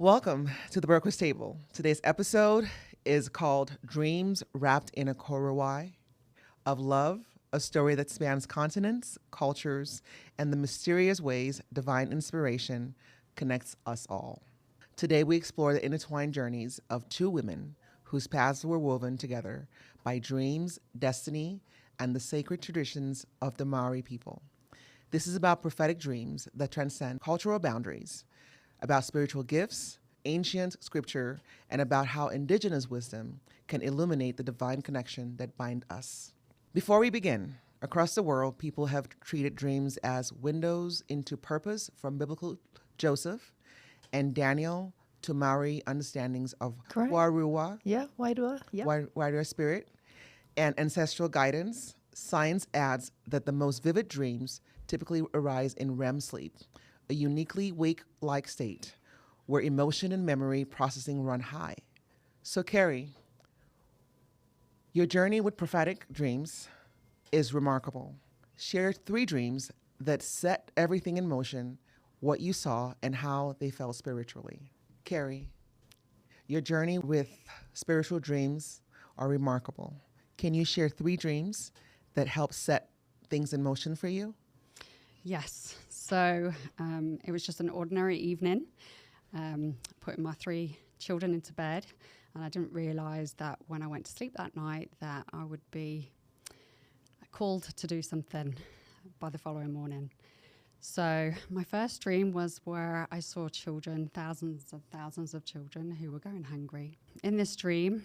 Welcome to the Breakfast Table. Today's episode is called Dreams Wrapped in a Korowai of Love, a story that spans continents, cultures, and the mysterious ways divine inspiration connects us all. Today we explore the intertwined journeys of two women whose paths were woven together by dreams, destiny, and the sacred traditions of the Māori people. This is about prophetic dreams that transcend cultural boundaries, about spiritual gifts, ancient scripture, and about how indigenous wisdom can illuminate the divine connection that bind us. Before we begin, across the world, people have treated dreams as windows into purpose, from biblical Joseph and Daniel to Maori understandings of Correct. Warua, Yeah, Wairua. Yeah. Warrior spirit, and ancestral guidance. Science adds that the most vivid dreams typically arise in REM sleep, a uniquely wake-like state where emotion and memory processing run high. So, Kerry, your journey with prophetic dreams is remarkable. Share 3 dreams that set everything in motion, what you saw, and how they felt spiritually. Kerry, your journey with spiritual dreams are remarkable. Can you share 3 dreams that help set things in motion for you? Yes. So it was just an ordinary evening, putting my 3 children into bed. And I didn't realise that when I went to sleep that night that I would be called to do something by the following morning. So my first dream was where I saw children, thousands of children who were going hungry. In this dream,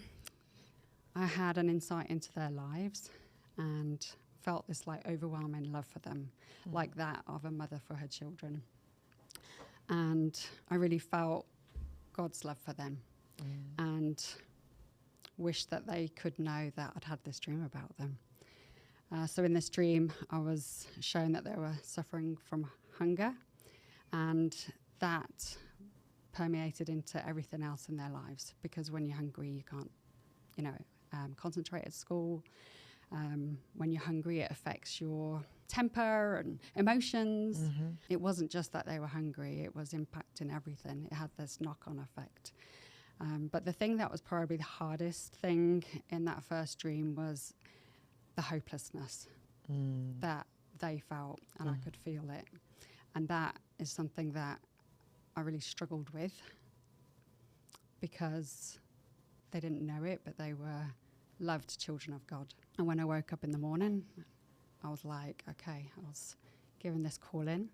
I had an insight into their lives and felt this like overwhelming love for them, like that of a mother for her children. And I really felt God's love for them and wished that they could know that I'd had this dream about them. So in this dream, I was shown that they were suffering from hunger, and that permeated into everything else in their lives, because when you're hungry, you can't, concentrate at school. When you're hungry, it affects your temper and emotions. Mm-hmm. It wasn't just that they were hungry, it was impacting everything. It had this knock-on effect. But the thing that was probably the hardest thing in that first dream was the hopelessness that they felt, and I could feel it. And that is something that I really struggled with, because they didn't know it, but they were loved children of God. And when I woke up in the morning, I was like, okay, I was given this call in.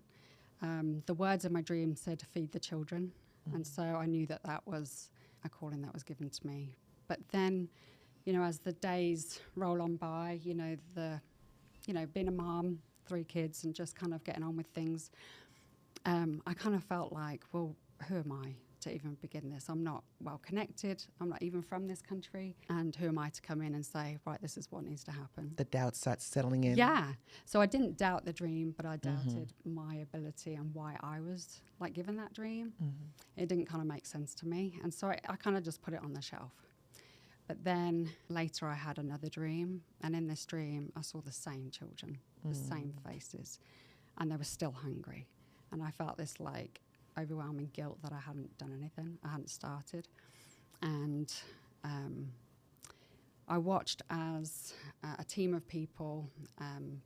The words in my dream said to feed the children. And so I knew that that was a calling that was given to me. But then, as the days roll on by, being a mom, 3 kids, and just kind of getting on with things, I kind of felt like, well, who am I to even begin this? I'm not well connected. I'm not even from this country. And who am I to come in and say, right, this is what needs to happen? The doubt starts settling in. Yeah. So I didn't doubt the dream, but I doubted my ability and why I was given that dream. It didn't kind of make sense to me. And so I kind of just put it on the shelf. But then later I had another dream, and in this dream I saw the same children, the same faces, and they were still hungry. And I felt this overwhelming guilt that I hadn't done anything, I hadn't started. And I watched as a team of people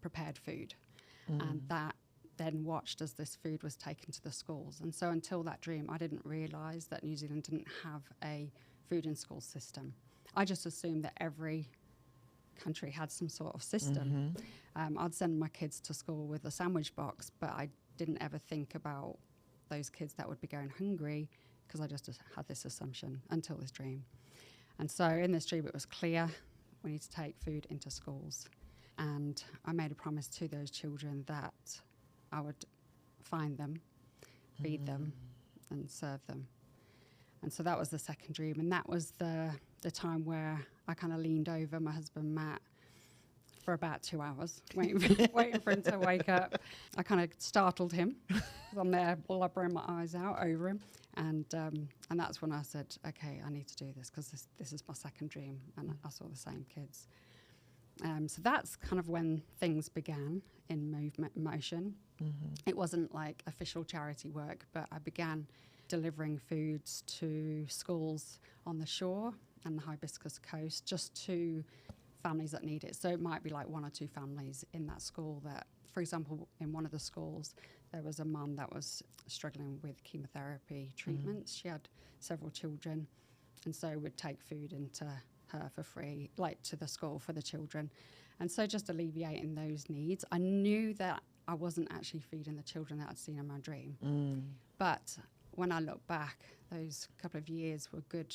prepared food, and that then watched as this food was taken to the schools. And so until that dream, I didn't realise that New Zealand didn't have a food in school system. I just assumed that every country had some sort of system. I'd send my kids to school with a sandwich box, but I didn't ever think about those kids that would be going hungry, because I just had this assumption until this dream. And so in this dream, it was clear we need to take food into schools. And I made a promise to those children that I would find them, feed them, and serve them. And so that was the second dream. And that was the time where I kind of leaned over my husband, Matt, for about 2 hours, waiting for him to wake up. I kind of startled him. I'm there blubbering my eyes out over him. And that's when I said, okay, I need to do this, because this is my second dream. And I saw the same kids. So that's kind of when things began in motion. It wasn't like official charity work, but I began delivering foods to schools on the shore and the Hibiscus Coast, just to families that need it. So it might be like 1 or 2 families in that school that, for example, in one of the schools, there was a mum that was struggling with chemotherapy treatments. She had several children, and so would take food into her for free, like to the school for the children. And so just alleviating those needs. I knew that I wasn't actually feeding the children that I'd seen in my dream. But when I look back, those couple of years were good,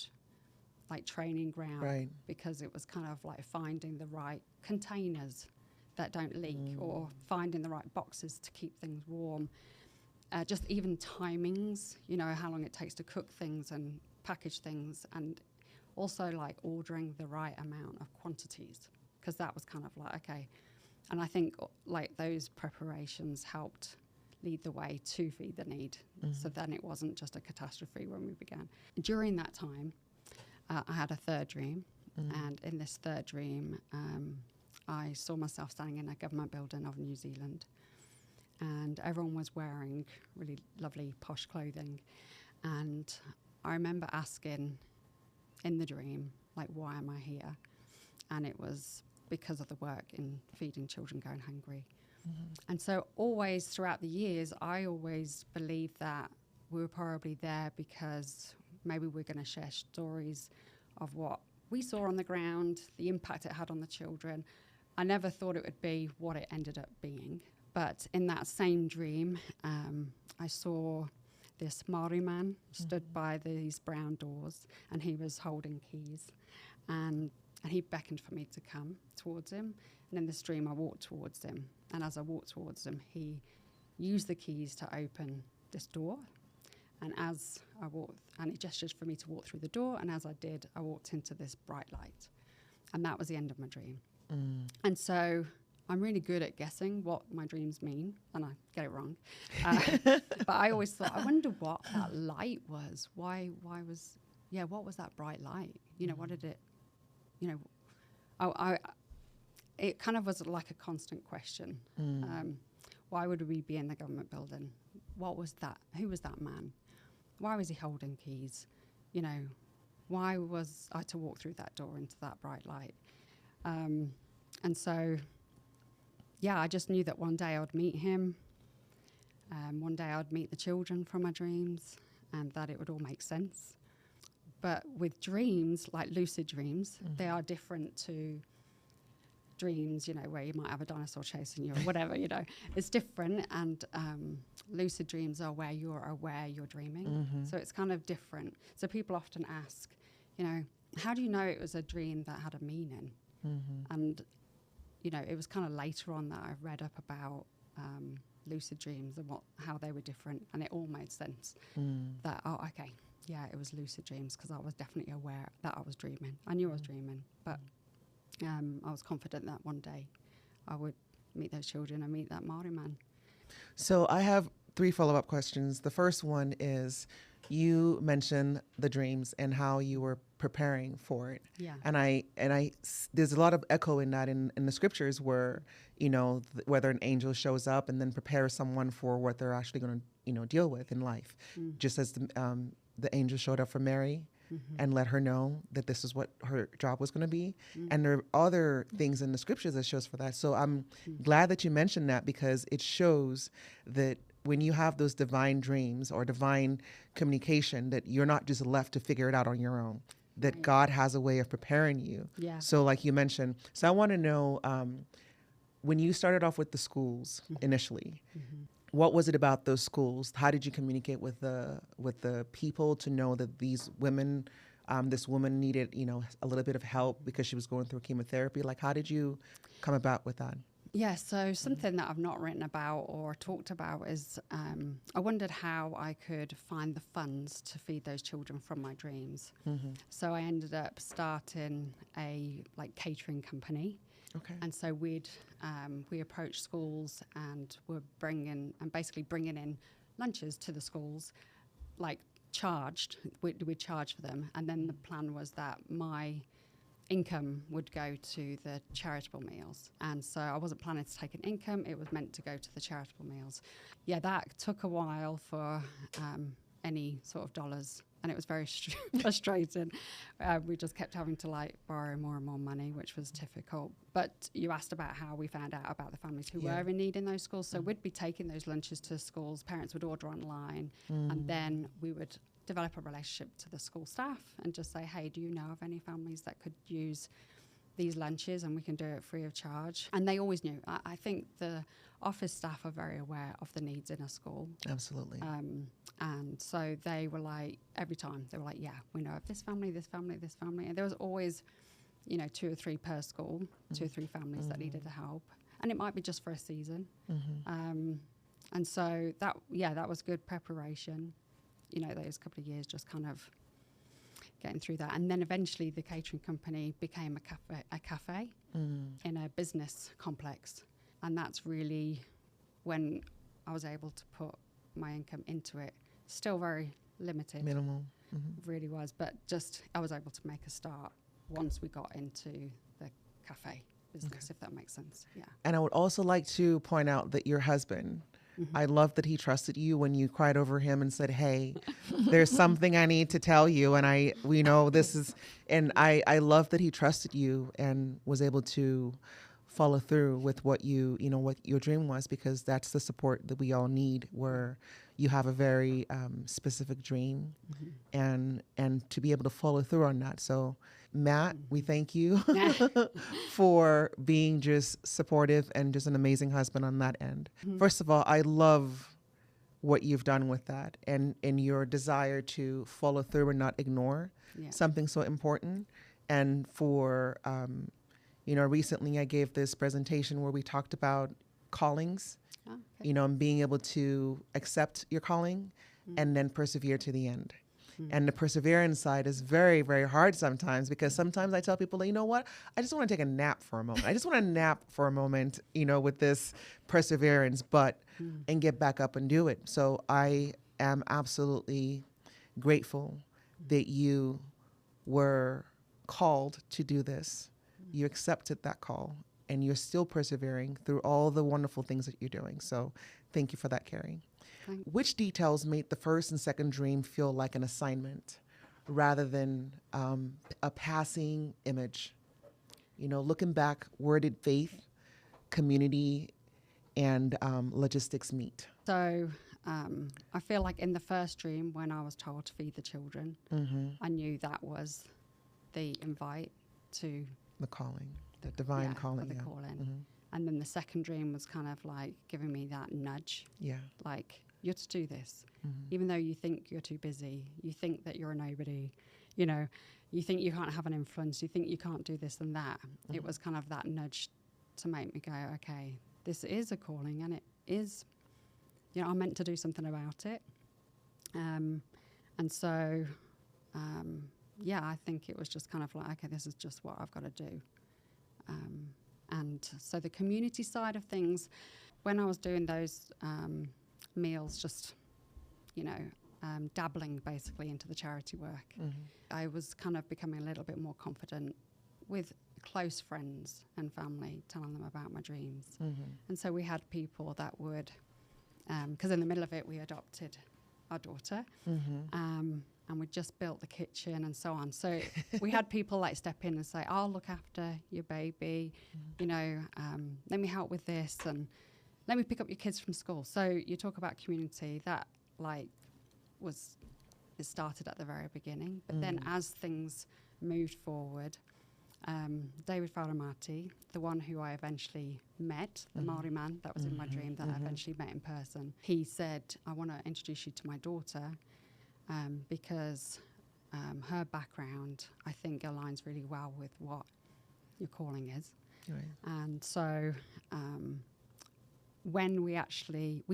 like training ground, Right. because it was kind of like finding the right containers that don't leak, or finding the right boxes to keep things warm. Just even timings, you know, how long it takes to cook things and package things, and also like ordering the right amount of quantities, because that was kind of like, okay. And I think like those preparations helped lead the way to feed the need. So then it wasn't just a catastrophe when we began. During that time, I had a third dream. And in this third dream, I saw myself standing in a government building of New Zealand. And everyone was wearing really lovely posh clothing. And I remember asking in the dream, like, why am I here? And it was because of the work in feeding children going hungry. And so always throughout the years, I always believed that we were probably there because maybe we're going to share stories of what we saw on the ground, the impact it had on the children. I never thought it would be what it ended up being. But in that same dream, I saw this Māori man stood by these brown doors, and he was holding keys. And he beckoned for me to come towards him. And in this dream, I walked towards him. And as I walked towards him, he used the keys to open this door. And as I walked, and he gestured for me to walk through the door. And as I did, I walked into this bright light. And that was the end of my dream. And so I'm really good at guessing what my dreams mean, and I get it wrong. But I always thought, I wonder what that light was. Why was, what was that bright light? You know, what did it, you know, it kind of was like a constant question. Why would we be in the government building? What was that? Who was that man? Why was he holding keys? You know, why was I to walk through that door into that bright light? And so, I just knew that one day I would meet him. One day I would meet the children from my dreams, and that it would all make sense. But with dreams, like lucid dreams, they are different to dreams, you know, where you might have a dinosaur chasing you or whatever, you know. It's different, and lucid dreams are where you're aware you're dreaming. So it's kind of different. So people often ask, you know, how do you know it was a dream that had a meaning? And, you know, it was kind of later on that I read up about lucid dreams and how they were different, and it all made sense. That, it was lucid dreams, because I was definitely aware that I was dreaming. I knew I was dreaming, but I was confident that one day I would meet those children and meet that Māori man. So I have 3 follow-up questions. The first one is, you mentioned the dreams and how you were preparing for it. Yeah. And there's a lot of echo in that in the scriptures where, you know, whether an angel shows up and then prepares someone for what they're actually going to, you know, deal with in life. Just as the angel showed up for Mary and let her know that this is what her job was going to be. And there are other things in the scriptures that shows for that. So I'm glad that you mentioned that, because it shows that when you have those divine dreams or divine communication, that you're not just left to figure it out on your own, that God has a way of preparing you. Yeah. So like you mentioned, so I want to know, when you started off with the schools initially, what was it about those schools? How did you communicate with the people to know that these women, this woman needed, you know, a little bit of help because she was going through chemotherapy? Like, how did you come about with that? Yeah, so something that I've not written about or talked about is I wondered how I could find the funds to feed those children from my dreams. So I ended up starting a catering company. Okay. And so we approached schools and were bringing in lunches to the schools, like charged. We'd charge for them, and then the plan was that my income would go to the charitable meals. And so I wasn't planning to take an income, it was meant to go to the charitable meals. Yeah, that took a while for any sort of dollars. And it was very frustrating. We just kept having to like borrow more and more money, which was difficult. But you asked about how we found out about the families who were in need in those schools. So we'd be taking those lunches to schools. Parents would order online, and then we would develop a relationship to the school staff and just say, hey, do you know of any families that could use these lunches, and we can do it free of charge? And they always knew. I think the office staff are very aware of the needs in a school. Absolutely. And so they were like, every time they were like, yeah, we know of this family, this family, this family. And there was always, 2 or 3 per school, 2 or 3 families that needed the help. And it might be just for a season. And so that was good preparation. Those couple of years just kind of getting through that. And then eventually the catering company became a cafe in a business complex. And that's really when I was able to put my income into it. Still very limited. Minimal. Really was. But just I was able to make a start once we got into the cafe business, if that makes sense. Yeah. And I would also like to point out that your husband, I love that he trusted you when you cried over him and said, hey, there's something I need to tell you. And we know this is, and I love that he trusted you and was able to follow through with what what your dream was, because that's the support that we all need, where you have a very specific dream and to be able to follow through on that. So Matt, we thank you for being just supportive and just an amazing husband on that end. First of all, I love what you've done with that and your desire to follow through and not ignore something so important. And for, recently I gave this presentation where we talked about callings, and being able to accept your calling and then persevere to the end. And the perseverance side is very, very hard sometimes, because sometimes I tell people, you know what, I just want to take a nap for a moment. I just want to nap for a moment, with this perseverance, and get back up and do it. So I am absolutely grateful that you were called to do this. You accepted that call, and you're still persevering through all the wonderful things that you're doing. So thank you for that, Kerry. Thanks. Which details made the first and second dream feel like an assignment rather than a passing image? Looking back, where did faith, community, and logistics meet? So I feel like in the first dream, when I was told to feed the children, I knew that was the invite to the calling, the divine calling. The calling. And then the second dream was kind of like giving me that nudge. Yeah. Like, you're to do this. Even though you think you're too busy, you think that you're a nobody, you think you can't have an influence, you think you can't do this and that. It was kind of that nudge to make me go, okay, this is a calling, and it is, I'm meant to do something about it. And so, I think it was just kind of like, okay, this is just what I've got to do. And so the community side of things, when I was doing those meals, just, dabbling basically into the charity work, I was kind of becoming a little bit more confident with close friends and family, telling them about my dreams. And so we had people that would, because in the middle of it, we adopted our daughter. And we just built the kitchen and so on. So we had people like step in and say, I'll look after your baby, let me help with this, and let me pick up your kids from school. So you talk about community, that it started at the very beginning. But then as things moved forward, David Wharemaati, the one who I eventually met, the Māori man that was in my dream that I eventually met in person, he said, I want to introduce you to my daughter, because her background, I think, aligns really well with what your calling is. Right. And so when we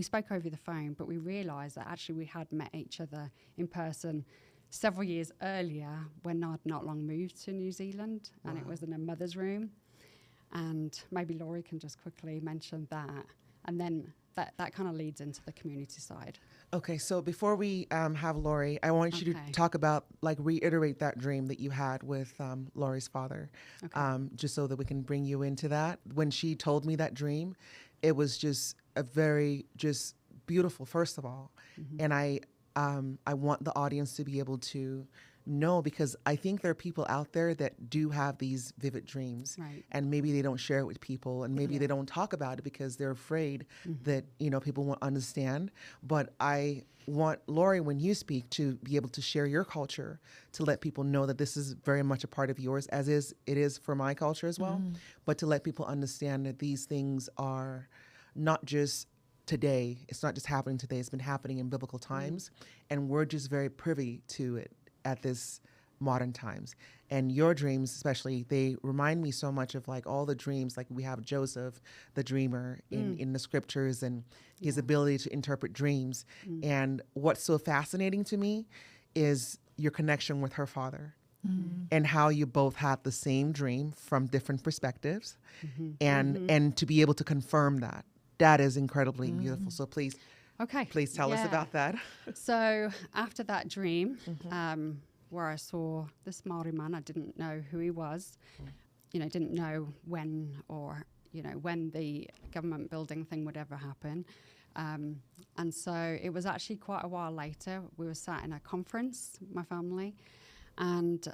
spoke over the phone, but we realised that actually we had met each other in person several years earlier when I'd not long moved to New Zealand. Wow. And it was in a mother's room. And maybe Lori can just quickly mention that. And then that kind of leads into the community side. Okay, so before we have Lori, I want you to talk about, reiterate that dream that you had with Lori's father, just so that we can bring you into that. When she told me that dream, it was just a very, just beautiful, first of all. And I I want the audience to be able to know, because I think there are people out there that do have these vivid dreams, Right. and maybe they don't share it with people, and maybe they don't talk about it because they're afraid that, people won't understand. But I want, Lori, when you speak, to be able to share your culture, to let people know that this is very much a part of yours, as it is for my culture as well, but to let people understand that these things are not just today. It's not just happening today. It's been happening in biblical times, and we're just very privy to it at this modern times. And your dreams, especially, they remind me so much of like all the dreams, like we have Joseph, the dreamer in the scriptures, and his ability to interpret dreams. And what's so fascinating to me is your connection with her father, and how you both had the same dream from different perspectives, and to be able to confirm that. That is incredibly beautiful. So please tell us about that. So after that dream, where I saw this Māori man, I didn't know who he was, didn't know when when the government building thing would ever happen. And so it was actually quite a while later. We were sat in a conference, my family, and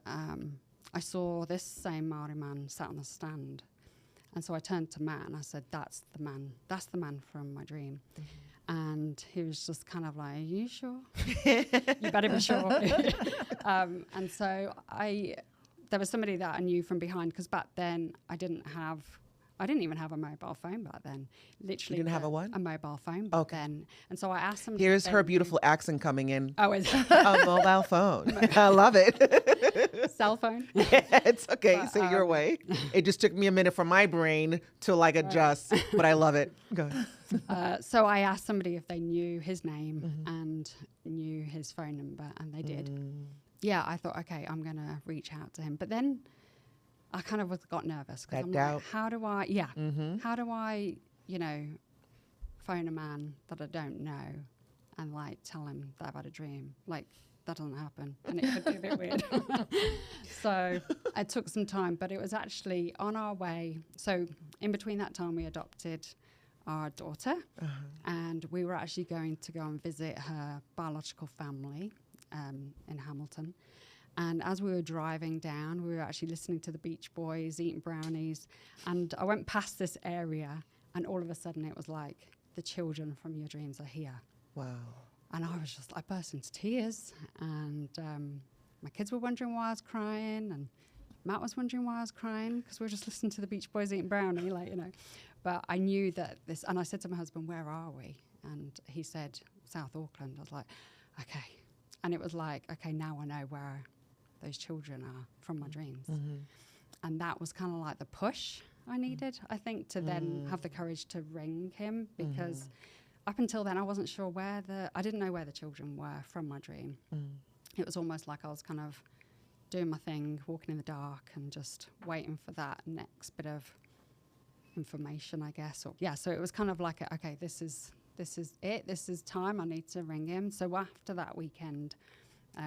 I saw this same Māori man sat on the stand. And so I turned to Matt and I said, that's the man from my dream. And he was just kind of like, are you sure? You better be sure. And so there was somebody that I knew from behind, because back then I didn't even have a mobile phone back then. Literally. You didn't have a what? A mobile phone back then. And so I asked him. Here's her beautiful accent coming in. Oh, is a mobile phone. I love it. Cell phone. It's okay. But, say your way. It just took me a minute for my brain to like adjust, but I love it. Go ahead. So I asked somebody if they knew his name and knew his phone number, and they did. Yeah, I thought, okay, I'm going to reach out to him. But then I kind of got nervous, because I'm doubt. like, how do I, phone a man that I don't know and like tell him that I've had a dream? Like, that doesn't happen, and it could be a bit weird. So it took some time, but it was actually on our way. So in between that time, we adopted our daughter, and we were actually going to go and visit her biological family in Hamilton. And as we were driving down, we were actually listening to the Beach Boys, eating brownies. And I went past this area, and all of a sudden it was like, the children from your dreams are here. Wow. And I burst into tears. And my kids were wondering why I was crying. And Matt was wondering why I was crying, because we were just listening to the Beach Boys eating brownie, But I knew that and I said to my husband, where are we? And he said, South Auckland. I was like, okay. And it was like, okay, now I know where those children are from my dreams. And that was kind of like the push I needed, I think, to then have the courage to ring him, because up until then I wasn't sure I didn't know where the children were from my dream. It was almost like I was kind of doing my thing, walking in the dark and just waiting for that next bit of information, I guess. So it was kind of like, okay, this is it. This is time. I need to ring him. So after that weekend,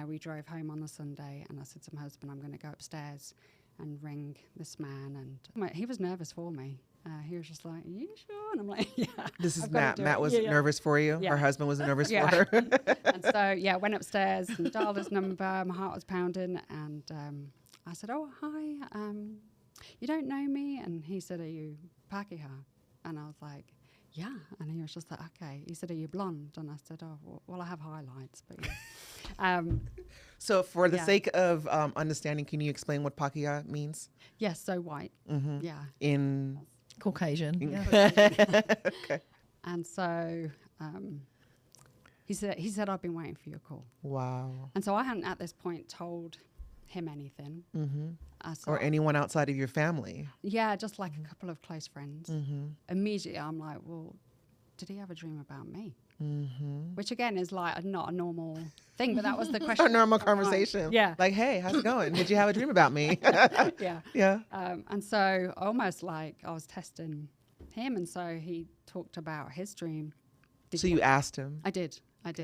we drove home on the Sunday, and I said to my husband, I'm going to go upstairs and ring this man. And he was nervous for me. He was just like, are you sure? And I'm like, yeah. This is Matt. Matt was nervous for you? Yeah. Her husband was nervous for her? And so, went upstairs and dialed his number. My heart was pounding. And I said, oh, hi. You don't know me? And he said, are you Pākehā? And I was like, yeah. And he was just like, okay. He said, are you blonde? And I said, oh, well, I have highlights, but yeah. So for the sake of understanding, can you explain what Pākehā means? Yes, so white. Yeah. In Caucasian. Okay. And so he said, I've been waiting for your call. Wow. And so I hadn't at this point told him anything. Or anyone outside of your family. Yeah, just like a couple of close friends. Immediately I'm like, well, did he have a dream about me? Which again is like not a normal thing, but that was the question. A normal conversation. Yeah. Like, hey, how's it going? Did you have a dream about me? Yeah. Yeah. And so almost like I was testing him, and so he talked about his dream. So you asked him? I did.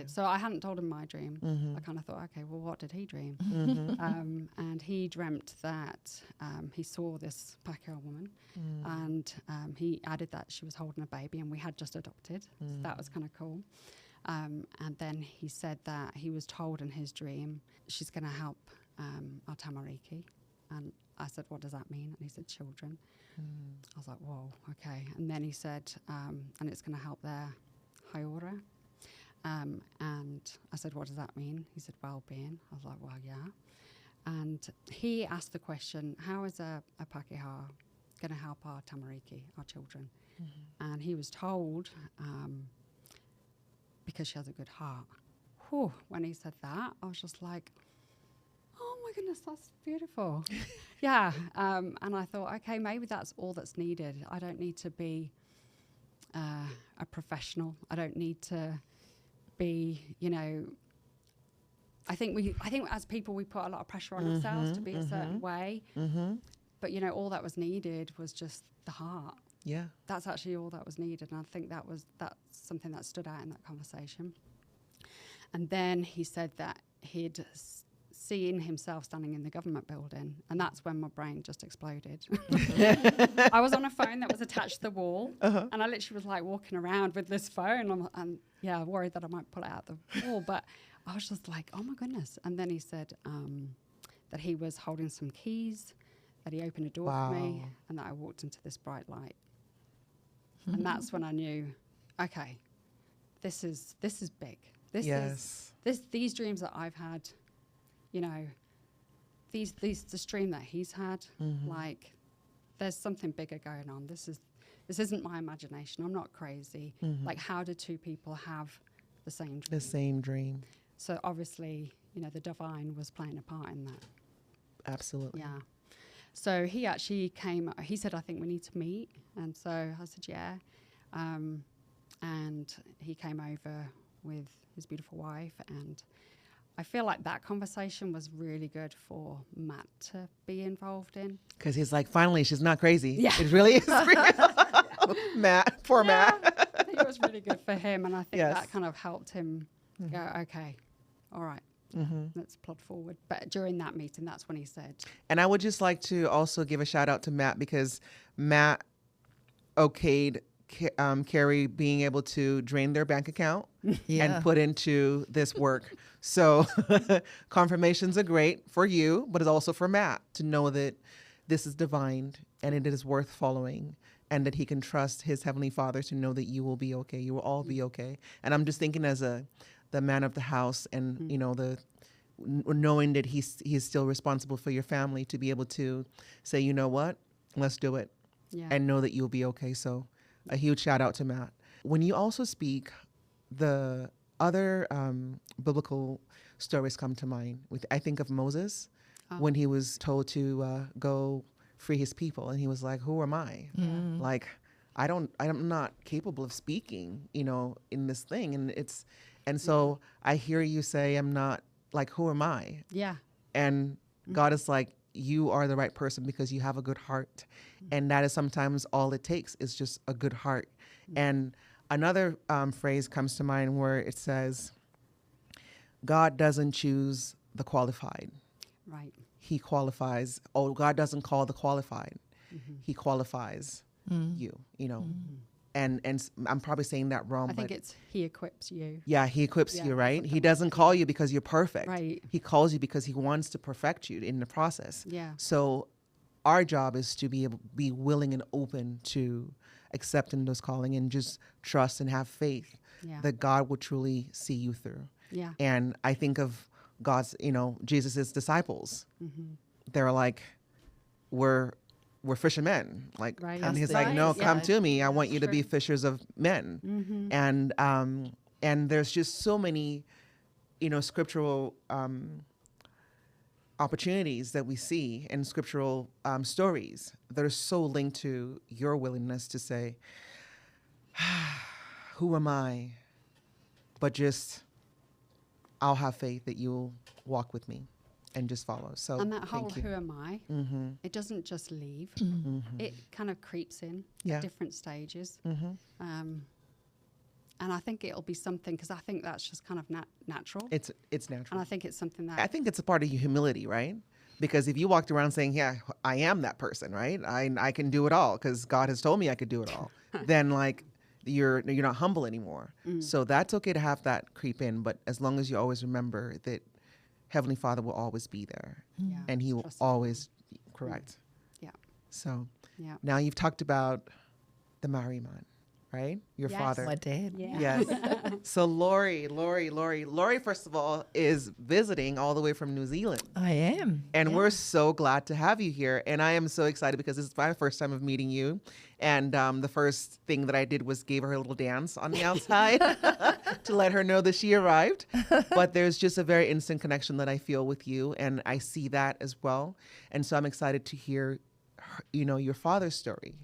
So I hadn't told him my dream. I kind of thought, okay, well, what did he dream? And he dreamt that he saw this Pākehā woman, and he added that she was holding a baby, and we had just adopted. So that was kind of cool. And then he said that he was told in his dream, she's going to help our tamariki. And I said, what does that mean? And he said, children. I was like, whoa, okay. And then he said, and it's going to help their haiora. And I said, what does that mean? He said, well-being. I was like, well, yeah. And he asked the question, how is a Pākehā going to help our tamariki, our children? And he was told, because she has a good heart. Whew, when he said that, I was just like, oh my goodness, that's beautiful. Yeah. And I thought, okay, maybe that's all that's needed. I don't need to be a professional. I don't need to be, I think as people, we put a lot of pressure on ourselves to be a certain way. But, all that was needed was just the heart. Yeah. That's actually all that was needed. And I think that's something that stood out in that conversation. And then he said that he'd seen himself standing in the government building. And that's when my brain just exploded. I was on a phone that was attached to the wall. And I literally was like walking around with this phone. And worried that I might pull it out the wall. But I was just like, oh my goodness. And then he said that he was holding some keys, that he opened a door for me, and that I walked into this bright light. And that's when I knew, okay, this is big. These dreams that I've had, this dream that he's had, like there's something bigger going on. This isn't my imagination. I'm not crazy. Like, how do two people have the same dream? The same dream. So obviously, the divine was playing a part in that. Absolutely. Yeah. So he actually he said, I think we need to meet. And so I said, yeah. And he came over with his beautiful wife. And I feel like that conversation was really good for Matt to be involved in. Because he's like, finally, she's not crazy. Yeah. It really is real. Matt, poor Matt. I think it was really good for him. And I think that kind of helped him go, okay, all right. Let's plod forward. But during that meeting, that's when he said. And I would just like to also give a shout out to Matt, because Matt okayed Kerry being able to drain their bank account and put into this work. So confirmations are great for you, but it's also for Matt to know that this is divine and it is worth following, and that he can trust his Heavenly Father to know that you will be okay. You will all be okay. And I'm just thinking as the man of the house, and knowing that he's still responsible for your family, to be able to say, you know what, let's do it, and know that you'll be okay. So a huge shout out to Matt. When you also speak, the other biblical stories come to mind. I think of Moses when he was told to go free his people, and he was like, who am I? Like, I'm not capable of speaking, in this thing. And so I hear you say, I'm not, like, who am I? Yeah. And God is like, you are the right person because you have a good heart. And that is sometimes all it takes, is just a good heart. And another phrase comes to mind where it says, God doesn't choose the qualified. Right. He qualifies. Oh, God doesn't call the qualified. He qualifies you, And I'm probably saying that wrong. I think it's he equips you. Yeah, he equips you, right? He doesn't call you because you're perfect. Right. He calls you because he wants to perfect you in the process. Yeah. So our job is to be willing and open to accepting those calling, and just trust and have faith that God will truly see you through. Yeah. And I think of God's, Jesus's disciples. They're like, we're fishermen, like, and he's like, no, come to me. I want you to be fishers of men. And there's just so many, scriptural opportunities that we see in scriptural stories that are so linked to your willingness to say, who am I? But just, I'll have faith that you'll walk with me and just follow. So, and that whole who am I, it doesn't just leave. It kind of creeps in at different stages. And I think it'll be something, because I think that's just kind of natural. It's natural. And I think it's something that... I think it's a part of your humility, right? Because if you walked around saying, yeah, I am that person, right? I can do it all because God has told me I could do it all. Then, like, you're not humble anymore. Mm. So that's okay to have that creep in, but as long as you always remember that Heavenly Father will always be there, Yeah. and He will Trust in always correct. Yeah. So Yeah. now you've talked about the Māori man, right? Your Yes. father. My dad. Yeah. Yes. So Lori, first of all, is visiting all the way from New Zealand. I am. And Yeah. we're so glad to have you here. And I am so excited because this is my first time of meeting you. And the first thing that I did was gave her a little dance on the outside to let her know that she arrived. But there's just a very instant connection that I feel with you. And I see that as well. And so I'm excited to hear, your father's story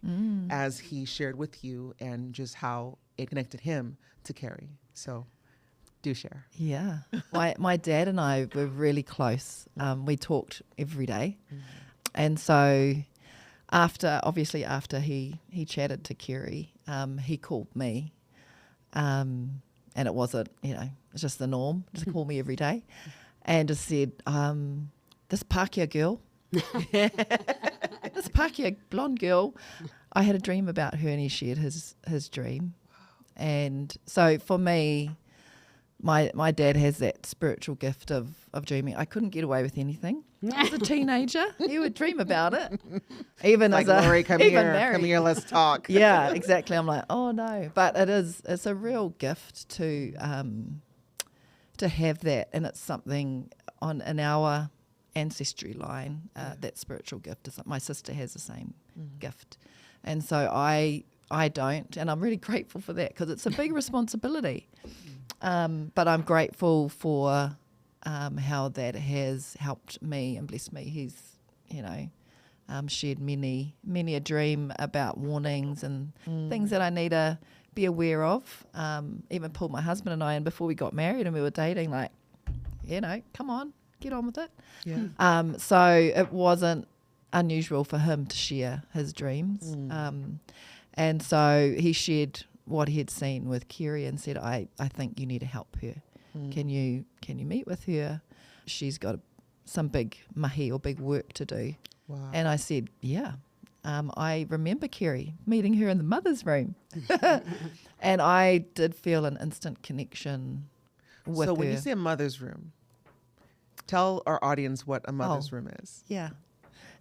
as he shared with you and just how it connected him to Kerry. So do share. Yeah. My dad and I were really close. We talked every day. And so after he chatted to Kerry, he called me. And it wasn't, it's just the norm to call me every day. And just said, this Pākehā girl, this Pākehā blonde girl, I had a dream about her, and he shared his dream. And so for me, my dad has that spiritual gift of dreaming. I couldn't get away with anything. As a teenager, he would dream about it. Even Like, as Lori, come here, let's talk. Yeah, exactly. I'm like, oh no. But it's a real gift to have that, and it's something in our ancestry line, that spiritual gift is my sister has the same gift, and so I don't, and I'm really grateful for that because it's a big responsibility. But I'm grateful for how that has helped me and blessed me. He's shared many a dream about warnings and things that I need to be aware of. Even pulled my husband and I in before we got married and we were dating, like, come on, get on with it. Yeah. So it wasn't unusual for him to share his dreams. And so he shared what he had seen with Kerry and said, I think you need to help her. Can you meet with her? She's got some big mahi or big work to do. Wow. And I said, yeah. I remember Kerry meeting her in the mother's room. And I did feel an instant connection with her. So when you say a mother's room, tell our audience what a mother's room is. Yeah.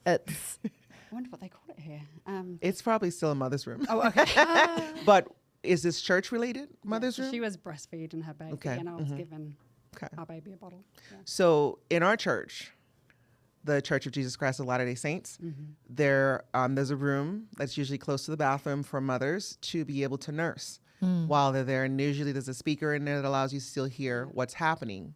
It's I wonder what they call it here. It's probably still a mother's room. Oh, okay. But is this church related, mother's room? She was breastfeeding her baby, Okay. and I was giving Okay. our baby a bottle. Yeah. So in our church, the Church of Jesus Christ of Latter-day Saints, there's a room that's usually close to the bathroom for mothers to be able to nurse while they're there. And usually there's a speaker in there that allows you to still hear what's happening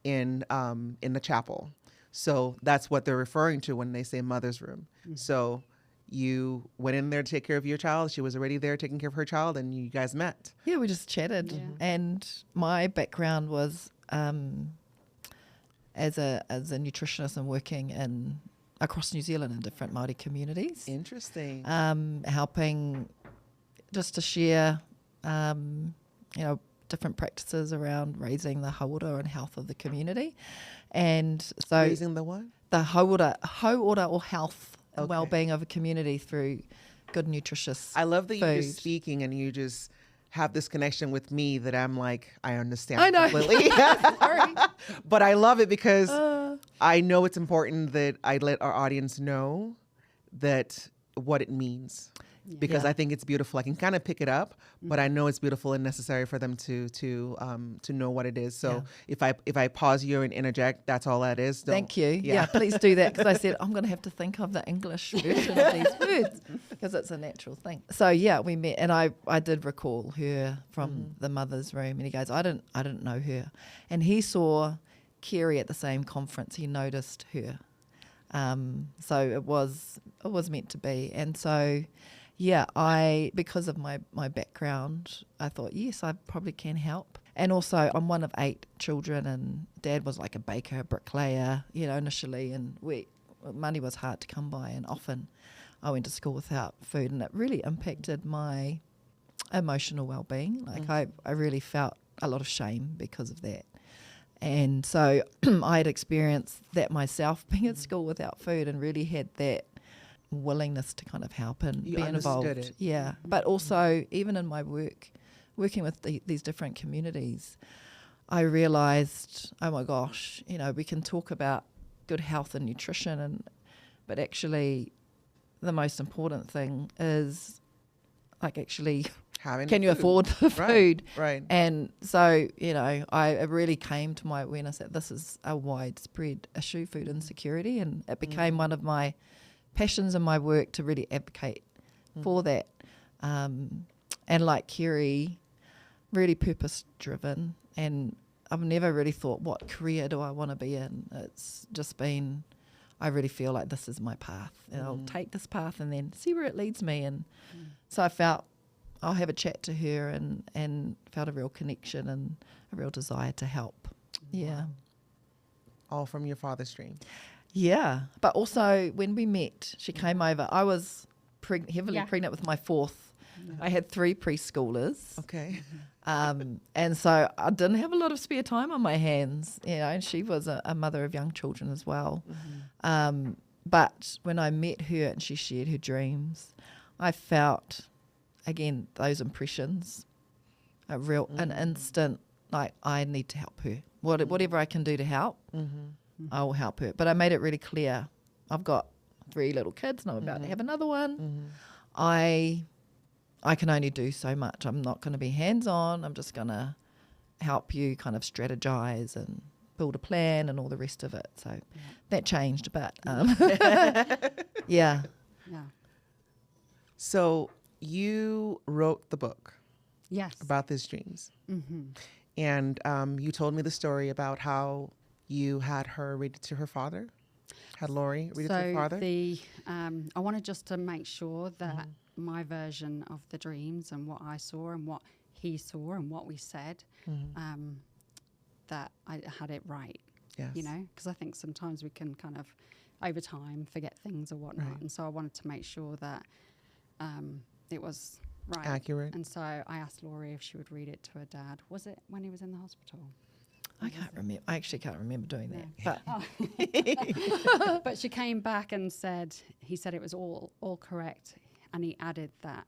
in the chapel. So that's what they're referring to when they say mother's room. So you went in there to take care of your child. She was already there taking care of her child, and you guys met. Yeah, we just chatted. Yeah. And my background was as a nutritionist and working across New Zealand in different Māori communities. Interesting. Helping just to share, different practices around raising the hauora and health of the community. And so Raising the what? the hauora or health and Okay. well-being of a community through good nutritious I love that you're food. just speaking and you just have this connection with me that I'm like, I understand I know. completely. Sorry. But I love it because I know it's important that I let our audience know that what it means. Because Yeah. I think it's beautiful. I can kind of pick it up, but I know it's beautiful and necessary for them to know what it is. So if I pause you and interject, that's all that is. Thank you. Yeah, please do that, because I said I'm going to have to think of the English version of these words because it's a natural thing. So yeah, we met, and I did recall her from the mother's room, and he goes, I didn't know her, and he saw Kerry at the same conference. He noticed her, so it was meant to be, and so. Yeah, because of my background, I thought, yes, I probably can help. And also, I'm one of 8 children, and Dad was like a baker, bricklayer, initially, and money was hard to come by, and often I went to school without food, and it really impacted my emotional well-being. Like, I really felt a lot of shame because of that. And so I had experienced that myself, being at school without food, and really had that willingness to kind of help and You be understood involved. it. Yeah, but also even in my working with these different communities, I realised, oh my gosh, we can talk about good health and nutrition, but actually the most important thing is Having can you food. afford the food? Right. And so, it really came to my awareness that this is a widespread issue, food insecurity, and it became one of my passions in my work to really advocate for that. And like Kerry, really purpose-driven, and I've never really thought, what career do I want to be in? It's just been, I really feel like this is my path, and I'll take this path and then see where it leads me. And so I felt I'll have a chat to her and felt a real connection and a real desire to help. Yeah. All from your father's dream. Yeah. But also when we met, she came over. I was heavily pregnant with my fourth. I had 3 preschoolers. Okay. And so I didn't have a lot of spare time on my hands, and she was a mother of young children as well. But when I met her and she shared her dreams, I felt, again, those impressions, an instant, like, I need to help her. Whatever I can do to help, I will help her. But I made it really clear, I've got 3 little kids and I'm about to have another one. I can only do so much. I'm not going to be hands-on. I'm just going to help you kind of strategize and build a plan and all the rest of it. So that changed, but yeah. Yeah. So you wrote the book Yes. about these dreams. Mm-hmm. And you told me the story about how you had her read it to her father, had Lori read it to her father. I wanted just to make sure that my version of the dreams and what I saw and what he saw and what we said, that I had it right. Yes. Because I think sometimes we can kind of over time forget things or whatnot. Right. And so I wanted to make sure that it was right. Accurate. And so I asked Lori if she would read it to her dad. Was it when he was in the hospital? I can't remember. I actually can't remember doing that. But But she came back and he said it was all correct. And he added that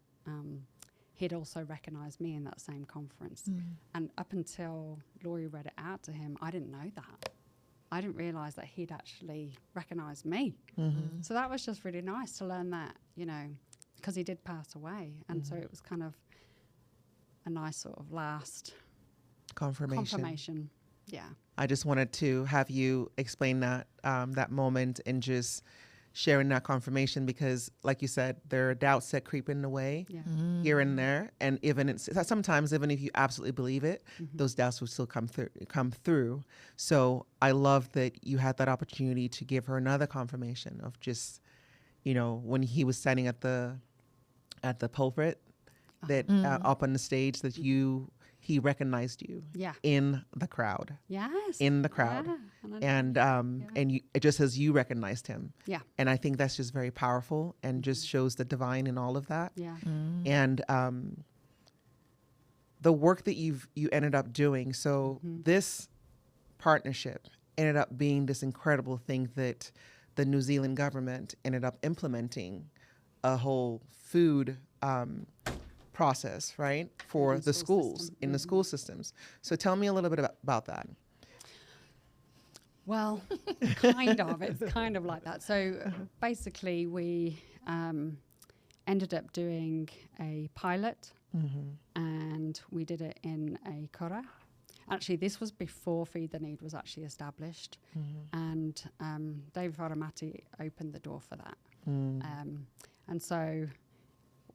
he'd also recognised me in that same conference. And up until Lori read it out to him, I didn't know that. I didn't realise that he'd actually recognised me. So that was just really nice to learn that, because he did pass away. And so it was kind of a nice sort of last confirmation. Yeah. I just wanted to have you explain that that moment and just sharing that confirmation, because like you said, there are doubts that creep in the way here and there, and sometimes even if you absolutely believe it, those doubts will still come through. So I love that you had that opportunity to give her another confirmation of just, when he was standing at the pulpit, that up on the stage, that he recognized you in the crowd. Yes. In the crowd. Yeah. And it just says you recognized him. Yeah. And I think that's just very powerful and just shows the divine in all of that. Yeah. And the work that you ended up doing. So this partnership ended up being this incredible thing that the New Zealand government ended up implementing a whole food process, right, for the schools, in the school systems. So tell me a little bit about that. Well, kind of. It's kind of like that. So basically we ended up doing a pilot and we did it in a kora. Actually, this was before Feed the Need was actually established. And David Wharemaati opened the door for that. And so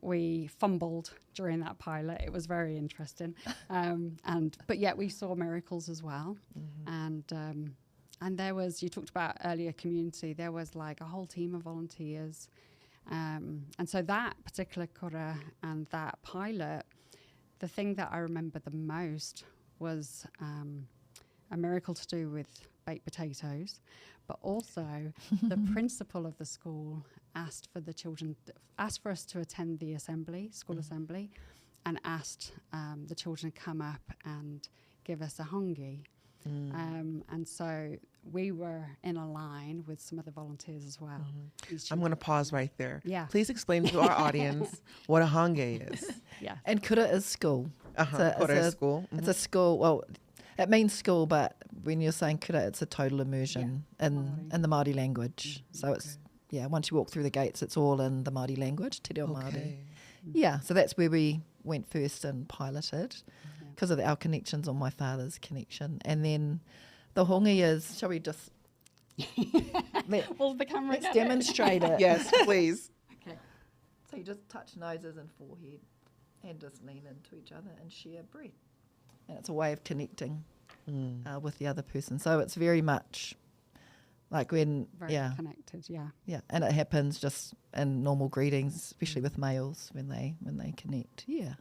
we fumbled during that pilot. It was very interesting. But yet we saw miracles as well. And there was, you talked about earlier community, there was like a whole team of volunteers. And so that particular kora and that pilot, the thing that I remember the most was a miracle to do with baked potatoes, but also the principal of the school asked for us to attend the school assembly, and asked the children to come up and give us a hongi. And so we were in a line with some of the volunteers as well. I'm going to pause right there. Yeah. Please explain to our audience what a Hongi is. Yeah. And kura is school. Kura is school. It's a school. Well, it means school, but when you're saying kura, it's a total immersion in the Māori language. So it's, once you walk through the gates, it's all in the Māori language, te reo Māori. Yeah, so that's where we went first and piloted because of our connections on my father's connection. And then the hongi is, shall we just let's demonstrate it? Yes, please. Okay. So you just touch noses and forehead and just lean into each other and share breath. And it's a way of connecting with the other person. So it's very much like when, Very connected, yeah, and it happens just in normal greetings, especially with males when they connect. Yeah,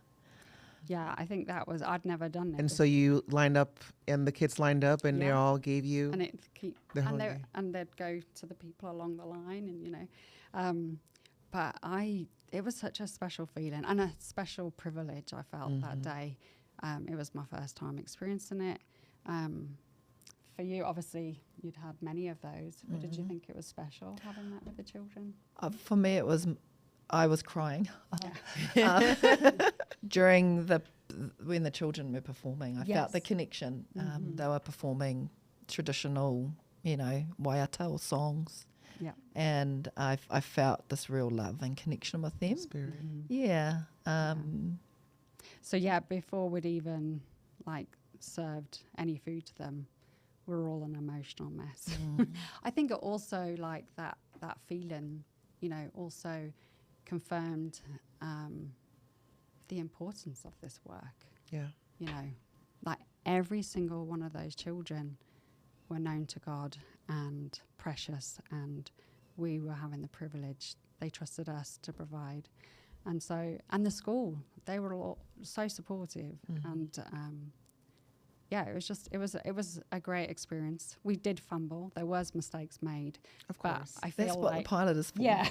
I think that was, I'd never done it. And so you lined up, and the kids lined up, and they all gave you and the and they'd go to the people along the line, and but it was such a special feeling and a special privilege I felt that day. It was my first time experiencing it. For you, obviously, you'd had many of those. But did you think it was special having that with the children? For me, it was, I was crying during when the children were performing. I felt the connection. They were performing traditional, waiata or songs. Yeah. And I felt this real love and connection with them. Spirit. So before we'd even served any food to them, we were all an emotional mess. I think it also that feeling, also confirmed the importance of this work. Yeah. Every single one of those children were known to God and precious, and we were having the privilege. They trusted us to provide. And so, and the school, they were all so supportive. And it was a great experience. We did fumble. There was mistakes made. Of course. But I feel that's what the pilot is for. Yeah.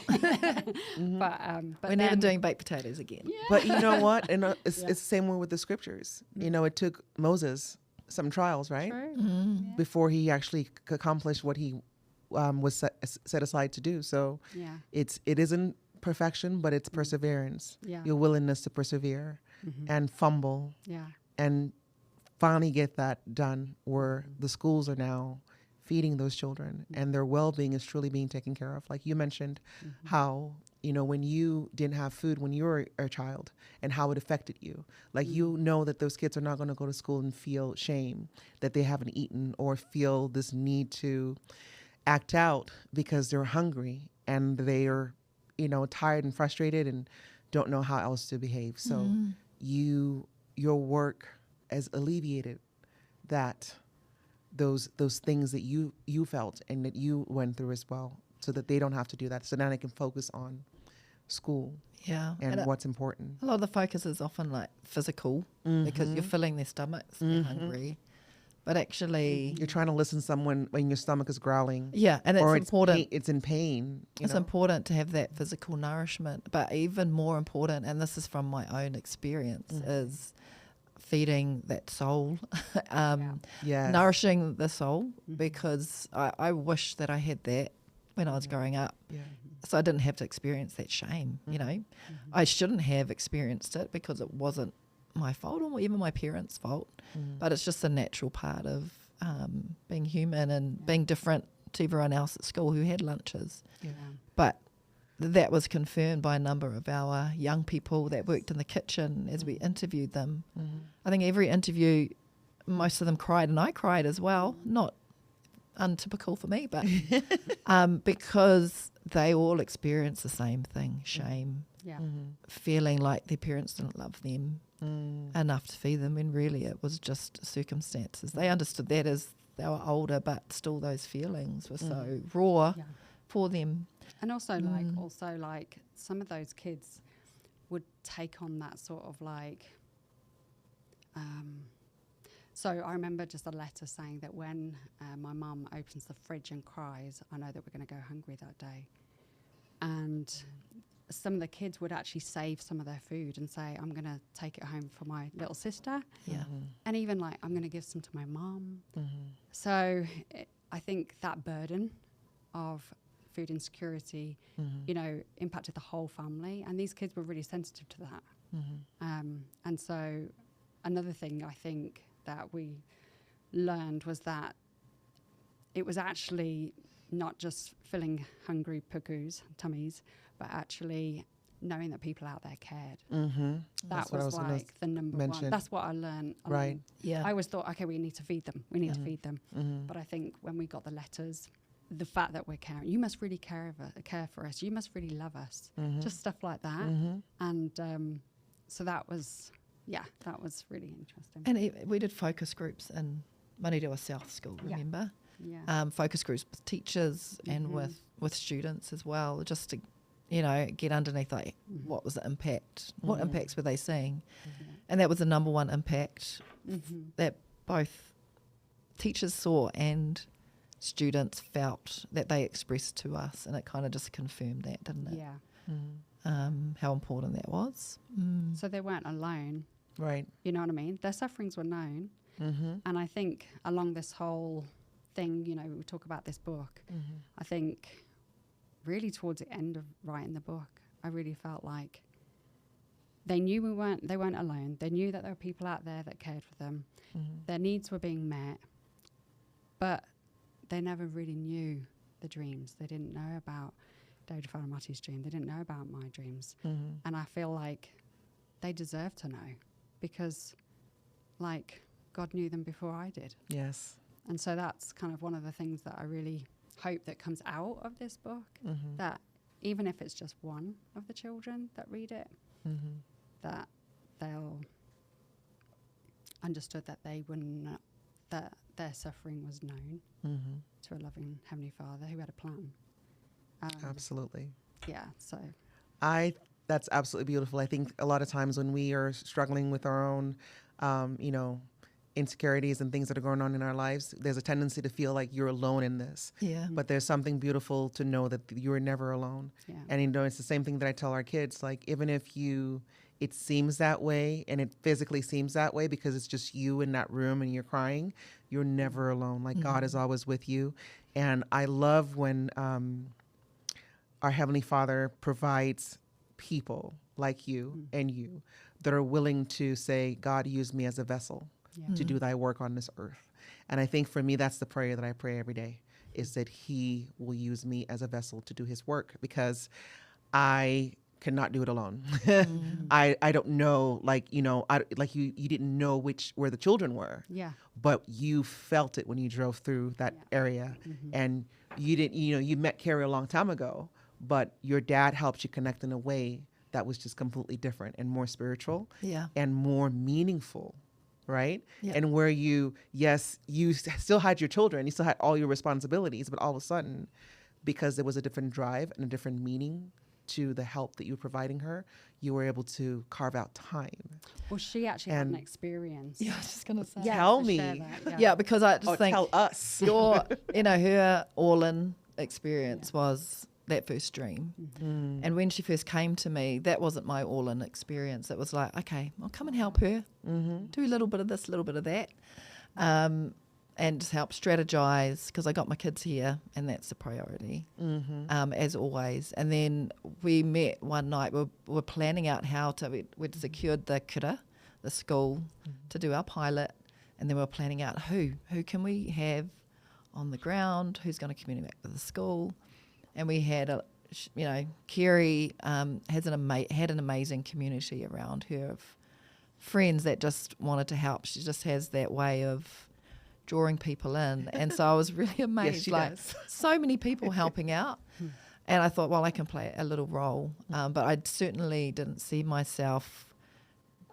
But we're never doing baked potatoes again. Yeah. But you know what? And it's the same way with the scriptures. It took Moses some trials, right? True. Before he actually accomplished what he was set aside to do. So it isn't perfection, but it's perseverance. Yeah. Your willingness to persevere and fumble and finally get that done, where the schools are now feeding those children and their well-being is truly being taken care of. Like you mentioned how, when you didn't have food when you were a child and how it affected you. Like that those kids are not going to go to school and feel shame that they haven't eaten or feel this need to act out because they're hungry and they are, tired and frustrated and don't know how else to behave. So your work has alleviated those things that you felt and that you went through as well, so that they don't have to do that. So now they can focus on school and what's important. A lot of the focus is often physical because you're filling their stomachs, they're hungry. But actually, you're trying to listen to someone when your stomach is growling. Yeah, and it's important. It's in pain. It's important to have that physical nourishment. But even more important, and this is from my own experience, is feeding that soul, nourishing the soul, because I wish that I had that when I was growing up. Yeah. So I didn't have to experience that shame, I shouldn't have experienced it because it wasn't my fault or even my parents' fault, but it's just a natural part of being human and being different to everyone else at school who had lunches. Yeah. But that was confirmed by a number of our young people that worked in the kitchen as we interviewed them. I think every interview, most of them cried, and I cried as well, not untypical for me, but because they all experienced the same thing, shame, feeling like their parents didn't love them enough to feed them, when really it was just circumstances. They understood that as they were older, but still those feelings were so raw for them. And also like some of those kids would take on that sort of so I remember just a letter saying that when my mum opens the fridge and cries, I know that we're going to go hungry that day. And some of the kids would actually save some of their food and say, I'm going to take it home for my little sister. Yeah. And even like, I'm going to give some to my mom. So I think that burden of food insecurity, you know, impacted the whole family. And these kids were really sensitive to that. And so another thing I think that we learned was that it was actually not just filling hungry Puku's tummies, but actually knowing that people out there cared. That was like the number one. That's what I learned. Right. Yeah. I always thought, okay, we need to feed them. We need to feed them. But I think when we got the letters, the fact that we're caring, you must really care for us. You must really love us. Just stuff like that. And so that was really interesting. And we did focus groups in Marerewa South School, remember? Yeah. Focus groups with teachers and with students as well, just to, you know, get underneath like what was the impact, what impacts were they seeing, and that was the number one impact that both teachers saw and students felt that they expressed to us, and it kind of just confirmed that, didn't it? Yeah. How important that was. So they weren't alone. Right. You know what I mean? Their sufferings were known. And I think along this whole thing, you know, we talk about this book, I think really towards the end of writing the book, I really felt like they knew they weren't alone. They knew that there were people out there that cared for them. Their needs were being met, but they never really knew the dreams. They didn't know about David Wharemaati's dream. They didn't know about my dreams. And I feel like they deserve to know, because like God knew them before I did. Yes. And so that's kind of one of the things that I really hope that comes out of this book, that even if it's just one of the children that read it, that they'll understood that they were not, that their suffering was known to a loving Heavenly Father who had a plan. Absolutely. Yeah, so. That's absolutely beautiful. I think a lot of times when we are struggling with our own, you know, insecurities and things that are going on in our lives, there's a tendency to feel like you're alone in this. Yeah. But there's something beautiful to know that you're never alone. Yeah. And you know, it's the same thing that I tell our kids, like even if it seems that way and it physically seems that way because it's just you in that room and you're crying, you're never alone. Like God is always with you. And I love when our Heavenly Father provides people like you and you that are willing to say, God, use me as a vessel to do thy work on this earth. And I think for me, that's the prayer that I pray every day, is that he will use me as a vessel to do his work, because I cannot do it alone. I don't know, like, you know, you didn't know where the children were. Yeah. But you felt it when you drove through that area. And you didn't, you know, you met Kerry a long time ago, but your dad helped you connect in a way that was just completely different and more spiritual and more meaningful, right? Yeah. And where you still had your children, you still had all your responsibilities, but all of a sudden, because there was a different drive and a different meaning to the help that you were providing her, you were able to carve out time. Well, she actually had an experience. Yeah, I was just going to say. Yeah, Tell to me. share that, Yeah, because I just think tell us. your, you know, her all-in experience was that first dream. And when she first came to me, that wasn't my all-in experience. It was like, okay, I'll come and help her, do a little bit of this, a little bit of that, and just help strategize, because I got my kids here, and that's the priority, as always. And then we met one night. We were planning out how to, we'd secured the kura, the school, to do our pilot, and then we were planning out who can we have on the ground, who's going to communicate with the school. And we had, you know, Kerry had an amazing community around her of friends that just wanted to help. She just has that way of drawing people in. And so I was really amazed, yes, she like does. so many people helping out. And I thought, well, I can play a little role. But I certainly didn't see myself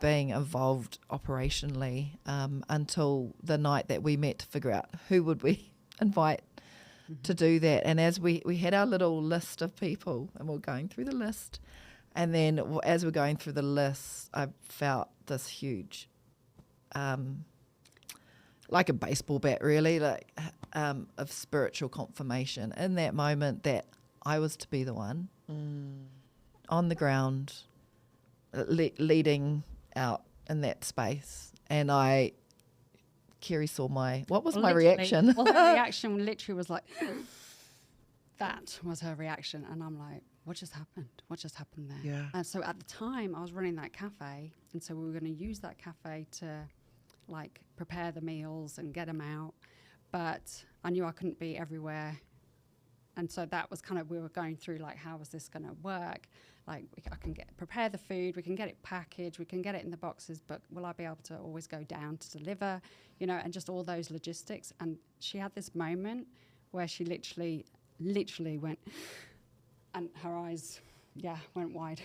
being involved operationally until the night that we met to figure out who would we invite to do that. And as we had our little list of people, and we're going through the list, and then as we're going through the list, I felt this huge, like a baseball bat really, like of spiritual confirmation in that moment that I was to be the one on the ground leading out in that space. And Kerry saw what was my reaction? Well, her reaction literally was like, that was her reaction. And I'm like, what just happened? What just happened there? Yeah. And so at the time I was running that cafe, and so we were going to use that cafe to like prepare the meals and get them out. But I knew I couldn't be everywhere. And so that was kind of, we were going through like, how was this going to work? Like I can prepare the food, we can get it packaged, we can get it in the boxes, but will I be able to always go down to deliver, you know, and just all those logistics. And she had this moment where she literally went, and her eyes, went wide.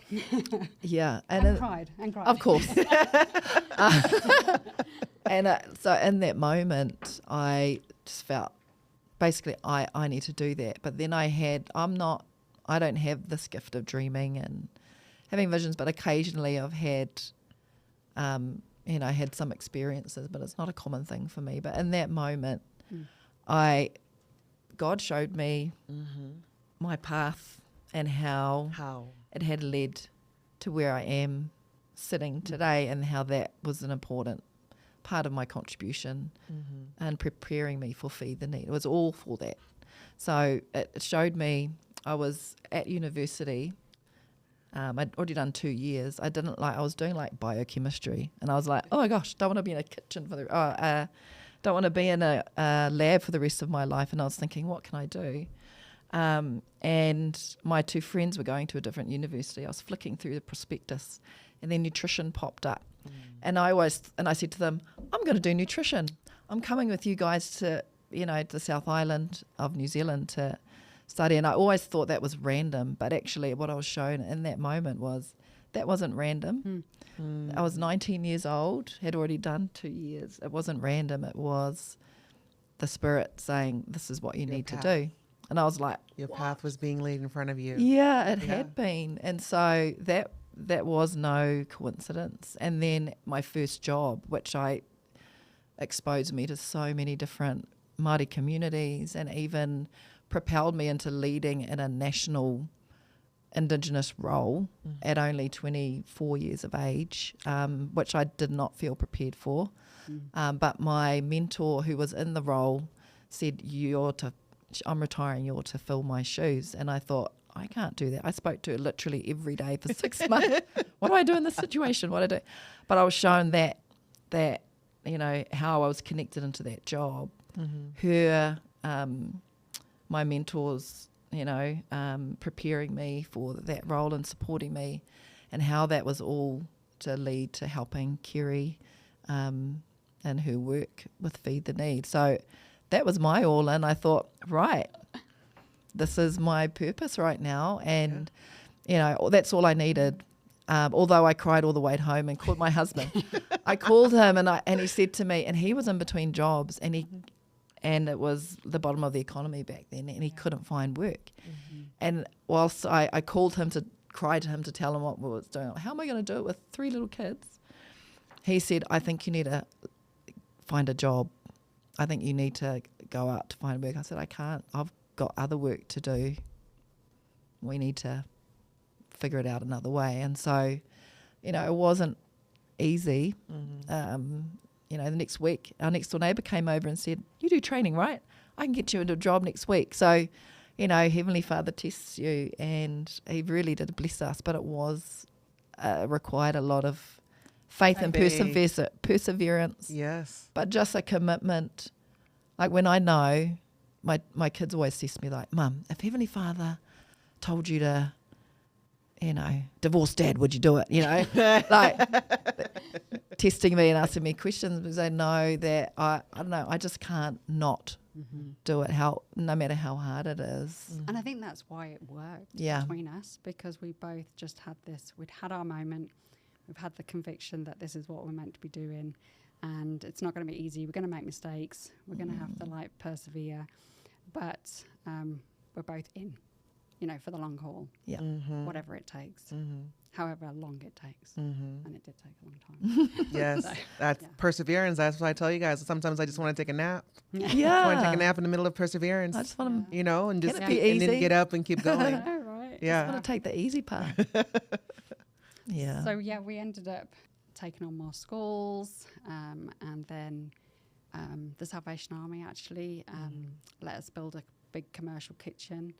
Yeah. And cried. Of course. And so in that moment, I just felt, basically, I need to do that. But then I don't have this gift of dreaming and having visions, but occasionally I've had, had some experiences, but it's not a common thing for me. But in that moment, God showed me my path and how it had led to where I am sitting today, and how that was an important part of my contribution and preparing me for Feed the Need. It was all for that. So it showed me, I was at university, I'd already done 2 years. I was doing like biochemistry, and I was like, oh my gosh, don't want to be in a kitchen don't want to be in a lab for the rest of my life. And I was thinking, what can I do? And my 2 friends were going to a different university. I was flicking through the prospectus, and then nutrition popped up. And I said to them, I'm going to do nutrition. I'm coming with you guys to, the South Island of New Zealand to study. And I always thought that was random, but actually what I was shown in that moment was that wasn't random. I was 19 years old, had already done 2 years. It wasn't random. It was the Spirit saying, this is what you need to do. And I was like, your path was being laid in front of you. Yeah, it had been. And so that was no coincidence. And then my first job, which exposed me to so many different Māori communities, and even propelled me into leading in a national Indigenous role at only 24 years of age, which I did not feel prepared for. But my mentor, who was in the role, said, I'm retiring, you're to fill my shoes. And I thought, I can't do that. I spoke to her literally every day for 6 months. What do I do in this situation? What do I do? But I was shown that how I was connected into that job. Her, my mentors, preparing me for that role and supporting me, and how that was all to lead to helping Kerry and her work with Feed the Need. So that was my all in. I thought, right, this is my purpose right now. And, that's all I needed. Although I cried all the way home and called my husband. I called him and he said to me, and he was in between jobs, and it was the bottom of the economy back then, and he couldn't find work. And whilst I called him to cry to him to tell him what we was doing, how am I going to do it with 3 little kids? He said, I think you need to find a job. I think you need to go out to find work. I said, I can't. I've got other work to do. We need to figure it out another way. And so, it wasn't easy. The next week, our next door neighbour came over and said, you do training, right? I can get you into a job next week. So, Heavenly Father tests you, and he really did bless us, but it was required a lot of faith and perseverance. Yes. But just a commitment. Like when I know, my kids always test me like, Mum, if Heavenly Father told you to, divorce Dad, would you do it? Like testing me and asking me questions, because they know that I don't know, I just can't not do it, no matter how hard it is. And I think that's why it worked between us, because we both just we'd had our moment. We've had the conviction that this is what we're meant to be doing, and it's not going to be easy. We're going to make mistakes. We're going to have to persevere, but we're both in. for the long haul. Yeah. Whatever it takes. However long it takes. And it did take a long time. Yes, that's perseverance. That's what I tell you guys. Sometimes I just want to take a nap. Yeah. I want to take a nap in the middle of perseverance. I just want to, and just Can it be and then easy? get up and keep going. Oh, right. Yeah. want to take the easy part. Yeah. So we ended up taking on more schools, and then the Salvation Army actually let us build a big commercial kitchen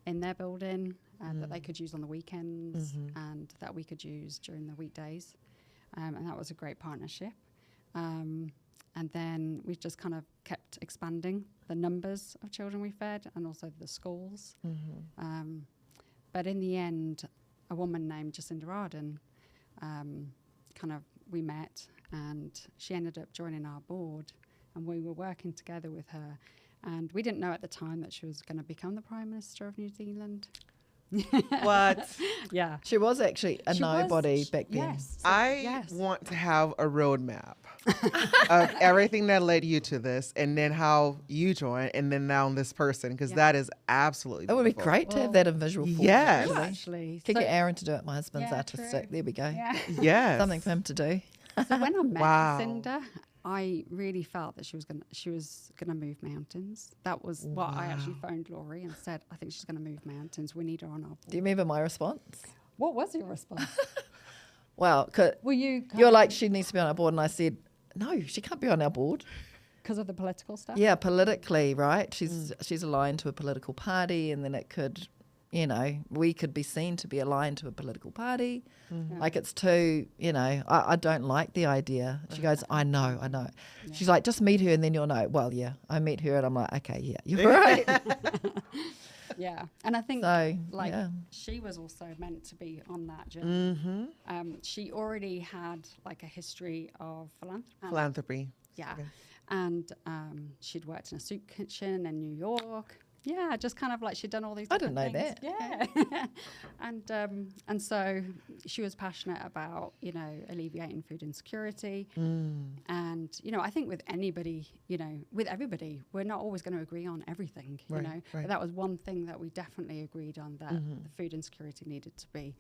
in their building that they could use on the weekends and that we could use during the weekdays, and that was a great partnership. And then we just kind of kept expanding the numbers of children we fed and also the schools. But in the end, a woman named Jacinda Ardern, we met, and she ended up joining our board, and we were working together with her. And we didn't know at the time that she was going to become the Prime Minister of New Zealand. What? Yeah. She was actually a nobody back then. Yes. I want to have a roadmap of everything that led you to this, and then how you joined, and then now this person, because that is absolutely It would be beautiful. great to have that in visual form. Yes. Well, actually. actually. Could So- get Aaron to do it. My husband's Yeah, artistic. true. There we go. Yeah. Yes. Something for him to do. So when I met Wow. Jacinda, I really felt that she was gonna move mountains. That was what I actually phoned Lori and said, I think she's gonna move mountains. We need her on our board. Do you remember my response? What was your response? Well, 'cause Were you you're like, she needs to be on our board. And I said, no, she can't be on our board. because of the political stuff? Yeah, politically, right? She's aligned to a political party, and then it could, we could be seen to be aligned to a political party. Like it's too, I don't like the idea. She goes, I know. She's like, just meet her and then you'll know. Well, yeah, I meet her and I'm like, okay, yeah, you're right. Yeah. And I think So, she was also meant to be on that journey. Mm-hmm. She already had like a history of philanthropy. Philanthropy. Yeah. Okay. And she'd worked in a soup kitchen in New York. Yeah, just kind of like she'd done all these I didn't different know things. Yeah. And so she was passionate about, alleviating food insecurity. And, I think with anybody, with everybody, we're not always going to agree on everything, Right, But right. that was one thing that we definitely agreed on, that the food insecurity needed to be,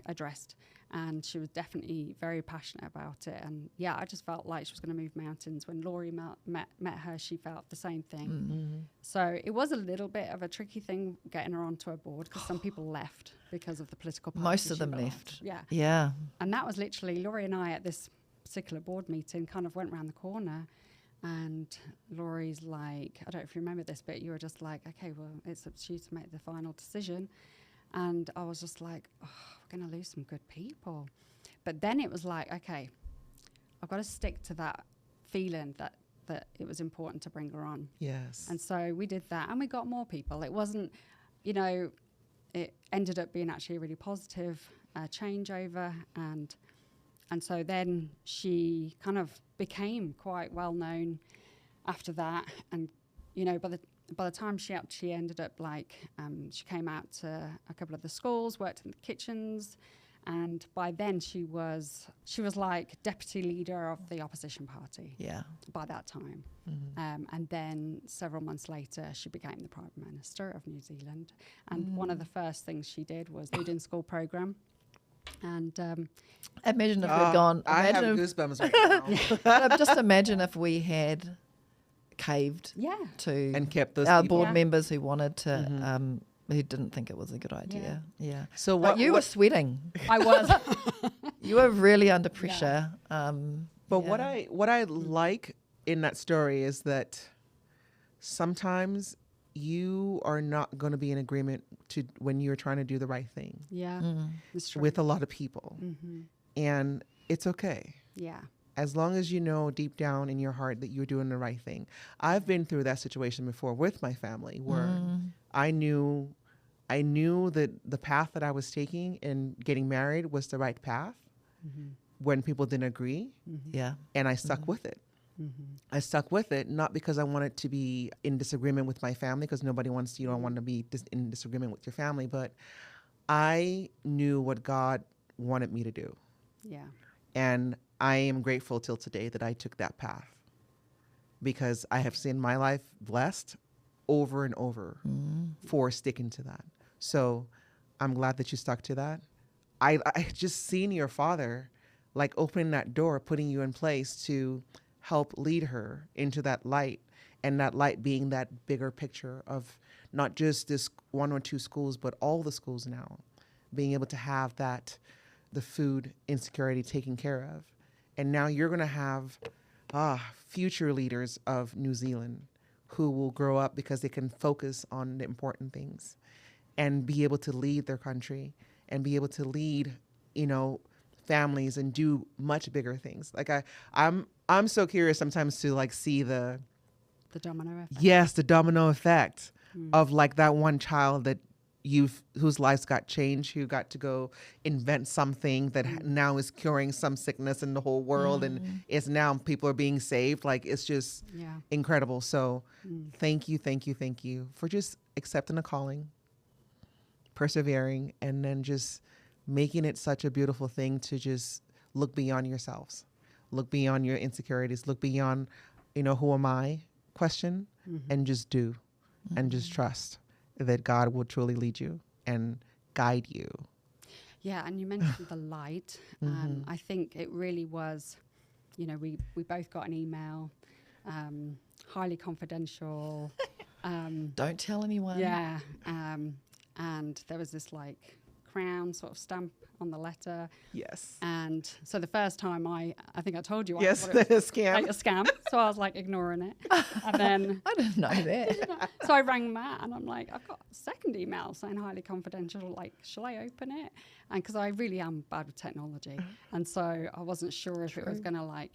addressed. And she was definitely very passionate about it. And yeah, I just felt like she was going to move mountains. When Lori met her, she felt the same thing. So it was a little bit of a tricky thing getting her onto a board, because some people left because of the political party. Most of she them belonged. left. Yeah. Yeah. And that was literally, Lori and I at this particular board meeting kind of went round the corner, and Lori's like, I don't know if you remember this, but you were just like, okay, well, it's up to you to make the final decision. And I was just like, oh, we're going to lose some good people. But then it was like, okay, I've got to stick to that feeling that it was important to bring her on. Yes. And so we did that, and we got more people. It wasn't, it ended up being actually a really positive changeover. And so then she kind of became quite well known after that. And, by the time she actually ended up she came out to a couple of the schools, worked in the kitchens, and by then she was like deputy leader of the opposition party. Yeah. By that time, and then several months later, she became the Prime Minister of New Zealand. And one of the first things she did was the Food in School program. And Imagine if we'd gone. I have Imagine goosebumps right now. just imagine if we had caved yeah, to And kept those our people. board Yeah. members who wanted to, who didn't think it was a good idea. Yeah. So But what you were sweating. I was. You were really under pressure. But what I like in that story is that sometimes you are not going to be in agreement to when you're trying to do the right thing Yeah, it's true. with a lot of people, and it's okay. Yeah, As long as you know deep down in your heart that you're doing the right thing. I've been through that situation before with my family where I knew that the path that I was taking in getting married was the right path when people didn't agree, Yeah. and I stuck with it. I stuck with it, not because I wanted to be in disagreement with my family, because nobody wants, you don't want to be in disagreement with your family, but I knew what God wanted me to do. yeah, And I am grateful till today that I took that path, because I have seen my life blessed over and over for sticking to that. So I'm glad that you stuck to that. I just seen your father like opening that door, putting you in place to help lead her into that light, and that light being that bigger picture of not just this one or two schools, but all the schools now, being able to have that, the food insecurity taken care of. And now you're going to have future leaders of New Zealand who will grow up because they can focus on the important things and be able to lead their country and be able to lead, families and do much bigger things. Like I'm so curious sometimes to like see the domino effect. Yes, the domino effect of like that one child that whose lives got changed, who got to go invent something that now is curing some sickness in the whole world, and it's now people are being saved. Like, it's just incredible. So thank you for just accepting the calling, persevering, and then just making it such a beautiful thing to just look beyond yourselves, look beyond your insecurities, look beyond, who am I question, and just do, and just trust that God will truly lead you and guide you. Yeah, and you mentioned the light. I think it really was, we both got an email, highly confidential. Don't tell anyone. Yeah, and there was this like crown sort of stamp on the letter. Yes. And so the first time I think I told you, yes, I thought it was a scam. like a scam. So I was like ignoring it. And then I didn't know that. so I rang Matt and I'm like, I've got a second email saying highly confidential. Like, shall I open it? And because I really am bad with technology. And so I wasn't sure if it was going to like,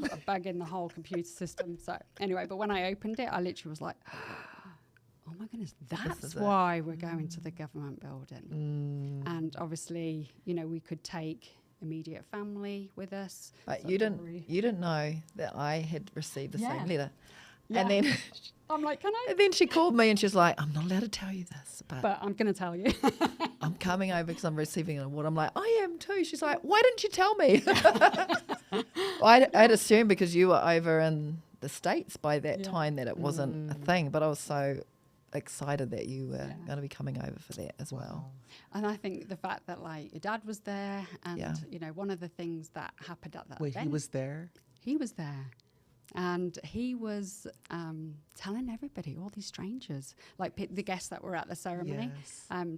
put a bug in the whole computer system. So anyway, but when I opened it, I literally was like, oh my goodness, that's why we're going to the government building. And obviously, we could take immediate family with us. But you didn't know that I had received the same letter. Yeah. And then I'm like, can I? And then she called me and she's like, I'm not allowed to tell you this, but I'm going to tell you. I'm coming over because I'm receiving an award. I'm like, I am too. She's like, why didn't you tell me? I'd assumed because you were over in the States by that time that it wasn't a thing, but I was so excited that you were going to be coming over for that as well. And I think the fact that like your dad was there, and one of the things that happened at that event, he was there. He was there, and he was telling everybody, all these strangers, like the guests that were at the ceremony,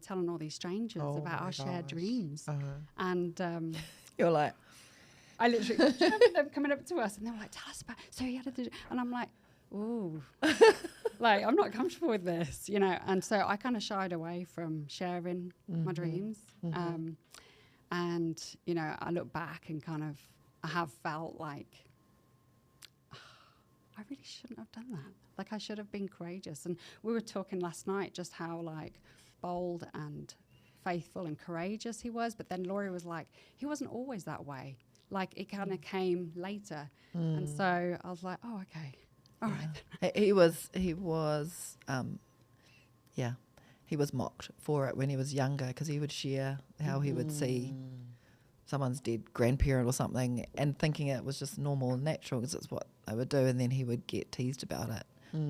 telling all these strangers about our shared dreams, and you're like, I literally them coming up to us, and they were like, "Tell us about." So he had to, and I'm like, ooh, like I'm not comfortable with this, and so I kind of shied away from sharing my dreams. And, I look back and kind of, I have felt like, I really shouldn't have done that. Like I should have been courageous. And we were talking last night just how like bold and faithful and courageous he was. But then Lori was like, he wasn't always that way. Like it kind of came later. And so I was like, oh, okay. All right. He was mocked for it when he was younger because he would share how he would see someone's dead grandparent or something and thinking it was just normal and natural because it's what they would do, and then he would get teased about it.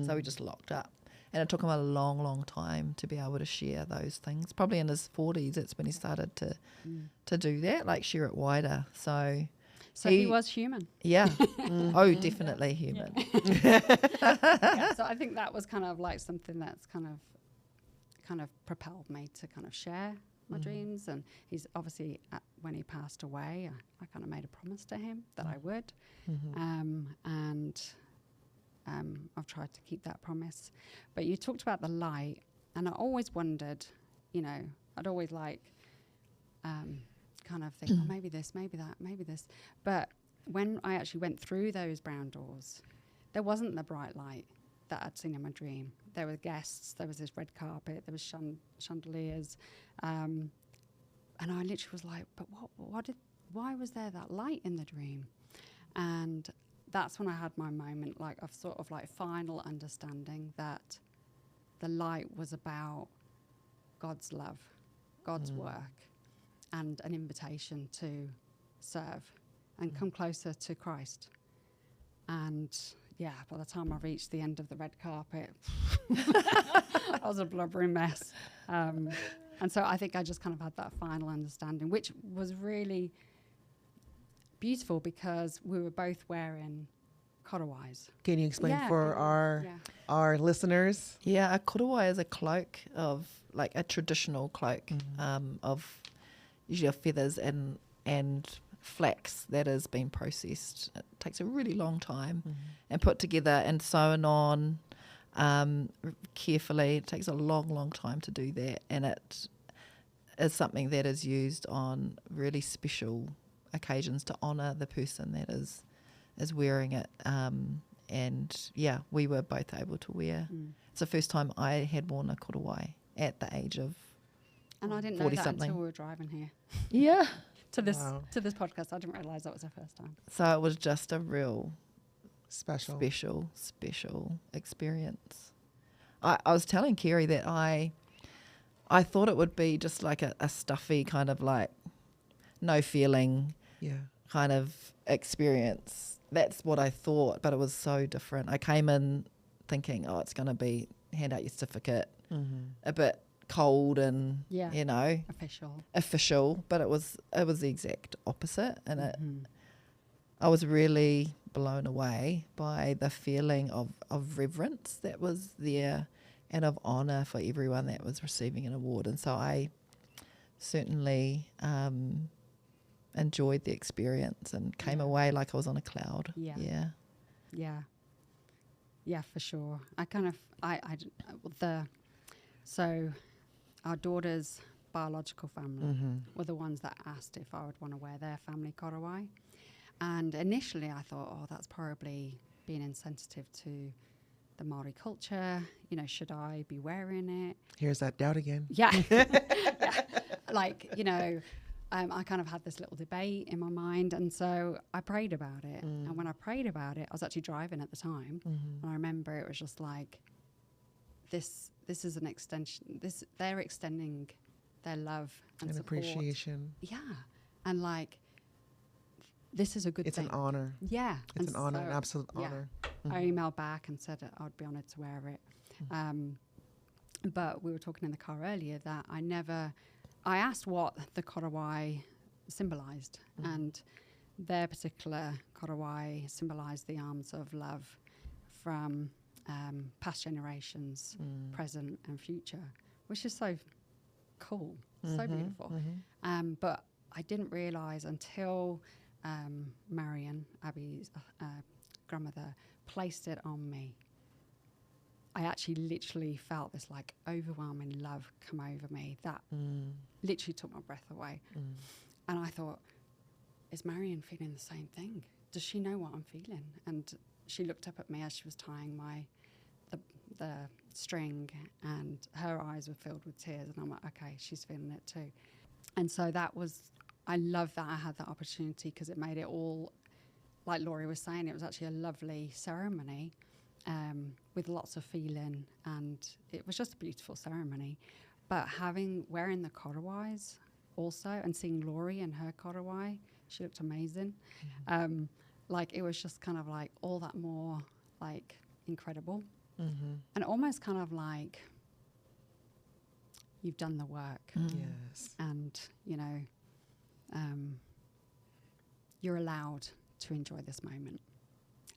So he just locked up. And it took him a long, long time to be able to share those things. Probably in his 40s, that's when he started to do that, like share it wider. So he was human. Yeah. Oh, definitely human. So I think that was kind of like something that's kind of propelled me to kind of share my dreams. And he's obviously, when he passed away, I kind of made a promise to him that I would. And I've tried to keep that promise. But you talked about the light, and I always wondered, I'd always like kind of think, oh, maybe this, maybe that, maybe this. But when I actually went through those brown doors, there wasn't the bright light that I'd seen in my dream. There were guests, there was this red carpet, there was chandeliers. And I literally was like, but why was there that light in the dream? And that's when I had my moment, like of sort of like final understanding that the light was about God's love, God's work, and an invitation to serve and come closer to Christ. And by the time I reached the end of the red carpet, I was a blubbering mess. And so I think I just kind of had that final understanding, which was really beautiful because we were both wearing Korowais. Can you explain Yeah, for our listeners? Yeah, a korowai is a cloak of, like a traditional cloak of usually of feathers and flax that has been processed. It takes a really long time and put together and sewn on carefully. It takes a long, long time to do that, and it is something that is used on really special occasions to honour the person that is wearing it. And yeah, we were both able to wear. It's the first time I had worn a korowai at the age of And I didn't know 40 that something. until we were driving here Yeah. to this podcast. I didn't realise that was our first time. So it was just a real Special. special experience. I was telling Kerry that I thought it would be just like a stuffy kind of like no feeling kind of experience. That's what I thought, but it was so different. I came in thinking, oh, it's going to be hand out your certificate, a bit cold and you know, official, but it was the exact opposite, and I was really blown away by the feeling of reverence that was there and of honour for everyone that was receiving an award. And so I certainly enjoyed the experience and came away like I was on a cloud. Yeah, for sure. So our daughter's biological family were the ones that asked if I would want to wear their family korowai. And initially I thought, oh, that's probably being insensitive to the Māori culture. You know, should I be wearing it? Here's that doubt again. Yeah. Like, you know, I kind of had this little debate in my mind. And so I prayed about it. And when I prayed about it, I was actually driving at the time. And I remember it was just like, this is an extension. They're extending their love and support. Appreciation. Yeah. And like, this is a good thing. It's an honor. Yeah. It's an honor, an absolute honor. I emailed back and said I'd be honoured to wear it. But we were talking in the car earlier that I asked what the korowai symbolised, and their particular korowai symbolised the arms of love from past generations, present and future, which is so cool, so beautiful. But I didn't realise until Marion, Abby's grandmother, placed it on me. I actually literally felt this like overwhelming love come over me that literally took my breath away. And I thought, is Marion feeling the same thing? Does she know what I'm feeling? And she looked up at me as she was tying the string, and her eyes were filled with tears, and I'm like, okay, she's feeling it too. And so I love that I had that opportunity, because it made it all, like Lori was saying, it was actually a lovely ceremony with lots of feeling, and it was just a beautiful ceremony. But wearing the korowais also, and seeing Lori in her korowai, she looked amazing. Like, it was just kind of like all that more like incredible, and almost kind of like you've done the work. Yes. And you know, you're allowed to enjoy this moment.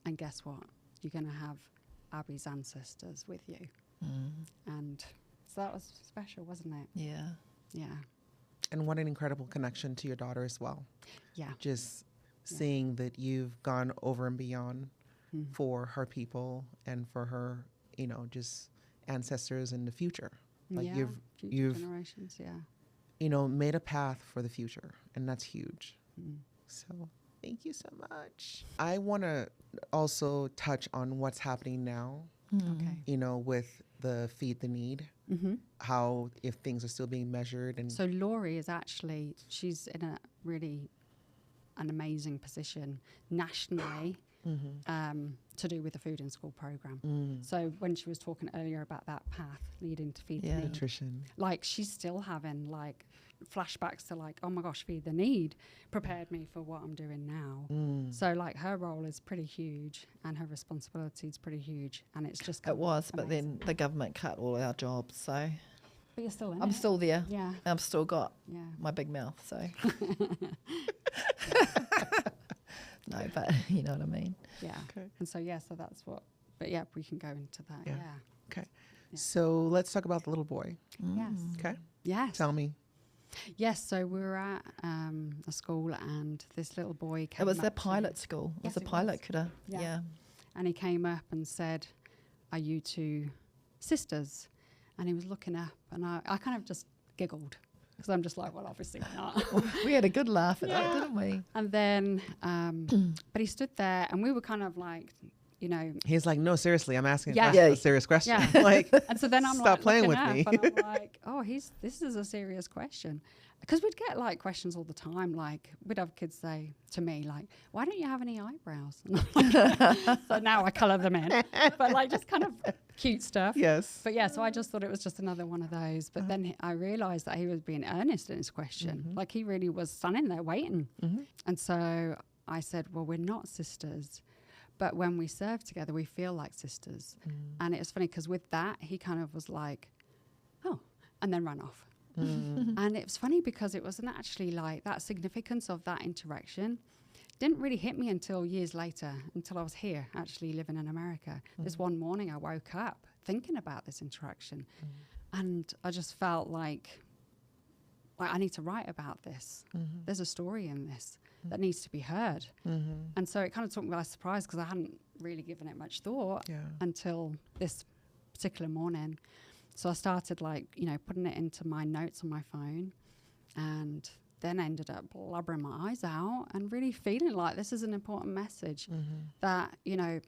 And guess what? You're going to have Abby's ancestors with you. And so that was special, wasn't it? Yeah. Yeah. And what an incredible connection to your daughter as well. Yeah. Just seeing that you've gone over and beyond for her people and for her, you know, just ancestors in the future. Like future generations, you know, made a path for the future, and that's huge. So thank you so much. I want to also touch on what's happening now, Okay. you know, with the Feed the Need, how if things are still being measured. And So Lori is actually, she's in an amazing position nationally to do with the food in school program. So when she was talking earlier about that path leading to Feed the Need, nutrition, like she's still having like flashbacks to like, oh my gosh, Feed the Need prepared me for what I'm doing now. So like her role is pretty huge and her responsibility is pretty huge, and it's just It was, but then the government cut all our jobs, so but you're still in I'm it. still there. Yeah. I've still got Yeah. my big mouth, so no, but you know what I mean. Yeah. Okay. And so so that's what, but yeah, we can go into that. Yeah. Yeah. Okay. So let's talk about the little boy. Yes. Okay. Yes. Tell me. Yes. So we were at a school, and this little boy came It was up the to pilot school. It Yes, was a it pilot was. kura. Yeah. Yeah. and he came up and said, "Are you two sisters?" And he was looking up, and I kind of just giggled because I'm just like, well, obviously not. We had a good laugh at that, Yeah. didn't we? And then, but he stood there, and we were kind of like, you know. He's like, no, seriously, I'm asking Yeah. a serious question. Yeah. Like, And so then I'm stop like playing with looking me. up, and I'm like, oh, this is a serious question. Because we'd get like questions all the time, like we'd have kids say to me, like, why don't you have any eyebrows? And I'm like, so now I colour them in, but like just kind of cute stuff. Yes. But yeah, so I just thought it was just another one of those. But then I realised that he was being earnest in his question. Like he really was standing there waiting. And so I said, well, we're not sisters, but when we serve together, we feel like sisters. And it was funny because with that, he kind of was like, oh, and then ran off. And it was funny because it wasn't actually like that significance of that interaction didn't really hit me until years later, until I was here actually living in America. This one morning I woke up thinking about this interaction and I just felt like I need to write about this. There's a story in this that needs to be heard. And so it kind of took me by surprise because I hadn't really given it much thought until this particular morning. So I started putting it into my notes on my phone, and then ended up blubbering my eyes out and really feeling like this is an important message that, you know,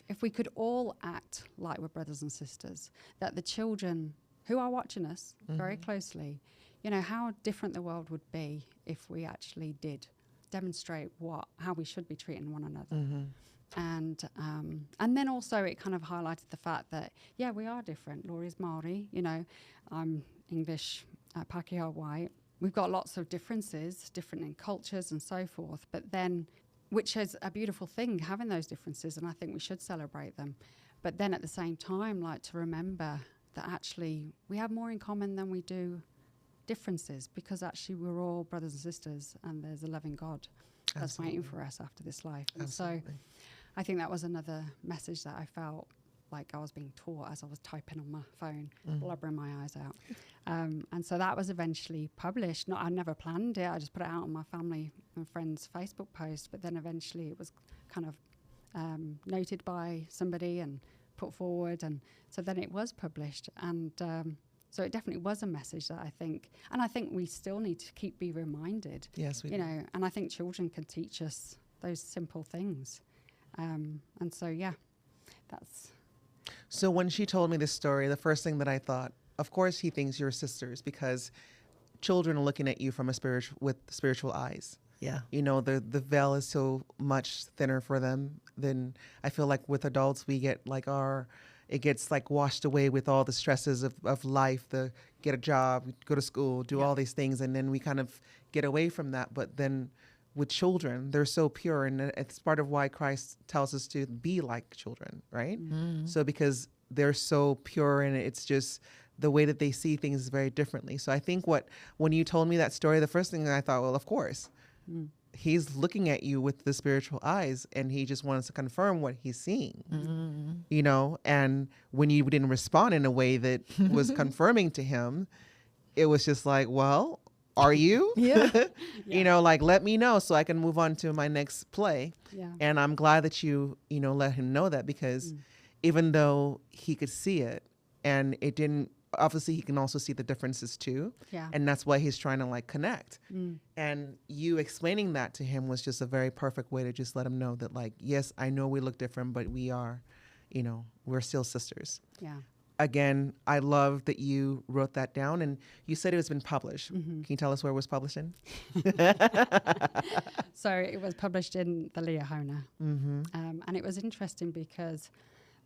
if we could all act like we're brothers and sisters, that the children who are watching us very closely, you know, how different the world would be if we actually did demonstrate how we should be treating one another. And then also it kind of highlighted the fact that, yeah, we are different. Lori's Māori, you know, I'm English, Pākehā white. We've got lots of differences, different in cultures and so forth, but then, which is a beautiful thing, having those differences, and I think we should celebrate them. But then at the same time, like to remember that actually we have more in common than we do differences, because actually we're all brothers and sisters, and there's a loving God that's waiting for us after this life. And so I think that was another message that I felt like I was being taught as I was typing on my phone, blubbering my eyes out. And so that was eventually published. I never planned it. I just put it out on my family and friends' Facebook post, but then eventually it was kind of noted by somebody and put forward. And so then it was published. And so it definitely was a message that I think we still need to be reminded. Yes, we you do. know, and I think children can teach us those simple things. And so, yeah, that's... So when she told me this story, the first thing that I thought, of course he thinks you're sisters, because children are looking at you from with spiritual eyes. Yeah. You know, the veil is so much thinner for them than I feel like with adults we get like it gets like washed away with all the stresses of life, get a job, go to school, do all these things, and then we kind of get away from that. But then with children, they're so pure, and it's part of why Christ tells us to be like children, right? So because they're so pure, and it's just the way that they see things very differently. So I think when you told me that story, the first thing I thought, well, of course, he's looking at you with the spiritual eyes, and he just wants to confirm what he's seeing, you know? And when you didn't respond in a way that was confirming to him, it was just like, well, are you? Yeah. You know, like, let me know so I can move on to my next play. Yeah. And I'm glad that you let him know that, because even though he could see it and it didn't, obviously he can also see the differences too. Yeah. And that's why he's trying to like connect. And you explaining that to him was just a very perfect way to just let him know that, like, yes, I know we look different, but we are, we're still sisters. Yeah. again, I love that you wrote that down, and you said it has been published. Can you tell us where it was published in? So it was published in the Leahona. And it was interesting because...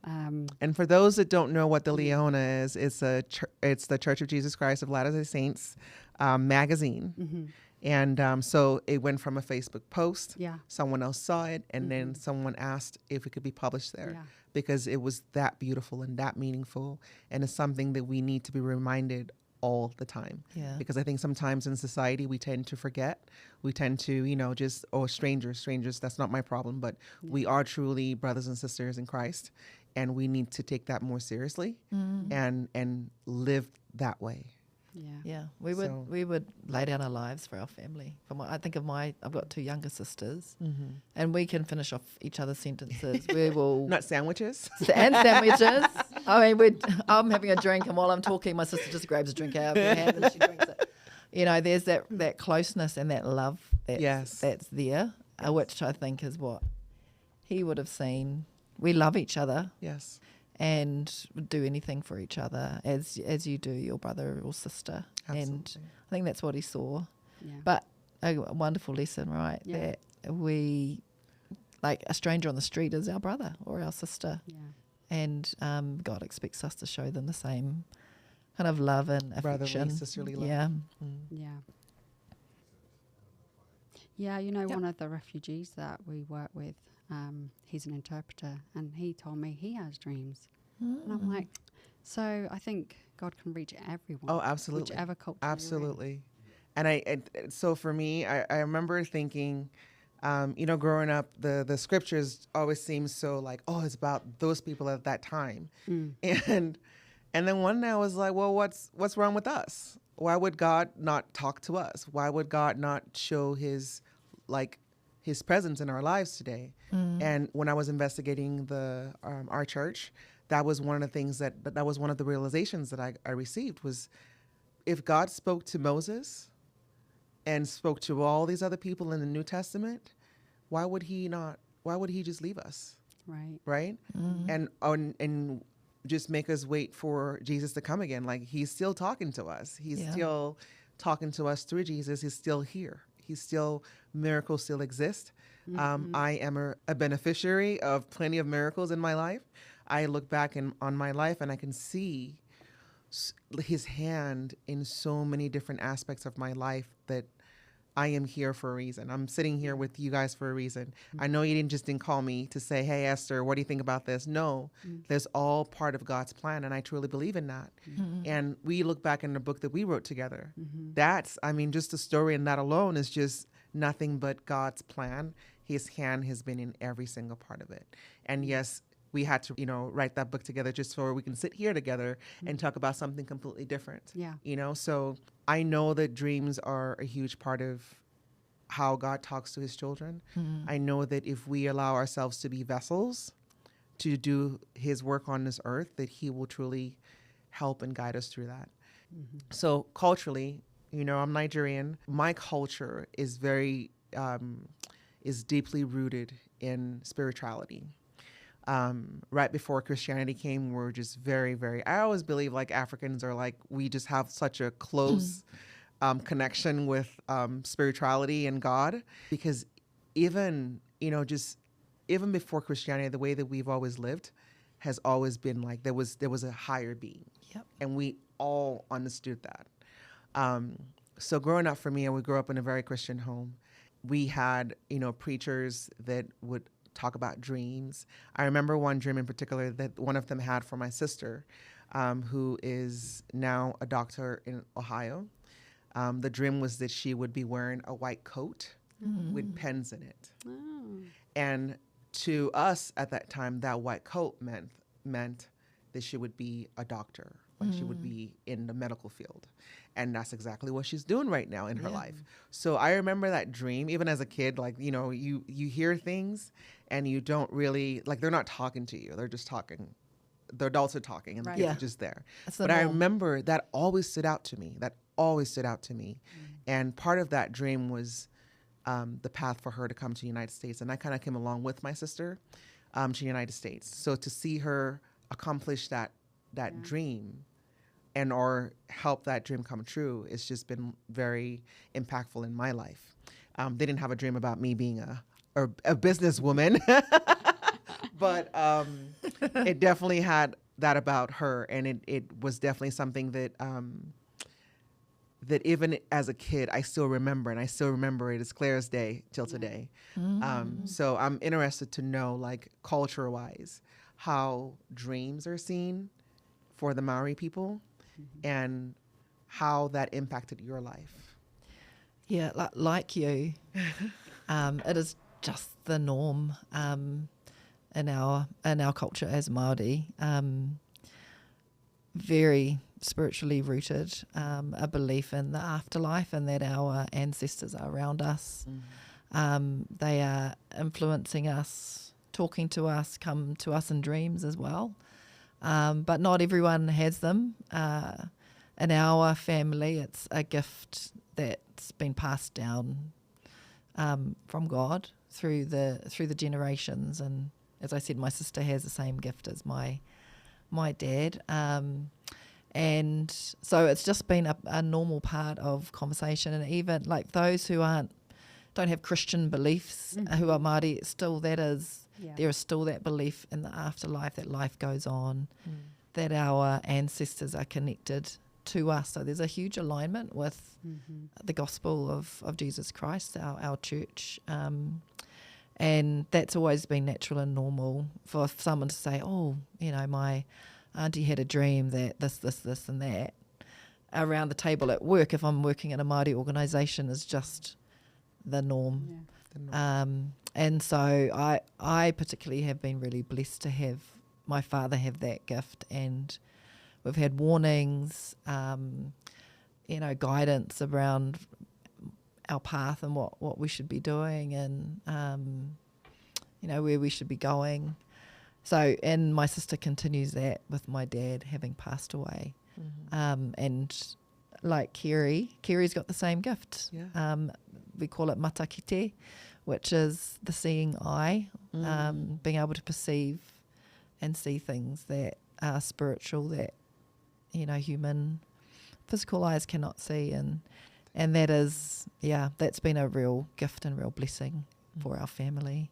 and for those that don't know what the Leahona is, it's the Church of Jesus Christ of Latter-day Saints magazine. And so it went from a Facebook post. Yeah. Someone else saw it, and then someone asked if it could be published there because it was that beautiful and that meaningful, and it's something that we need to be reminded all the time. Yeah. Because I think sometimes in society we tend to forget. We tend to, just, strangers, that's not my problem. But we are truly brothers and sisters in Christ, and we need to take that more seriously and live that way. Yeah, we would lay down our lives for our family. I've got 2 younger sisters, and we can finish off each other's sentences. We will not sandwiches and sandwiches. I mean, I'm having a drink, and while I'm talking, my sister just grabs a drink out of her hand and she drinks it. There's that closeness and that love that's there, which I think is what he would have seen. We love each other. Yes. And would do anything for each other as you do your brother or sister. Absolutely. And I think that's what he saw. Yeah. But a wonderful lesson, right? Yeah. That we, like a stranger on the street is our brother or our sister. Yeah. And God expects us to show them the same kind of love and affection. Brotherly, sisterly love. Yeah. Yeah. Yeah, one of the refugees that we work with, he's an interpreter, and he told me he has dreams. And I'm like, so I think God can reach everyone. Oh, absolutely. Whichever culture. Absolutely. And so for me, I remember thinking, growing up, the scriptures always seem so like, oh, it's about those people at that time. And then one day I was like, well, what's wrong with us? Why would God not talk to us? Why would God not show his presence in our lives today? And when I was investigating our church, that was one of the things that was one of the realizations that I received was, if God spoke to Moses and spoke to all these other people in the New Testament, why would he just leave us? Right? And just make us wait for Jesus to come again. Like, he's still talking to us. He's still talking to us through Jesus. He's still here. Miracles still exist. I am a beneficiary of plenty of miracles in my life. I look back on my life and I can see his hand in so many different aspects of my life, that I am here for a reason. I'm sitting here with you guys for a reason. I know you didn't call me to say, hey, Esther, what do you think about this? No, there's all part of God's plan, and I truly believe in that. And we look back in the book that we wrote together. Just the story and that alone is just nothing but God's plan. His hand has been in every single part of it. And yes, we had to, write that book together just so we can sit here together and talk about something completely different. Yeah. So I know that dreams are a huge part of how God talks to his children. I know that if we allow ourselves to be vessels to do his work on this earth, that he will truly help and guide us through that. So culturally, I'm Nigerian. My culture is is deeply rooted in spirituality. Right before Christianity came, we're just very, very, I always believe like Africans are like, we just have such a close connection with spirituality and God, because even before Christianity, the way that we've always lived has always been like, there was a higher being. Yep. And we all understood that. So growing up for me, and we grew up in a very Christian home, we had, preachers that would talk about dreams. I remember one dream in particular that one of them had for my sister, who is now a doctor in Ohio. The dream was that she would be wearing a white coat with pens in it. And to us at that time, that white coat meant that she would be a doctor, like she would be in the medical field. And that's exactly what she's doing right now in her life. So I remember that dream, even as a kid, like, you hear things and you don't really, like, they're not talking to you. They're just talking. The adults are talking and the kids are just there. But I remember that always stood out to me. And part of that dream was the path for her to come to the United States. And I kind of came along with my sister to the United States. So to see her accomplish that that dream and or help that dream come true. It's just been very impactful in my life. They didn't have a dream about me being a businesswoman, but it definitely had that about her, and it was definitely something that that even as a kid I still remember, and I still remember it as clear as day till today. So I'm interested to know, like, culture-wise, how dreams are seen for the Maori people, and how that impacted your life. Yeah, like you, it is just the norm in our culture as Māori. Very spiritually rooted, a belief in the afterlife and that our ancestors are around us. They are influencing us, talking to us, come to us in dreams as well. But not everyone has them. In our family, it's a gift that's been passed down from God through the generations. And as I said, my sister has the same gift as my dad. And so it's just been a normal part of conversation. And even like those who don't have Christian beliefs, who are Māori, still there is still that belief in the afterlife, that life goes on, that our ancestors are connected to us. So there's a huge alignment with the gospel of Jesus Christ, our church. And that's always been natural and normal for someone to say, oh, my auntie had a dream that this and that. Around the table at work, if I'm working in a Māori organisation, is just the norm. Yeah. The norm. And so I particularly have been really blessed to have my father have that gift, and we've had warnings, guidance around our path and what we should be doing, and where we should be going. So, and my sister continues that with my dad having passed away. And like Kerry's got the same gift. Yeah. We call it matakite, which is the seeing eye, being able to perceive and see things that are spiritual, that human physical eyes cannot see, and that is that's been a real gift and real blessing for our family.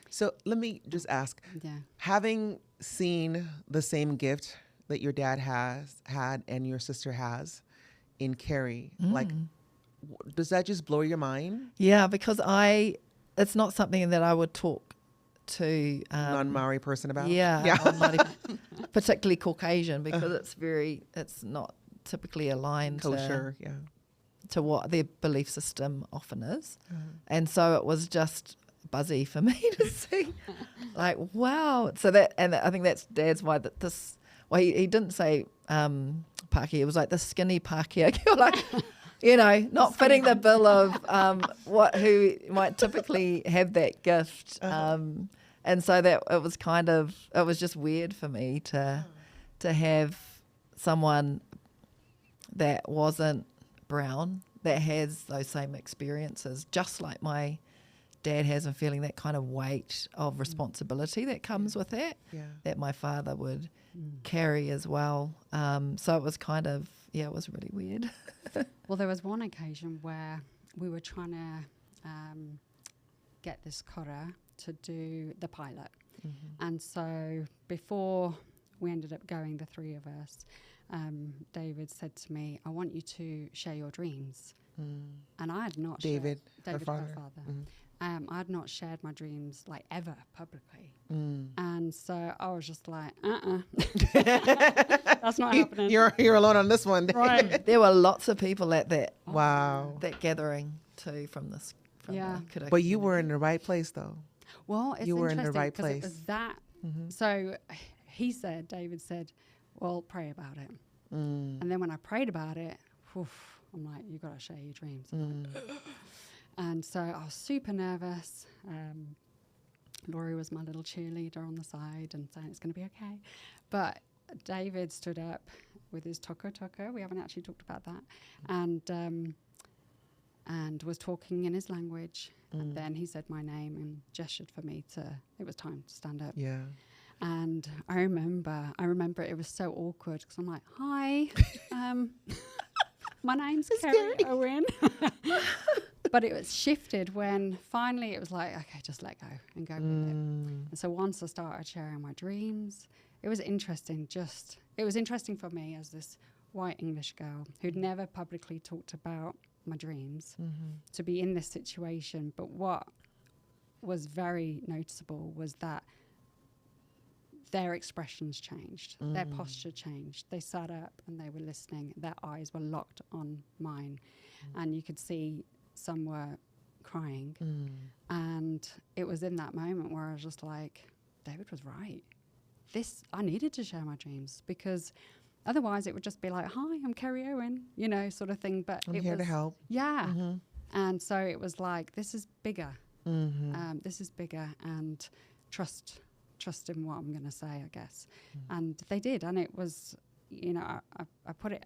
So let me just ask, having seen the same gift that your dad has had and your sister has in Kerry, like, does that just blow your mind? Yeah, because it's not something that I would talk to non-Maori person about. Non-Māori, particularly Caucasian, because it's not typically aligned kosher, to what their belief system often is. And so it was just buzzy for me to see, like, wow. So I think that's Dad's why that this. Well, he didn't say Pākehā. It was like the skinny Pākehā, like, not fitting the bill of who might typically have that gift. And so that it was just weird for me to have someone that wasn't brown that has those same experiences, just like my dad has, and feeling that kind of weight of responsibility that comes with that, that my father would carry as well. So it was it was really weird. Well, there was one occasion where we were trying to get this kora to do the pilot. And so before we ended up going, the three of us, David said to me, I want you to share your dreams. And I had not David, her father. I had not shared my dreams like ever publicly. And so I was just like, that's not happening. You're alone on this one. Right. There were lots of people at that that gathering too from this. But you were in the right place though. Well, it's you were in the right place. It was that. So David said, well, pray about it. And then when I prayed about it, I'm like, you got to share your dreams. And so I was super nervous. Lori was my little cheerleader on the side and saying it's going to be okay. But David stood up with his toko. We haven't actually talked about that. And was talking in his language. And then he said my name and gestured for me it was time to stand up. Yeah. And I remember it was so awkward because I'm like, hi, my name's Kerry Owen. But it was shifted when finally it was like, okay, just let go and go with it. And so once I started sharing my dreams, it was interesting. It was interesting for me as this white English girl who'd never publicly talked about my dreams to be in this situation. But what was very noticeable was that their expressions changed, their posture changed. They sat up and they were listening. Their eyes were locked on mine, and you could see some were crying. And it was in that moment where I was just like, David was right. I needed to share my dreams, because otherwise it would just be like, hi, I'm Kerry Owen, sort of thing. But I'm here to help. Yeah. And so it was like, this is bigger. This is bigger, and trust in what I'm going to say, I guess. And they did. And it was,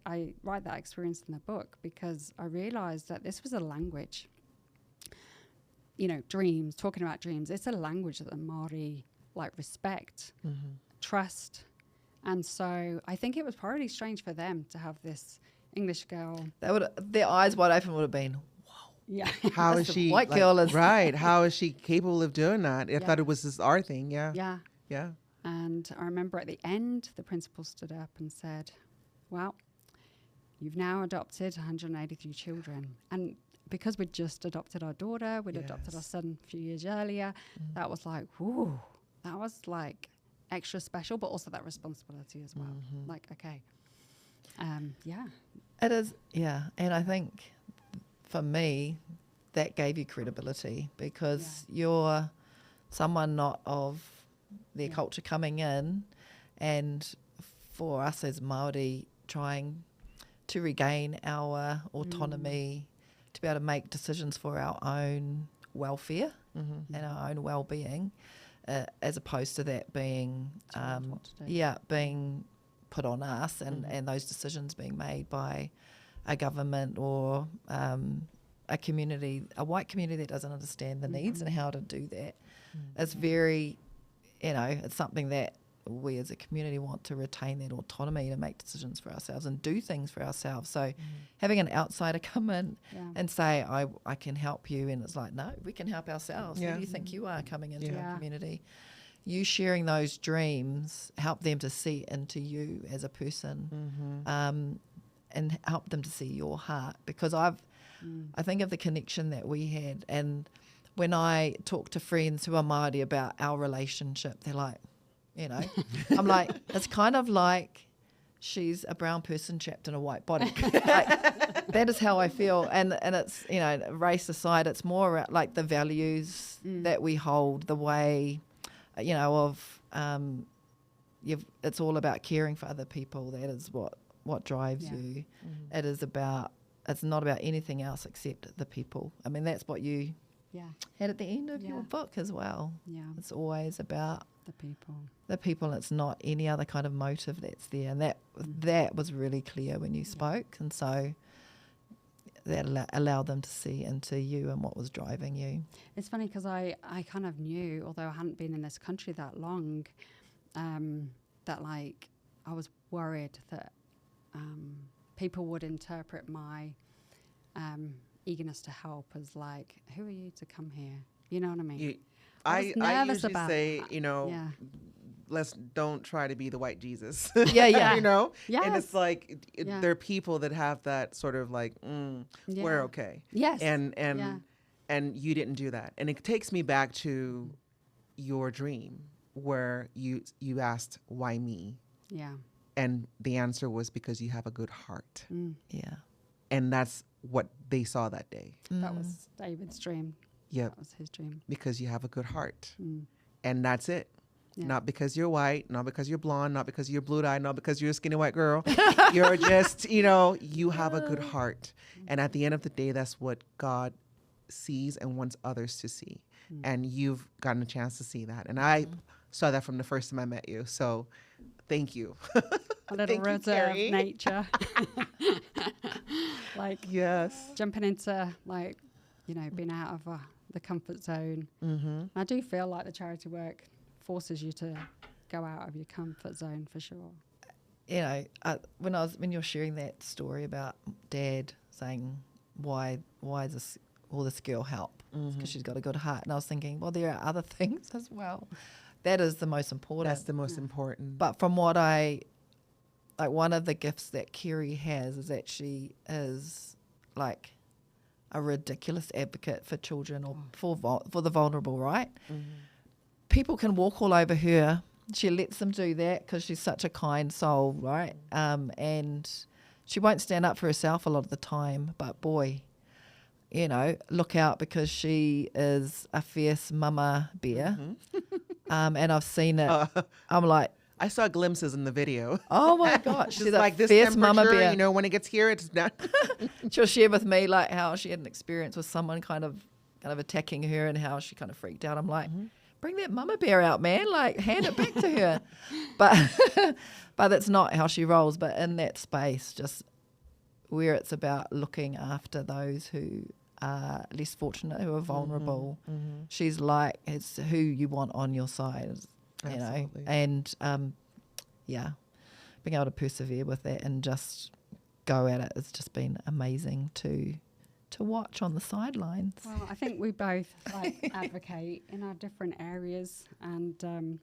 I write that experience in the book because I realized that this was a language, dreams, talking about dreams. It's a language that the Māori respect, trust. And so I think it was probably strange for them to have this English girl. Their eyes wide open would have been, yeah. How is she white girl is right? How is she capable of doing that? I thought it was this our thing. Yeah. Yeah. Yeah. And I remember at the end, the principal stood up and said, well, you've now adopted 183 children. And because we'd just adopted our daughter, we'd adopted our son a few years earlier, that was like, whoo, that was like extra special, but also that responsibility as well. Like, okay. Yeah. It is, yeah. And I think for me, that gave you credibility, because you're someone not of their culture coming in, and for us as Māori trying to regain our autonomy, to be able to make decisions for our own welfare and our own well-being, as opposed to that being being put on us, and those decisions being made by a government or a community, a white community that doesn't understand the needs and how to do that. It's very, it's something that we as a community want to retain, that autonomy to make decisions for ourselves and do things for ourselves. So having an outsider come in and say, I can help you, and it's like, no, we can help ourselves. Who do you think you are coming into our community? You sharing those dreams help them to see into you as a person, and help them to see your heart. Because I think of the connection that we had, and when I talk to friends who are Māori about our relationship, they're like, I'm like, it's kind of like she's a brown person trapped in a white body. That is how I feel. And it's, race aside, it's more like the values that we hold, the way, it's all about caring for other people. That is what drives you. It's not about anything else except the people. I mean, that's what you had at the end of your book as well. Yeah. It's always about the people. It's not any other kind of motive that's there. And that was really clear when you spoke. And so that allowed them to see into you and what was driving you. It's funny because I kind of knew, although I hadn't been in this country that long, that I was worried that people would interpret my eagerness to help as like, who are you to come here? You know what I mean? I usually say, don't try to be the white Jesus. Yes. And it's like there are people that have that sort of like, we're okay. Yes. And you didn't do that. And it takes me back to your dream where you asked, why me? Yeah. And the answer was because you have a good heart. Yeah. And that's what they saw that day. That was David's dream. Yeah. That was his dream. Because you have a good heart. And that's it. Yeah. Not because you're white, not because you're blonde, not because you're blue-eyed, not because you're a skinny white girl. You're just, you have a good heart. And at the end of the day, that's what God sees and wants others to see. And you've gotten a chance to see that. And I saw that from the first time I met you. So thank you. A little reserve nature. Jumping into being out of the comfort zone. I do feel like the charity work forces you to go out of your comfort zone for sure. You know, when you're sharing that story about Dad saying why is this girl help? Because she's got a good heart, and I was thinking, well, there are other things as well. That is the most important. That's the most important. But from what one of the gifts that Kerry has is that she is like a ridiculous advocate for children or for the vulnerable, right? People can walk all over her. She lets them do that because she's such a kind soul, right? And she won't stand up for herself a lot of the time, but boy, you know, look out, because she is a fierce mama bear. And I've seen it. I'm like, I saw glimpses in the video. oh my gosh, She's like, this fierce mama temperature, bear. you know, when it gets here, it's not. She'll share with me like how she had an experience with someone kind of attacking her and how she kind of freaked out. I'm like, bring that mama bear out, man. Like, hand it back to her. But that's not how she rolls. But in that space, just where it's about looking after those who are less fortunate, who are vulnerable, she's like, it's who you want on your side, you know. And being able to persevere with that and just go at it has just been amazing to watch on the sidelines. Well, I think we both like advocate in our different areas, and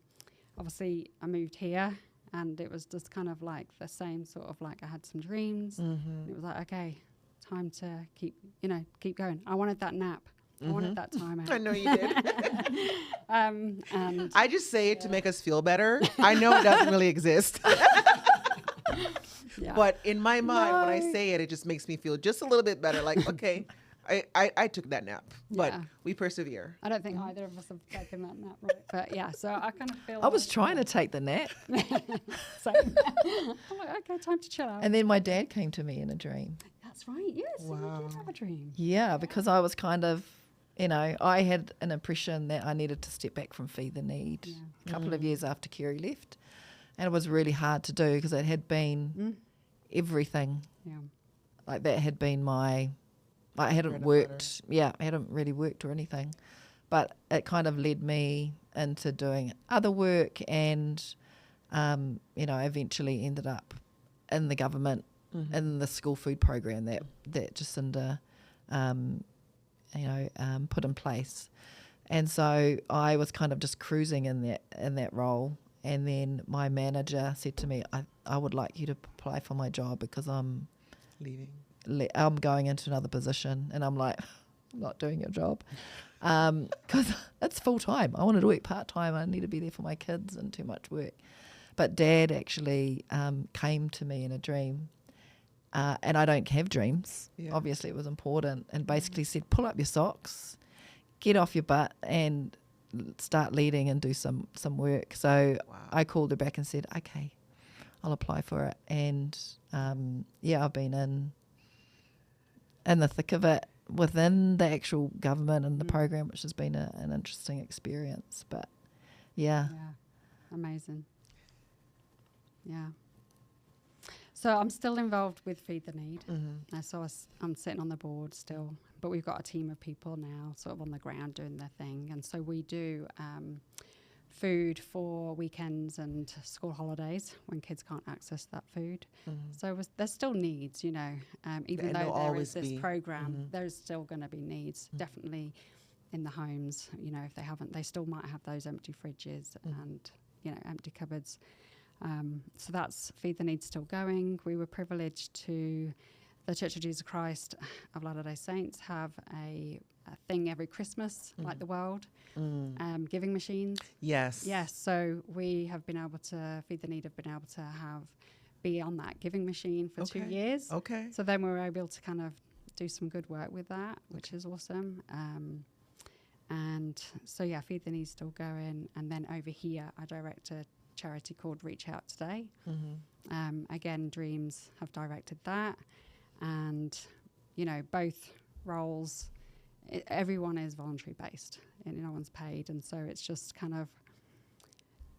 obviously I moved here, and it was just kind of like the same sort of like I had some dreams. And it was like, okay, time to keep going. I wanted that nap. I wanted that time out. I know you did. And I just say it to make us feel better. I know it doesn't really exist. But in my mind, when I say it, it just makes me feel just a little bit better. Like, okay, I took that nap, but we persevere. I don't think either of us have taken that nap, right? But yeah, so I kind of feel I was trying to take the nap. So I'm like, okay, time to chill out. And then my dad came to me in a dream. That's right, yes. Wow. You did have a dream. Yeah, because I was kind of, you know, I had an impression that I needed to step back from Feed the Need a couple of years after Kerry left. And it was really hard to do because it had been everything. Yeah. Like that had been I hadn't worked. Yeah, I hadn't really worked or anything. But it kind of led me into doing other work, and, you know, eventually ended up in the government, in the school food program that Jacinda, put in place. And so I was kind of just cruising in that role. And then my manager said to me, I would like you to apply for my job because I'm Leaving. I'm going into another position. And I'm like, I'm not doing your job. Because it's full time. I wanted to work part time. I need to be there for my kids and too much work. But Dad actually came to me in a dream. And I don't have dreams. Yeah. Obviously, it was important. And basically said, pull up your socks, get off your butt, and start leading and do some work. So I called her back and said, okay, I'll apply for it. And I've been in the thick of it within the actual government and the program, which has been an interesting experience. But yeah. Amazing. Yeah. So I'm still involved with Feed the Need. So I'm sitting on the board still, but we've got a team of people now sort of on the ground doing their thing. And so we do food for weekends and school holidays when kids can't access that food. So there's still needs, you know, even though there is this program, there's still going to be needs, definitely in the homes. You know, if they haven't, they still might have those empty fridges and, you know, empty cupboards. So that's Feed the Need still going. We were privileged to, the Church of Jesus Christ of Latter-day Saints have a thing every Christmas, like the world, giving machines. Yes. So we have been able to, Feed the Need have been able to be on that giving machine for 2 years. Okay. So then we were able to kind of do some good work with that, which is awesome. And so yeah, Feed the Need still going. And then over here, I direct a charity called Reach Out Today. Again, Dreams have directed that, and you know, both roles, everyone is voluntary based and no one's paid, and so it's just kind of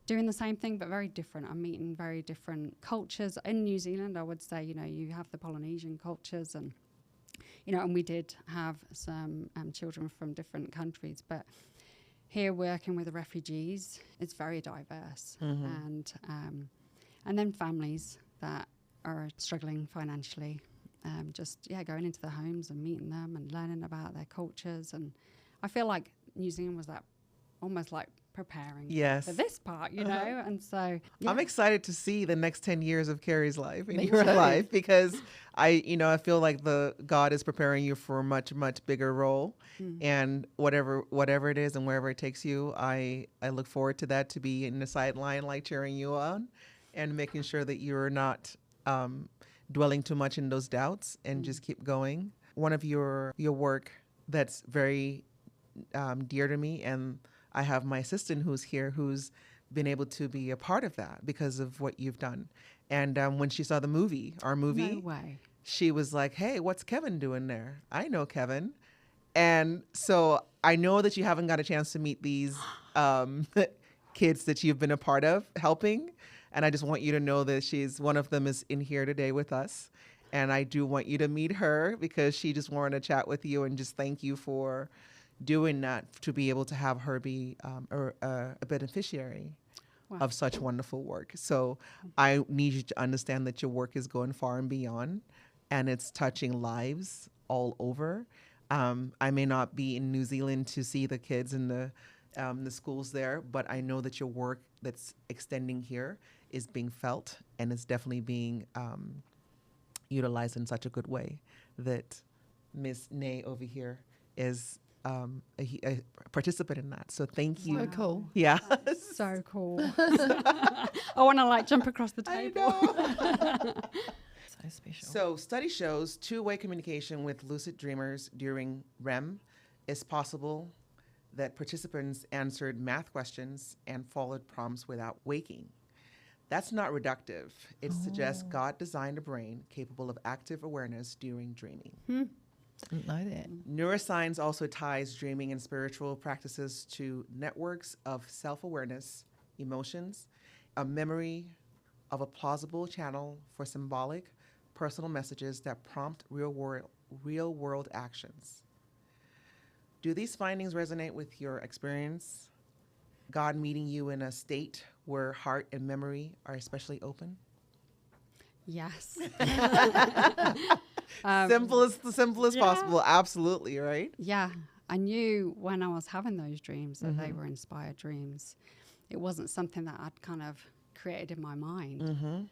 doing the same thing but very different. I'm meeting very different cultures in New Zealand. I would say, you know, you have the Polynesian cultures, and you know, and we did have some children from different countries, but here working with the refugees, it's very diverse. And then families that are struggling financially, going into their homes and meeting them and learning about their cultures. And I feel like New Zealand was that almost like preparing for this part, you know. And so I'm excited to see the next 10 years of Kerry's life in Me your too. life, because I feel like God is preparing you for a much, much bigger role. And whatever it is and wherever it takes you, I look forward to that, to be in the sideline, like cheering you on and making sure that you're not dwelling too much in those doubts and just keep going. One of your work that's very dear to me, and I have my assistant who's here who's been able to be a part of that because of what you've done. And when she saw our movie, no way. she was like, hey, what's Kevin doing there? I know Kevin. And so I know that you haven't got a chance to meet these kids that you've been a part of helping. And I just want you to know that one of them is in here today with us. And I do want you to meet her because she just wanted to chat with you and just thank you for doing that, to be able to have her be a beneficiary of such wonderful work. So I need you to understand that your work is going far and beyond, and it's touching lives all over. I may not be in New Zealand to see the kids in the schools there, but I know that your work that's extending here is being felt, and it's definitely being utilized in such a good way that Miss Nay over here is a participant in that. So thank you. So cool. Yeah. So cool. I want to jump across the table. I know. So special. So study shows two-way communication with lucid dreamers during REM is possible, that participants answered math questions and followed prompts without waking. That's not reductive. It suggests God designed a brain capable of active awareness during dreaming. Didn't know that. Neuroscience also ties dreaming and spiritual practices to networks of self-awareness, emotions, a memory of a plausible channel for symbolic, personal messages that prompt real-world actions. Do these findings resonate with your experience? God meeting you in a state where heart and memory are especially open? Yes. The simplest possible. Absolutely, right? Yeah. I knew when I was having those dreams that they were inspired dreams. It wasn't something that I'd kind of created in my mind.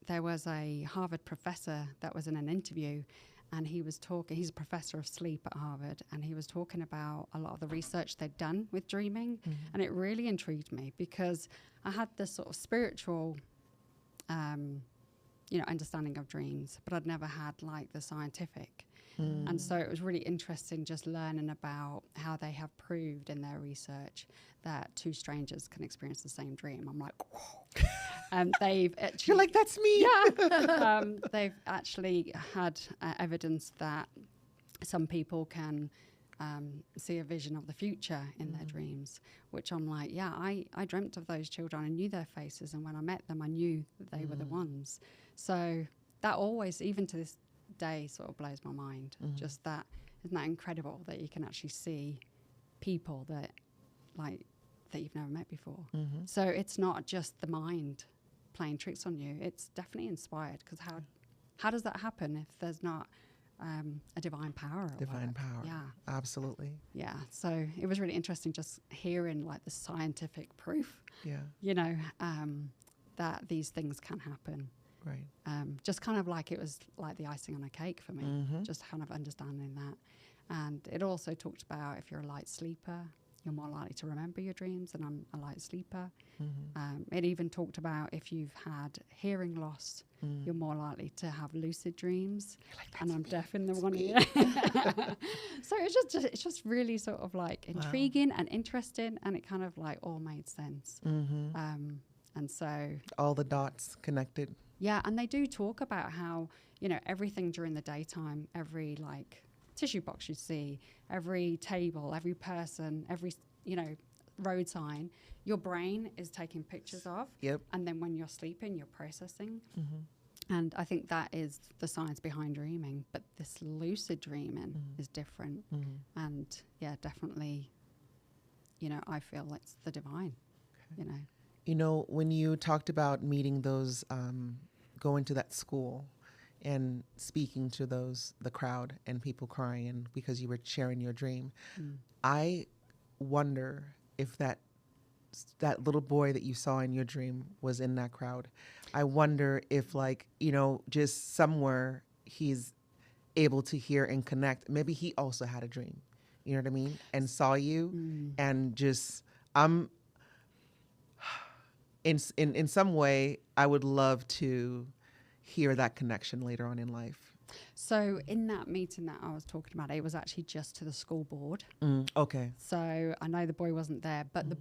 There was a Harvard professor that was in an interview, and he was talking, he's a professor of sleep at Harvard, and he was talking about a lot of the research they'd done with dreaming. And it really intrigued me because I had this sort of spiritual understanding of dreams, but I'd never had the scientific. And so it was really interesting just learning about how they have proved in their research that two strangers can experience the same dream. I'm like, whoa. They've actually... You're like, that's me. Yeah. They've actually had evidence that some people can see a vision of the future in their dreams, which I'm like, yeah, I dreamt of those children. I knew their faces, and when I met them, I knew that they were the ones. So that always, even to this day, sort of blows my mind. Just that, isn't that incredible that you can actually see people that you've never met before? So it's not just the mind playing tricks on you. It's definitely inspired, because how does that happen if there's not a divine power? Divine power. Yeah. Absolutely. Yeah. So it was really interesting just hearing the scientific proof, Yeah. that these things can happen. Right. Just kind of it was like the icing on a cake for me, just kind of understanding that. And it also talked about if you're a light sleeper, you're more likely to remember your dreams, and I'm a light sleeper. It even talked about if you've had hearing loss, you're more likely to have lucid dreams. And I'm deaf in the one ear. So it's just really sort of intriguing and interesting, and it kind of all made sense. And so all the dots connected. Yeah, and they do talk about how, everything during the daytime, every tissue box you see, every table, every person, every, road sign, your brain is taking pictures of. Yep. And then when you're sleeping, you're processing. And I think that is the science behind dreaming. But this lucid dreaming is different. And yeah, definitely, you know, I feel it's the divine, you know. You know, when you talked about meeting those, going to that school and speaking to the crowd and people crying because you were sharing your dream, I wonder if that little boy that you saw in your dream was in that crowd. I wonder if, like, you know, just somewhere he's able to hear and connect. Maybe he also had a dream, you know what I mean? And saw you and just, in some way, I would love to hear that connection later on in life. So in that meeting that I was talking about, it was actually just to the school board. Okay. So I know the boy wasn't there, but the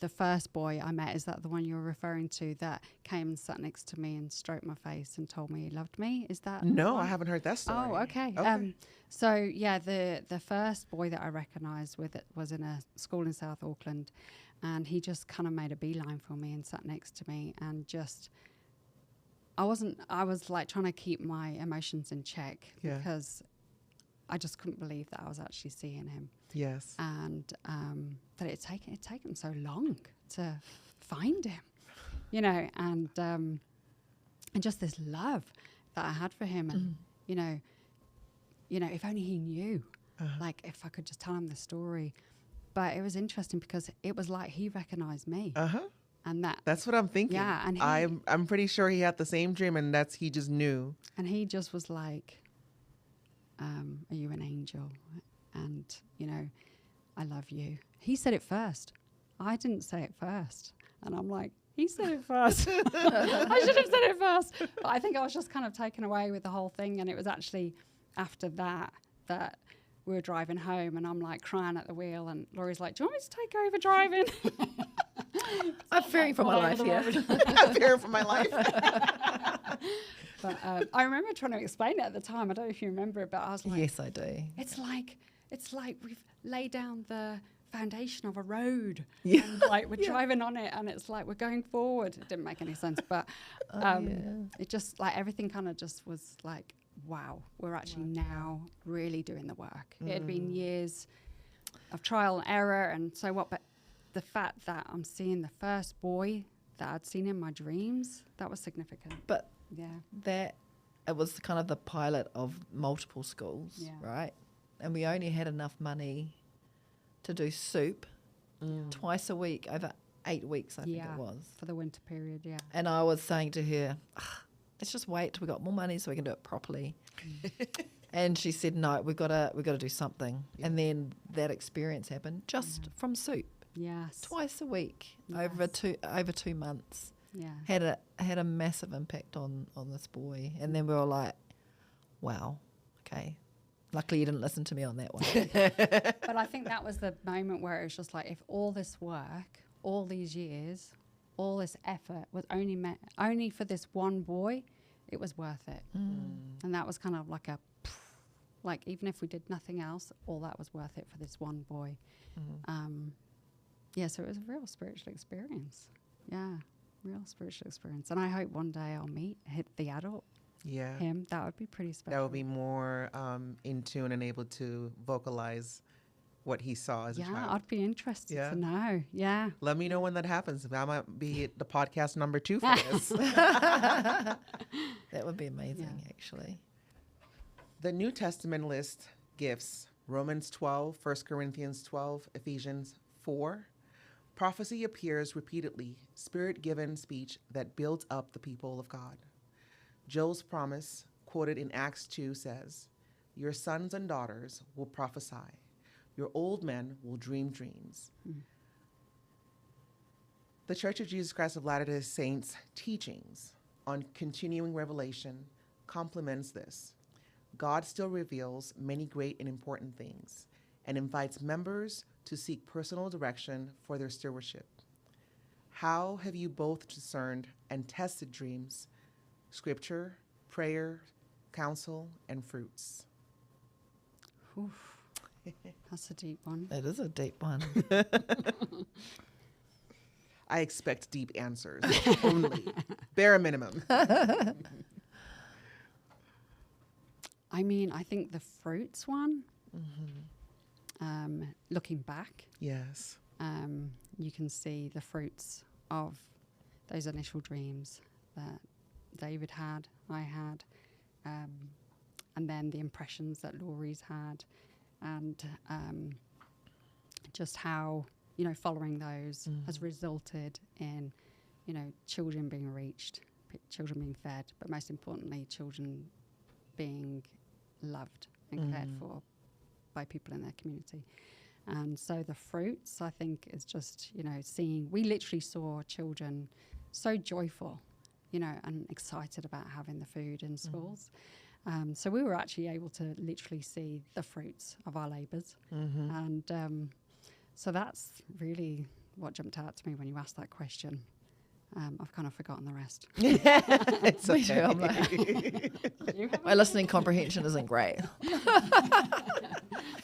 first boy I met, is that the one you're referring to that came and sat next to me and stroked my face and told me he loved me? Is that No, I haven't heard that story. Oh, okay. So yeah, the first boy that I recognised was in a school in South Auckland, and he just kind of made a beeline for me and sat next to me and just. I was like trying to keep my emotions in check because I just couldn't believe that I was actually seeing him. Yes. And that it taken so long to find him, you know, and just this love that I had for him. And, you know, if only he knew, like if I could just tell him the story. But it was interesting because it was like he recognized me. And that's what I'm thinking. Yeah, and I'm pretty sure he had the same dream, and he just knew. And he just was like, "Are you an angel?" And you know, "I love you." He said it first. I didn't say it first, and I'm like, "He said it first." I should have said it first. But I think I was just kind of taken away with the whole thing, and it was actually after that we were driving home, and I'm like crying at the wheel, and Lori's like, "Do you want me to take over driving?" I'm fearing for my life here. I'm fearing for my life. But I remember trying to explain it at the time. I don't know if you remember it, but I was like, yes, I do. It's like we've laid down the foundation of a road. Yeah. And like we're driving on it, and it's like we're going forward. It didn't make any sense, but it just like everything kind of just was like, wow, we're actually now really doing the work. It had been years of trial and error and so what, but the fact that I'm seeing the first boy that I'd seen in my dreams, that was significant. But that it was kind of the pilot of multiple schools, right? And we only had enough money to do soup twice a week over 8 weeks, I think it was. For the winter period, And I was saying to her, let's just wait till we got more money so we can do it properly. And she said, no, we've got to do something. And then that experience happened just from soup. Yes. Twice a week over 2 months. Yeah. Had a massive impact on this boy. And then we were like, wow, okay. Luckily you didn't listen to me on that one. But I think that was the moment where it was just like, if all this work, all these years, all this effort was only for this one boy, it was worth it. And that was kind of like like even if we did nothing else, all that was worth it for this one boy. So it was a real spiritual experience. Yeah, real spiritual experience. And I hope one day I'll hit the adult. Yeah. Him. That would be pretty special. That would be more in tune and able to vocalize what he saw as a child. Yeah, I'd be interested to know. Yeah. Let me know when that happens. I might be the podcast number 2 for this. That would be amazing, actually. The New Testament lists gifts: Romans 12, 1 Corinthians 12, Ephesians 4. Prophecy appears repeatedly, spirit-given speech that builds up the people of God. Joel's promise, quoted in Acts 2, says, "Your sons and daughters will prophesy. Your old men will dream dreams." The Church of Jesus Christ of Latter-day Saints' teachings on continuing revelation complements this. God still reveals many great and important things and invites members to seek personal direction for their stewardship. How have you both discerned and tested dreams, scripture, prayer, counsel, and fruits? Oof. That's a deep one. It is a deep one. I expect deep answers only, bare minimum. I mean, I think the fruits one, Mm-hmm. looking back, Yes. you can see the fruits of those initial dreams that David had, I had, and then the impressions that Lori's had, and just how, following those has resulted in, children being reached, children being fed, but most importantly, children being loved and cared for by people in their community. And so the fruits, I think, is just, we literally saw children so joyful, and excited about having the food in schools. So we were actually able to literally see the fruits of our labours. And so that's really what jumped out to me when you asked that question. I've kind of forgotten the rest. It's Me too, okay. I'm like, my listening comprehension isn't great.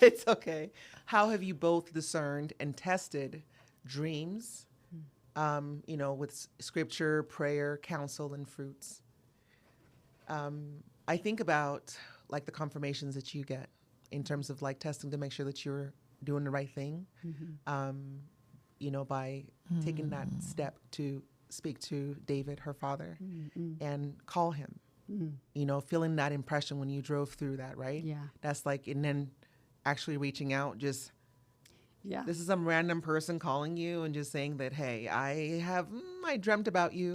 It's okay. How have you both discerned and tested dreams, with scripture, prayer, counsel, and fruits? I think about like the confirmations that you get in terms of like testing to make sure that you're doing the right thing, by taking that step to speak to David, her father, and call him, feeling that impression when you drove through that, right? Yeah. That's like, and then actually reaching out, just, Yeah. this is some random person calling you and just saying that, hey, I dreamt about you,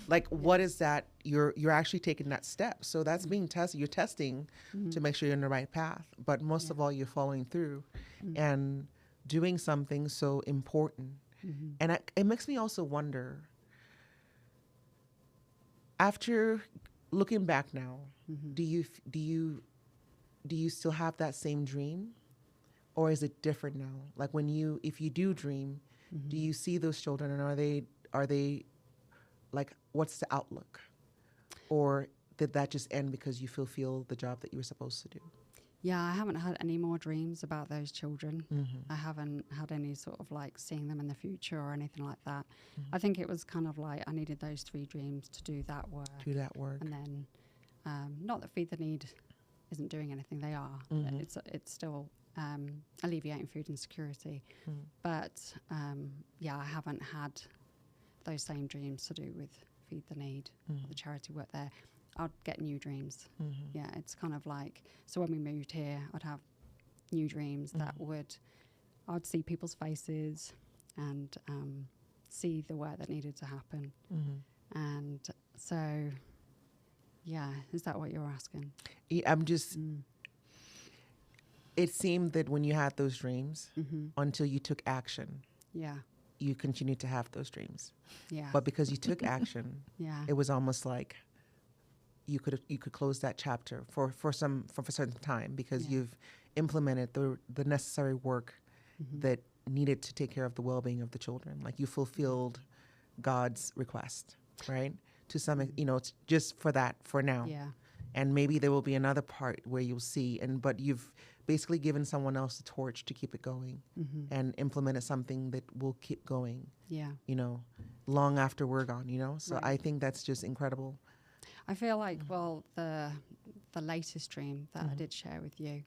like what is that? You're actually taking that step. So that's being tested. You're testing to make sure you're in the right path. But most of all, you're following through and doing something so important. And it makes me also wonder, after looking back now, do you still have that same dream? Or is it different now? Like if you do dream, do you see those children, and are they like, what's the outlook? Or did that just end because you fulfill the job that you were supposed to do? Yeah, I haven't had any more dreams about those children. I haven't had any sort of like seeing them in the future or anything like that. I think it was kind of like I needed those 3 dreams to do that work. And then, not that Feed the Need isn't doing anything, they are. It's still alleviating food insecurity. But I haven't had those same dreams to do with Feed the Need, or the charity work there. I'd get new dreams. Yeah, it's kind of like, so when we moved here, I'd have new dreams that I'd see people's faces and see the work that needed to happen. And so, yeah, is that what you're asking? Yeah, I'm just, it seemed that when you had those dreams, until you took action, you continued to have those dreams. Yeah. But because you took action, it was almost like you could close that chapter for a certain time, because you've implemented the necessary work that needed to take care of the well-being of the children. Like you fulfilled God's request, right? To some, it's just for that for now. Yeah. And maybe there will be another part where you'll see, but you've basically given someone else the torch to keep it going, and implemented something that will keep going. Yeah. Long after we're gone. So Right. I think that's just incredible. I feel like, well, the latest dream that I did share with you,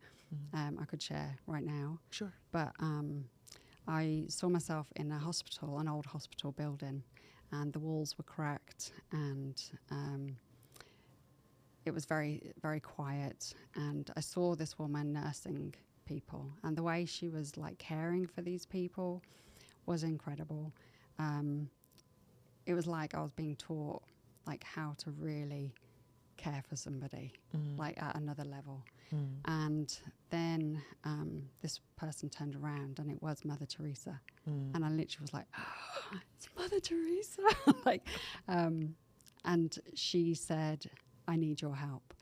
I could share right now. Sure. But I saw myself in a hospital, an old hospital building, and the walls were cracked, and it was very, very quiet. And I saw this woman nursing people, and the way she was like caring for these people was incredible. It was like I was being taught like how to really care for somebody, like at another level. And then this person turned around, and it was Mother Teresa. And I literally was like, oh, it's Mother Teresa. And she said, I need your help.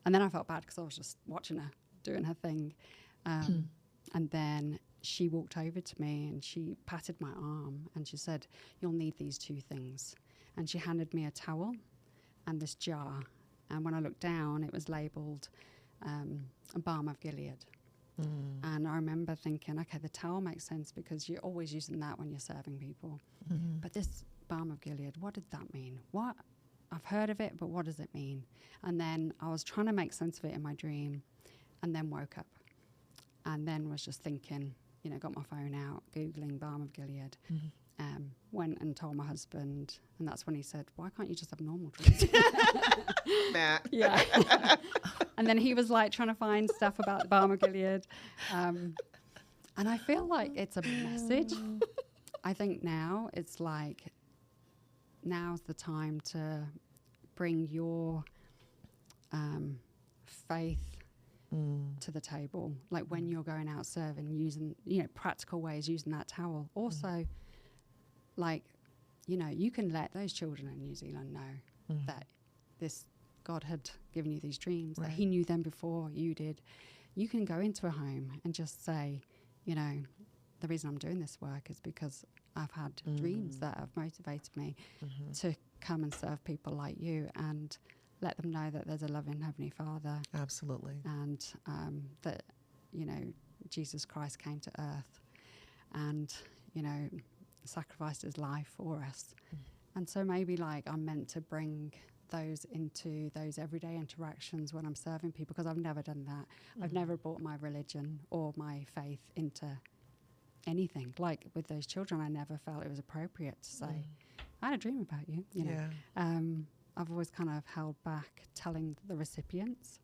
And then I felt bad because I was just watching her doing her thing. And then she walked over to me and she patted my arm and she said, you'll need these 2 things. And she handed me a towel and this jar. And when I looked down, it was labelled a balm of Gilead. And I remember thinking, okay, the towel makes sense because you're always using that when you're serving people. But this balm of Gilead, what did that mean? What? I've heard of it, but what does it mean? And then I was trying to make sense of it in my dream, and then woke up. And then was just thinking, you know, got my phone out, Googling balm of Gilead. Went and told my husband, and that's when he said, why can't you just have normal dreams? Matt. Yeah. And then he was like trying to find stuff about the balm of Gilead. And I feel like it's a message. I think now it's like, now's the time to bring your faith to the table. Like when you're going out serving, using, you know, practical ways, using that towel. Also, like, you know, you can let those children in New Zealand know that this God had given you these dreams, that he knew them before you did. You can go into a home and just say, you know, the reason I'm doing this work is because I've had dreams that have motivated me to come and serve people like you, and let them know that there's a loving Heavenly Father. Absolutely. And that, you know, Jesus Christ came to earth and, you know, sacrificed his life for us. And so maybe like I'm meant to bring those into those everyday interactions when I'm serving people, because I've never done that. I've never brought my religion or my faith into anything. Like with those children, I never felt it was appropriate to say, I had a dream about you, you know. I've always kind of held back telling the recipients,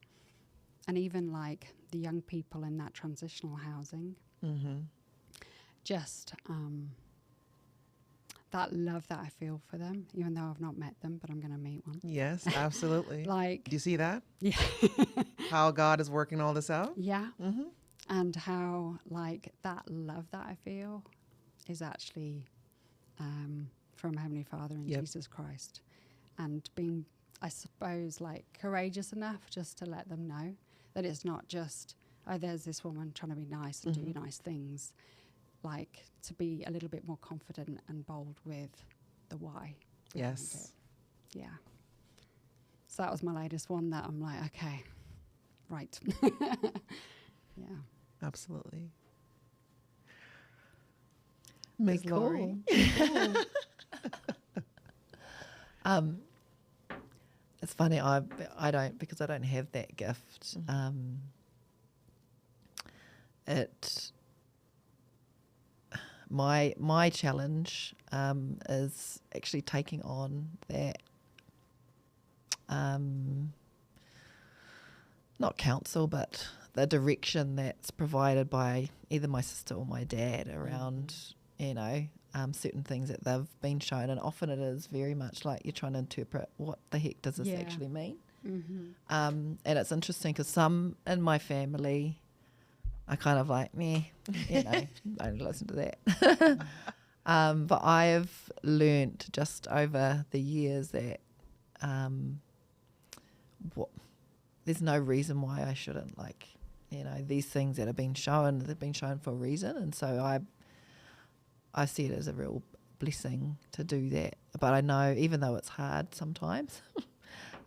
and even like the young people in that transitional housing, just that love that I feel for them, even though I've not met them, but I'm going to meet one. Yes, absolutely. Like, do you see that? Yeah. How God is working all this out? Yeah. And how like that love that I feel is actually from Heavenly Father and Jesus Christ. And being, I suppose, like courageous enough just to let them know that it's not just, oh, there's this woman trying to be nice and do nice things. Like to be a little bit more confident and bold with the why. Yes. Yeah. So that was my latest one that I'm like, okay, right. Yeah. Absolutely. Miss Lori. It's funny. I don't, because I don't have that gift. My challenge is actually taking on that. Not counsel, but the direction that's provided by either my sister or my dad around, you know, certain things that they've been shown. And often it is very much like you're trying to interpret what the heck does this actually mean. And it's interesting because some in my family are kind of like, meh, you know, don't listen to that. But I've learnt just over the years that there's no reason why I shouldn't, like, you know, these things that have been shown, they've been shown for a reason. And so I see it as a real blessing to do that. But I know, even though it's hard sometimes,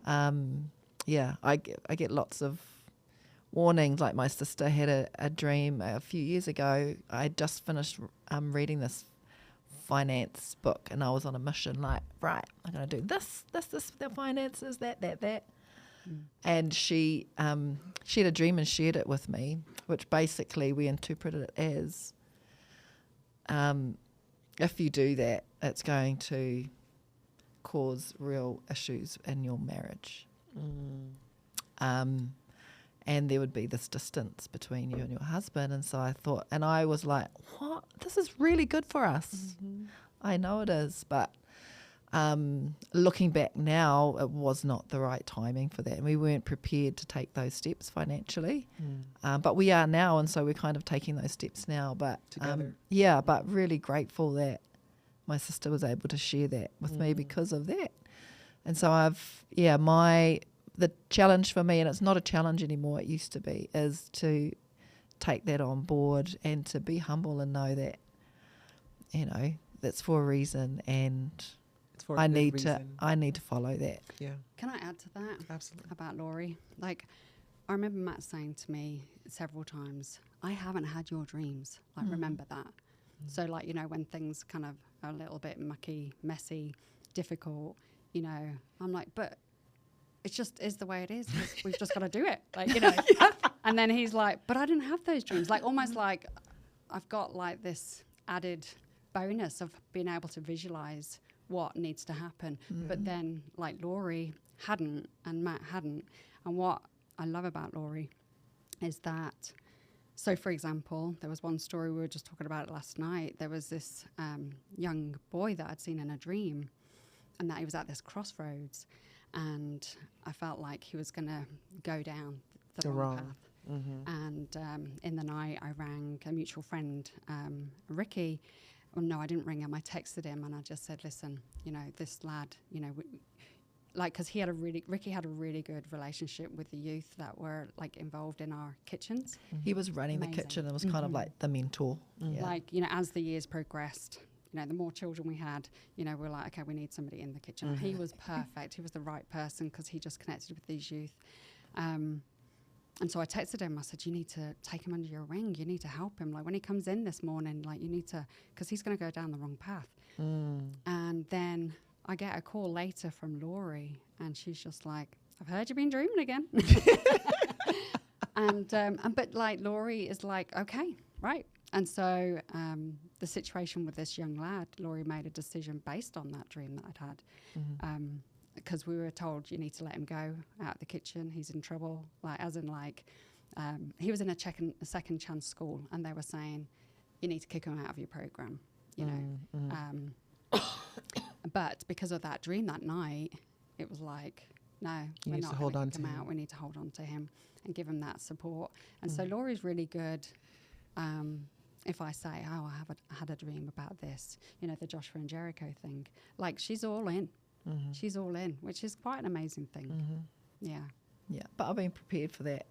I get lots of warnings. Like my sister had a dream a few years ago. I had just finished reading this finance book, and I was on a mission, like, right, I'm going to do this, the finances, that. And she had a dream and shared it with me, which basically we interpreted it as, if you do that, it's going to cause real issues in your marriage. And there would be this distance between you and your husband. And so I thought, and I was like, what? This is really good for us. I know it is, but looking back now, it was not the right timing for that, and we weren't prepared to take those steps financially. But we are now, and so we're kind of taking those steps now. But together, but really grateful that my sister was able to share that with me because of that. And so the challenge for me, and it's not a challenge anymore, it used to be, is to take that on board and to be humble and know that, you know, that's for a reason, and I need to follow that. Yeah. Can I add to that? Absolutely. About Lori? Like, I remember Matt saying to me several times, I haven't had your dreams. Like, remember that. So, like, you know, when things kind of are a little bit mucky, messy, difficult, you know, I'm like, but it just is the way it is. We've just got to do it. Like, you know. And then he's like, but I didn't have those dreams. Like, almost like I've got like this added bonus of being able to visualize what needs to happen. But then, like, Lori hadn't and Matt hadn't. And what I love about Lori is that, so for example, there was one story, we were just talking about it last night. There was this young boy that I'd seen in a dream, and that he was at this crossroads, and I felt like he was going to go down the wrong path. And in the night, I rang a mutual friend, Ricky. Well, no, I didn't ring him. I texted him, and I just said, listen, you know, this lad, you know, like, because Ricky had a really good relationship with the youth that were, like, involved in our kitchens. He was running the kitchen and was kind of like the mentor. Like, you know, as the years progressed, you know, the more children we had, you know, we're like, okay, we need somebody in the kitchen. He was perfect. He was the right person because he just connected with these youth. And so I texted him. I said, you need to take him under your wing. You need to help him. Like, when he comes in this morning, like, you need to, because he's going to go down the wrong path. And then I get a call later from Lori, and she's just like, I've heard you've been dreaming again. But like, Lori is like, okay, right. And so the situation with this young lad, Lori made a decision based on that dream that I'd had. Because we were told, you need to let him go out of the kitchen. He's in trouble. Like, as in, like, he was in a second chance school, and they were saying, you need to kick him out of your program, you know. But because of that dream that night, it was like, no, we're not going to kick him out. We need to hold on to him and give him that support. And so Laurie's really good. If I say, oh, I had a dream about this, you know, the Joshua and Jericho thing, like, she's all in. She's all in, which is quite an amazing thing. Yeah. But I've been prepared for that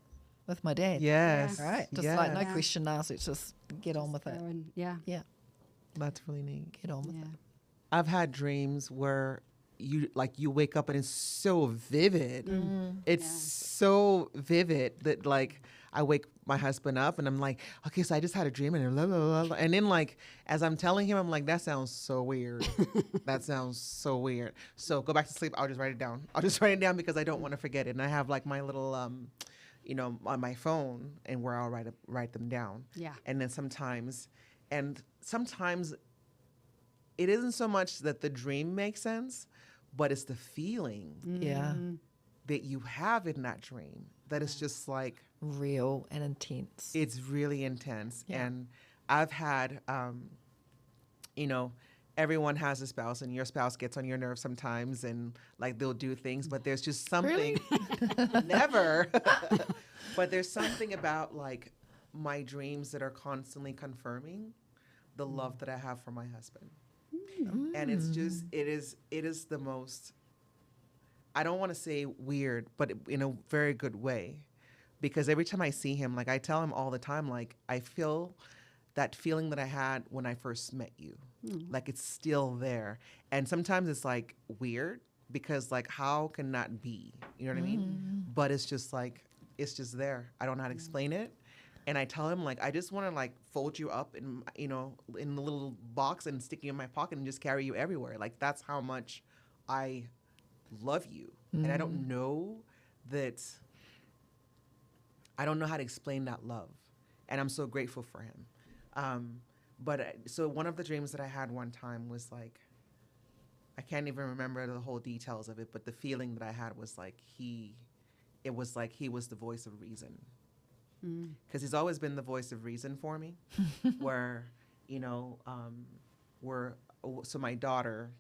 with my dad. Yes. Right. Just like, no question asked. Let's just get on with it. Yeah. That's really neat. Get on with it. I've had dreams where you wake up and it's so vivid. It's so vivid that, like, I wake my husband up and I'm like, okay, so I just had a dream and blah, blah, blah, blah. And then, like, as I'm telling him, I'm like, that sounds so weird. That sounds so weird. So go back to sleep. I'll just write it down. Because I don't want to forget it. And I have, like, my little, you know, on my phone, and where I'll write them down. Yeah. And then sometimes it isn't so much that the dream makes sense, but it's the feeling that you have in that dream that is just, like, real and intense. It's really intense. And I've had, you know, everyone has a spouse, and your spouse gets on your nerves sometimes, and, like, they'll do things, but there's just something. Really? Never. But there's something about, like, my dreams that are constantly confirming the love that I have for my husband. And it's just, it is the most, I don't want to say weird, but in a very good way. Because every time I see him, like, I tell him all the time, like, I feel that feeling that I had when I first met you. Like, it's still there. And sometimes it's, like, weird because, like, how can that be? You know what I mean? But it's just, like, it's just there. I don't know how to explain it. And I tell him, like, I just want to, like, fold you up in, you know, in the little box and stick you in my pocket and just carry you everywhere. Like, that's how much I love you. And I don't know how to explain that love. And I'm so grateful for him. So one of the dreams that I had one time was, like, I can't even remember the whole details of it, but the feeling that I had was like he was the voice of reason. Because he's always been the voice of reason for me. Where, you know, so my daughter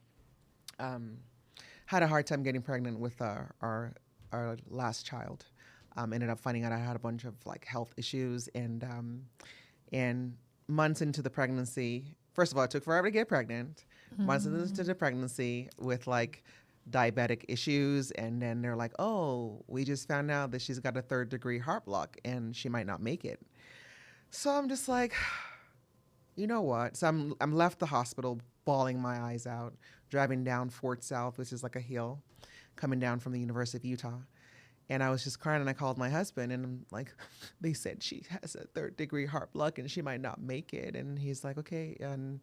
had a hard time getting pregnant with our last child. Ended up finding out I had a bunch of, like, health issues, and months into the pregnancy, first of all, it took forever to get pregnant. Months into the pregnancy with, like, diabetic issues, and then they're like, oh, we just found out that she's got a 3rd-degree heart block and she might not make it. So I'm just like, you know what? So I'm left the hospital bawling my eyes out, driving down Fort South, which is like a hill, coming down from the University of Utah. And I was just crying, and I called my husband, and I'm like, they said she has a 3rd-degree heart block and she might not make it. And he's like, okay. And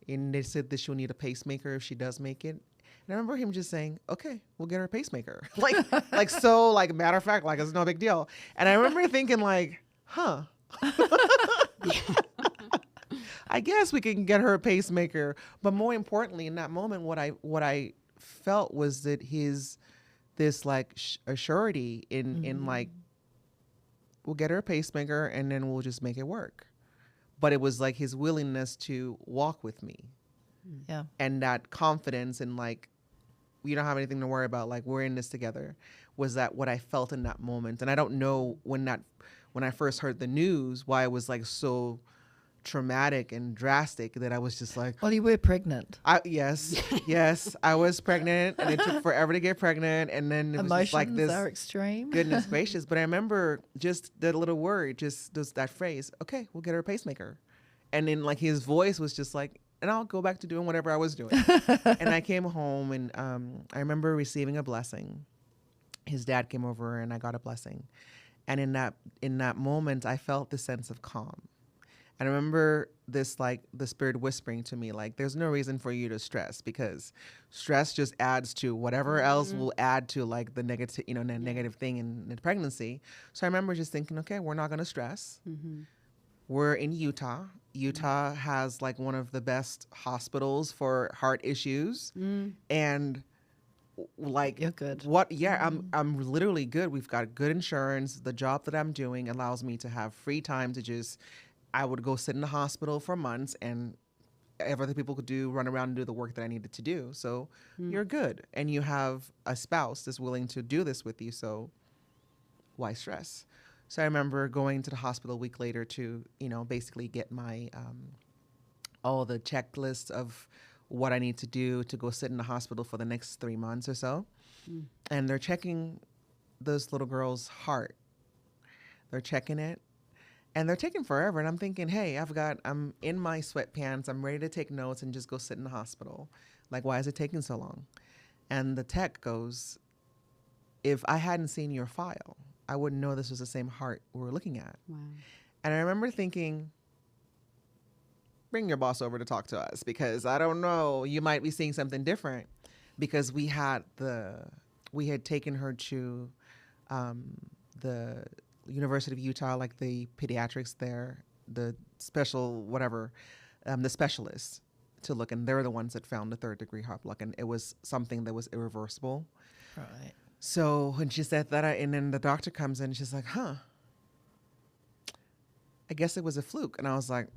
they said that she'll need a pacemaker if she does make it. And I remember him just saying, okay, we'll get her a pacemaker. like matter of fact, like it's no big deal. And I remember thinking like, huh. I guess we can get her a pacemaker. But more importantly, in that moment, what I felt was that this like a surety in like, we'll get her a pacemaker and then we'll just make it work. But it was like his willingness to walk with me. Yeah. And that confidence and like, you don't have anything to worry about, like we're in this together, was that what I felt in that moment. And I don't know when I first heard the news, why it was like so traumatic and drastic that I was just like, Well, you were pregnant. Yes, I was pregnant, and it took forever to get pregnant, and then it was just like this. Emotions are extreme. Goodness gracious! But I remember just that little word, just that phrase. Okay, we'll get her a pacemaker, and then like his voice was just like, and I'll go back to doing whatever I was doing. And I came home, and I remember receiving a blessing. His dad came over, and I got a blessing, and in that moment, I felt the sense of calm. And I remember this, like the Spirit whispering to me, like, there's no reason for you to stress, because stress just adds to whatever else will add to like the negative, negative thing in the pregnancy. So I remember just thinking, okay, we're not going to stress. We're in Utah. Utah has like one of the best hospitals for heart issues. And like, You're good. I'm literally good. We've got good insurance. The job that I'm doing allows me to have free time to just, I would go sit in the hospital for months, and other people could run around and do the work that I needed to do. So you're good. And you have a spouse that's willing to do this with you. So why stress? So I remember going to the hospital a week later to, basically get my, all the checklists of what I need to do to go sit in the hospital for the next 3 months or so. And they're checking this little girl's heart. They're checking it. And they're taking forever. And I'm thinking, hey, I'm in my sweatpants. I'm ready to take notes and just go sit in the hospital. Like, why is it taking so long? And the tech goes, if I hadn't seen your file, I wouldn't know this was the same heart we were looking at. Wow. And I remember thinking, bring your boss over to talk to us, because I don't know, you might be seeing something different. Because we had taken her to the University of Utah, like the pediatrics there, the special whatever, the specialists to look, and they're the ones that found the 3rd-degree heart block, and it was something that was irreversible. Right. So when she said that, and then the doctor comes in, and she's like, I guess it was a fluke. And I was like,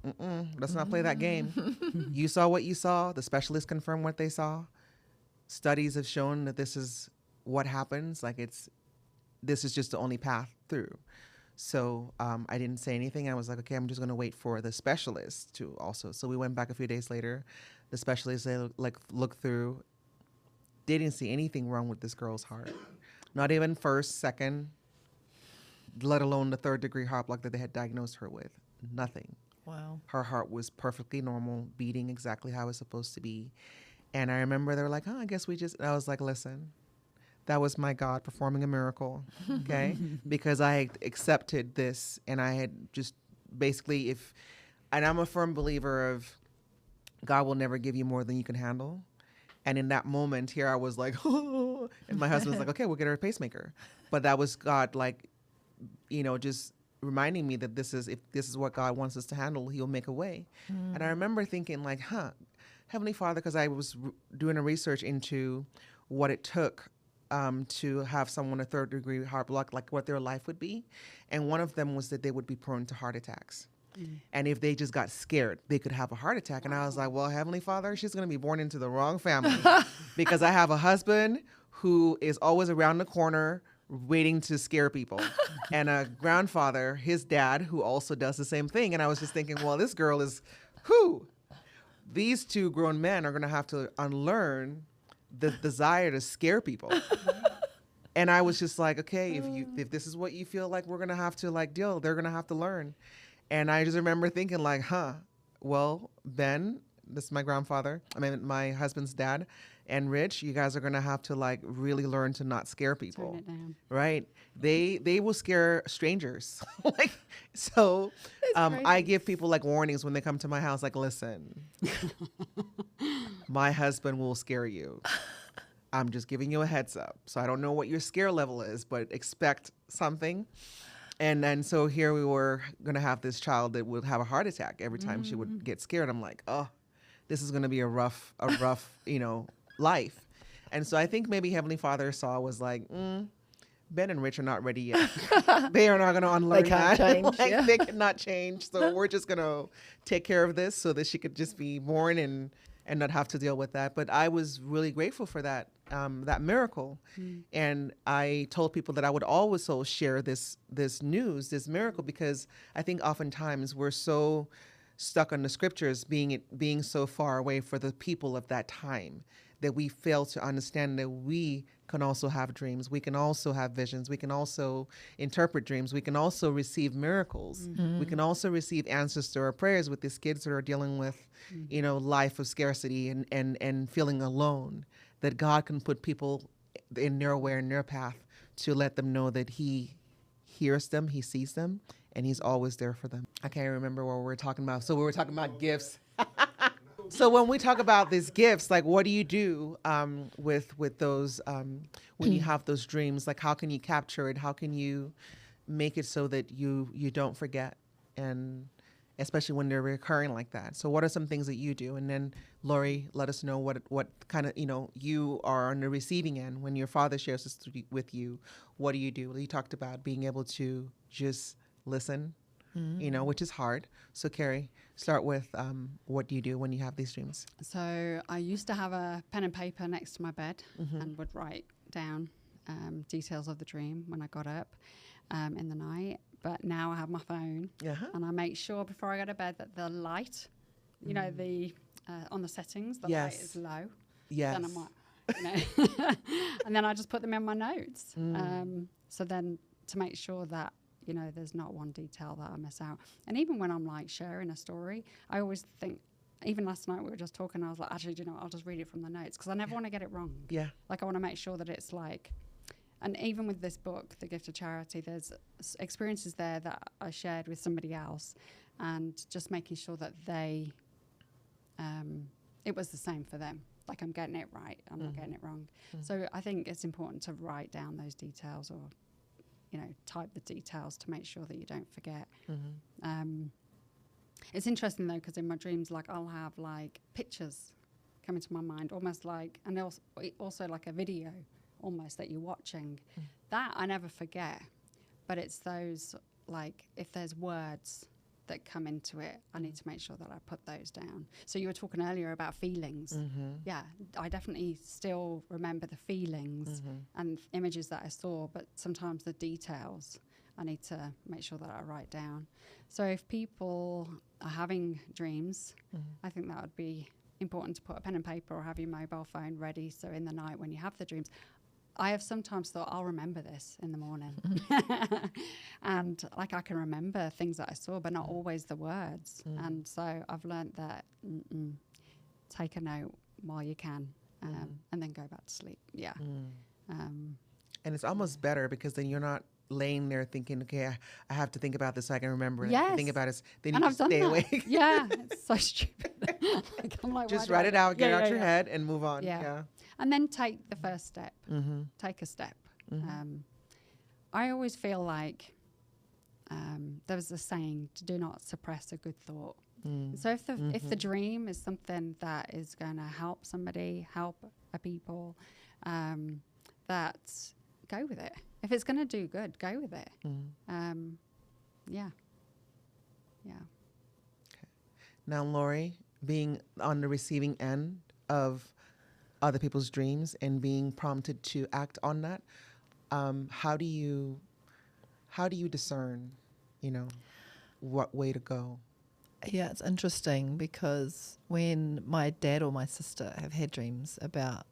let's not play that game. You saw what you saw. The specialists confirmed what they saw. Studies have shown that this is what happens. Like this is just the only path through. So I didn't say anything. I was like, okay, I'm just going to wait for the specialist to also. So we went back a few days later. The specialists, they looked through. They didn't see anything wrong with this girl's heart. Not even first, second, let alone the 3rd-degree heart block that they had diagnosed her with. Nothing. Wow. Her heart was perfectly normal, beating exactly how it's supposed to be. And I remember they were like, I guess and I was like, listen, that was my God performing a miracle, okay? Because I had accepted this, and I had just basically, and I'm a firm believer of God will never give you more than you can handle. And in that moment here, I was like, oh, and my husband's like, okay, we'll get her a pacemaker. But that was God, like, just reminding me that if this is what God wants us to handle, he'll make a way. And I remember thinking like, Heavenly Father, because I was doing a research into what it took to have someone a 3rd-degree heart block, like what their life would be. And one of them was that they would be prone to heart attacks. And if they just got scared, they could have a heart attack. And I was like, well, Heavenly Father, she's going to be born into the wrong family because I have a husband who is always around the corner waiting to scare people, and a grandfather, his dad, who also does the same thing. And I was just thinking, well, this girl is these 2 grown men are going to have to unlearn the desire to scare people. And I was just like, okay, if this is what you feel like we're going to have to like deal, they're going to have to learn. And I just remember thinking like, well, Ben, this is my grandfather, my husband's dad, and Rich, you guys are going to have to like really learn to not scare people. Turn it down. Right? They will scare strangers. Like, so I give people like warnings when they come to my house, like, listen, my husband will scare you. I'm just giving you a heads up. So I don't know what your scare level is, but expect something. And then so here we were going to have this child that would have a heart attack every time she would get scared. I'm like, oh, this is going to be a rough, life. And so I think maybe Heavenly Father saw was like, Ben and Rich are not ready yet. They are not going to unlearn that. Change, They cannot change. So we're just going to take care of this so that she could just be born and not have to deal with that. But I was really grateful for that miracle. And I told people that I would always share this news, this miracle, because I think oftentimes we're so stuck on the scriptures being so far away for the people of that time that we fail to understand that we can also have dreams. We can also have visions. We can also interpret dreams. We can also receive miracles. We can also receive answers to our prayers with these kids that are dealing with, life of scarcity and feeling alone, that God can put people in their way, in their path to let them know that he hears them, he sees them, and he's always there for them. I can't remember what we were talking about. So we were talking about gifts. So when we talk about these gifts, like, what do you do with those when you have those dreams? Like, how can you capture it? How can you make it so that you don't forget, and especially when they're recurring like that? So what are some things that you do? And then Lori, let us know what kind of, you are on the receiving end when your father shares this with you. What do you do? Well, you talked about being able to just listen, which is hard. So Kerry, start with what do you do when you have these dreams? So I used to have a pen and paper next to my bed and would write down details of the dream when I got up in the night. But now I have my phone and I make sure before I go to bed that the light, the on the settings, the light is low. Yes. Then I'm like, and then I just put them in my notes. So then to make sure that, there's not one detail that I miss out. And even when I'm like sharing a story, I always think, even last night we were just talking, I was like, actually, I'll just read it from the notes because I never want to get it wrong. Yeah. Like I want to make sure that it's like, and even with this book, The Gift of Charity, there's experiences there that I shared with somebody else and just making sure that they, it was the same for them. Like I'm getting it right, I'm not getting it wrong. So I think it's important to write down those details or, type the details to make sure that you don't forget. It's interesting though, because in my dreams, like I'll have like pictures come into my mind, almost like, and also like a video almost that you're watching. That I never forget, but it's those, like if there's words that come into it, I need to make sure that I put those down. So you were talking earlier about feelings. Yeah, I definitely still remember the feelings and images that I saw, but sometimes the details I need to make sure that I write down. So if people are having dreams, I think that would be important to put a pen and paper or have your mobile phone ready. So in the night when you have the dreams, I have sometimes thought I'll remember this in the morning. And like I can remember things that I saw, but not always the words. And so I've learned that take a note while you can and then go back to sleep. Yeah. And it's almost better because then you're not laying there thinking, okay, I have to think about this so I can remember it. Yes. Think about it. Then and you I've just done stay that. awake. Yeah, it's so stupid. I'm like, just write it out, get it out your yeah. head and move on. Yeah. And then take the first step. Take a step. I always feel like there was a saying, do not suppress a good thought. So if the dream is something that is going to help somebody, help a people, that go with it. If it's going to do good, go with it. Yeah. Okay. Now, Lori, being on the receiving end of other people's dreams and being prompted to act on that, how do you discern, what way to go? Yeah, it's interesting because when my dad or my sister have had dreams about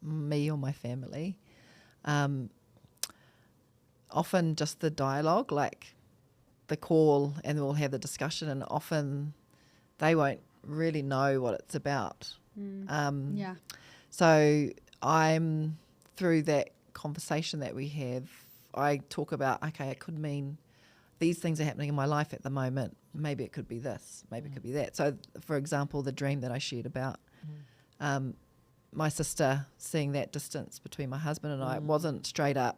me or my family, often just the dialogue, like the call, and we'll have the discussion, and often they won't really know what it's about. Yeah. So I'm, through that conversation that we have, I talk about, okay, it could mean these things are happening in my life at the moment. Maybe it could be this, maybe it could be that. So, for example, the dream that I shared about my sister seeing that distance between my husband and I, it wasn't straight up,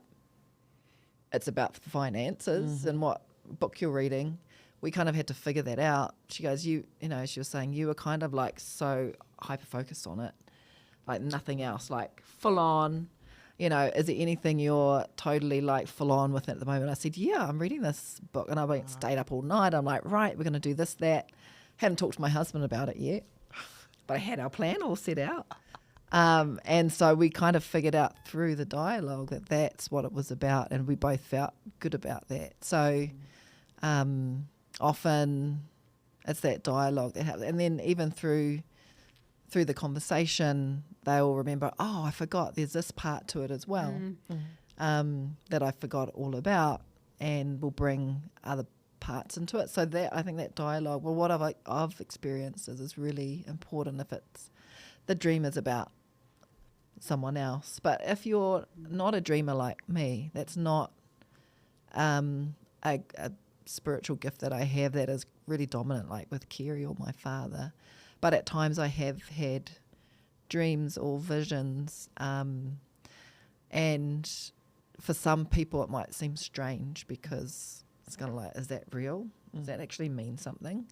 it's about finances and what book you're reading. We kind of had to figure that out. She goes, you know, she was saying, you were kind of like so hyper-focused on it, like nothing else, like full on. You know, is there anything you're totally like full on with at the moment? I said, yeah, I'm reading this book. And I stayed up all night. I'm like, right, we're going to do this, that. Hadn't talked to my husband about it yet, but I had our plan all set out. And so we kind of figured out through the dialogue that that's what it was about. And we both felt good about that. So often it's that dialogue that happens. And then even through the conversation, they all remember, oh, I forgot there's this part to it as well that I forgot all about, and will bring other parts into it. So that, I think that dialogue, well, what I've experienced is really important if it's, the dream is about someone else. But if you're not a dreamer like me, that's not a spiritual gift that I have that is really dominant, like with Kerry or my father. But at times I have had dreams or visions, and for some people it might seem strange because it's kind of like, is that real? Does that actually mean something?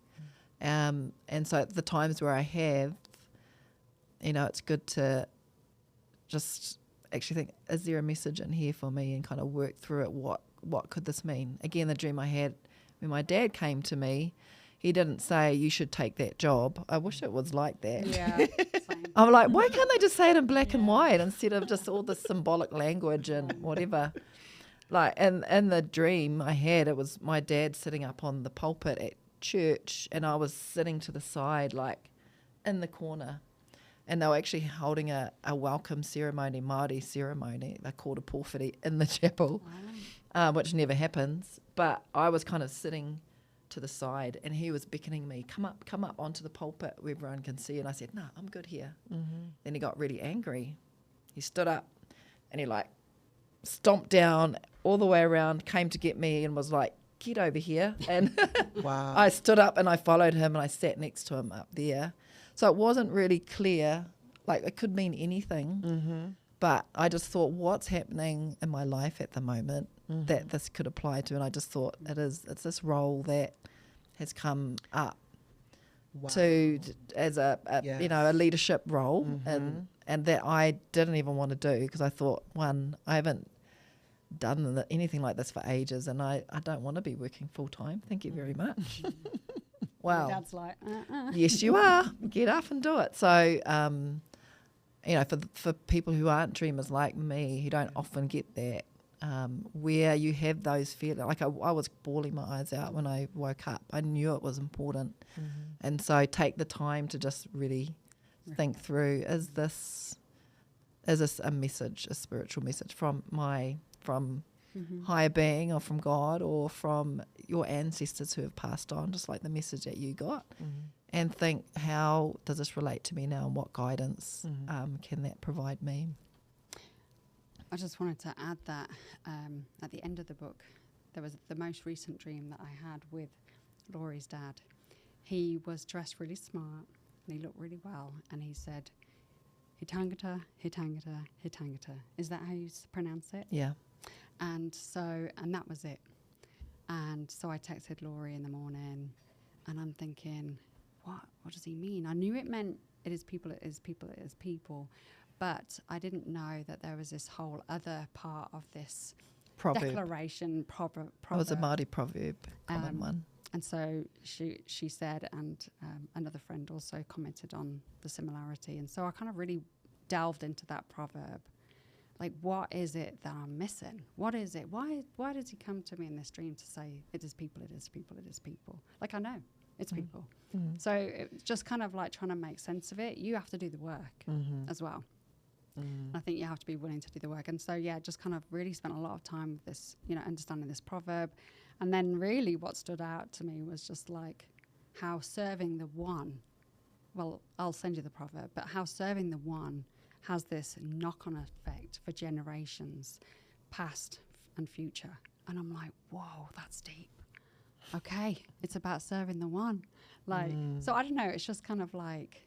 And so the times where I have, you know, it's good to just actually think, is there a message in here for me, and kind of work through it. What could this mean? Again, the dream I had when my dad came to me, he didn't say, you should take that job. I wish it was like that. Yeah, same. I'm like, why can't they just say it in black and white instead of just all this symbolic language and whatever? Like, and in the dream I had, it was my dad sitting up on the pulpit at church, and I was sitting to the side, like in the corner. And they were actually holding a welcome ceremony, Māori ceremony. They're called a Prophetic in the chapel, which never happens. But I was kind of sitting to the side, and he was beckoning me, come up onto the pulpit where everyone can see. And I said, no, I'm good here. Then he got really angry. He stood up and he like stomped down all the way around, came to get me, and was like, get over here. And Wow. I stood up and I followed him, and I sat next to him up there. So it wasn't really clear, like it could mean anything, but I just thought, what's happening in my life at the moment that this could apply to? And I just thought it's this role that has come up to as a you know, a leadership role, and that I didn't even want to do, because I thought, one, I haven't done anything like this for ages, and I don't want to be working full time. Thank you very much. Wow. My dad's like, Yes, you are. Get up and do it. So, you know, for people who aren't dreamers like me, who don't often get that, where you have those feelings, like I was bawling my eyes out when I woke up. I knew it was important. And so take the time to just really think through, is this a message, a spiritual message from higher being, or from God, or from your ancestors who have passed on, just like the message that you got, and think, how does this relate to me now, and what guidance can that provide me? I just wanted to add that at the end of the book, there was the most recent dream that I had with Lori's dad. He was dressed really smart and he looked really well, and he said, "Hitangata, hitangata, hitangata." Is that how you pronounce it? Yeah. And that was it. And so I texted Lori in the morning, and I'm thinking, what does he mean? I knew it meant it is people, it is people, it is people. But I didn't know that there was this whole other part of this Proverb. declaration, proverb. It was a Māori proverb, common one. And so she said, and another friend also commented on the similarity. And so I kind of really delved into that proverb. Like, what is it that I'm missing? What is it? Why does he come to me in this dream to say, it is people, it is people, it is people? Like, I know it's people. So it's just kind of like trying to make sense of it. You have to do the work as well. I think you have to be willing to do the work. And so, yeah, just kind of really spent a lot of time with this, you know, understanding this proverb. And then really what stood out to me was just like how serving the one, well, I'll send you the proverb, but how serving the one has this knock-on effect for generations, past and future. And I'm like, whoa, that's deep. Okay, it's about serving the one. Like, so I don't know, it's just kind of like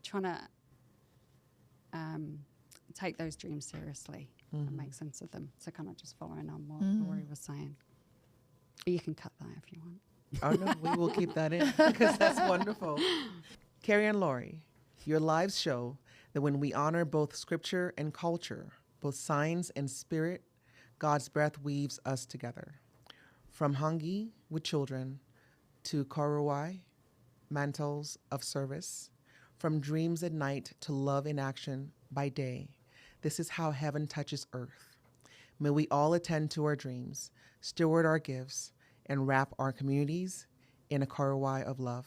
trying to take those dreams seriously and make sense of them. So kind of just following on what Lori was saying. But you can cut that if you want. Oh, no, we will keep that in because that's wonderful. Kerry and Lori, your lives show that when we honor both scripture and culture, both signs and spirit, God's breath weaves us together. From Hongi with children to Korowai, mantles of service, from dreams at night to love in action by day, this is how heaven touches earth. May we all attend to our dreams, steward our gifts, and wrap our communities in a Korowai of love.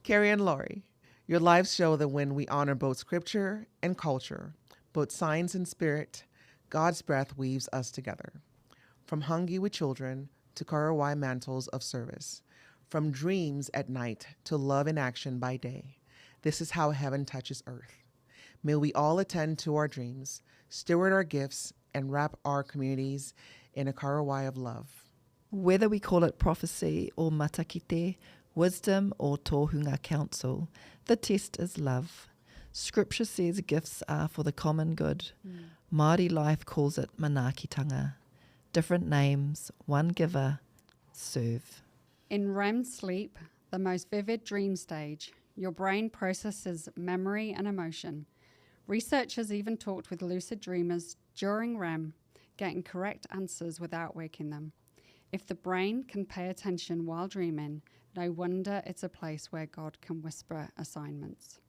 Kerry and Lori, your lives show that when we honor both scripture and culture, both signs and spirit, God's breath weaves us together. From Hongi with children to Korowai mantles of service, from dreams at night to love in action by day, this is how heaven touches earth. May we all attend to our dreams, steward our gifts, and wrap our communities in a Korowai of love. Whether we call it prophecy or matakite, wisdom or tohunga counsel, the test is love. Scripture says gifts are for the common good. Māori life calls it manaakitanga. Different names, one giver, serve. In REM sleep, the most vivid dream stage, your brain processes memory and emotion. Researchers even talked with lucid dreamers during REM, getting correct answers without waking them. If the brain can pay attention while dreaming, no wonder it's a place where God can whisper assignments.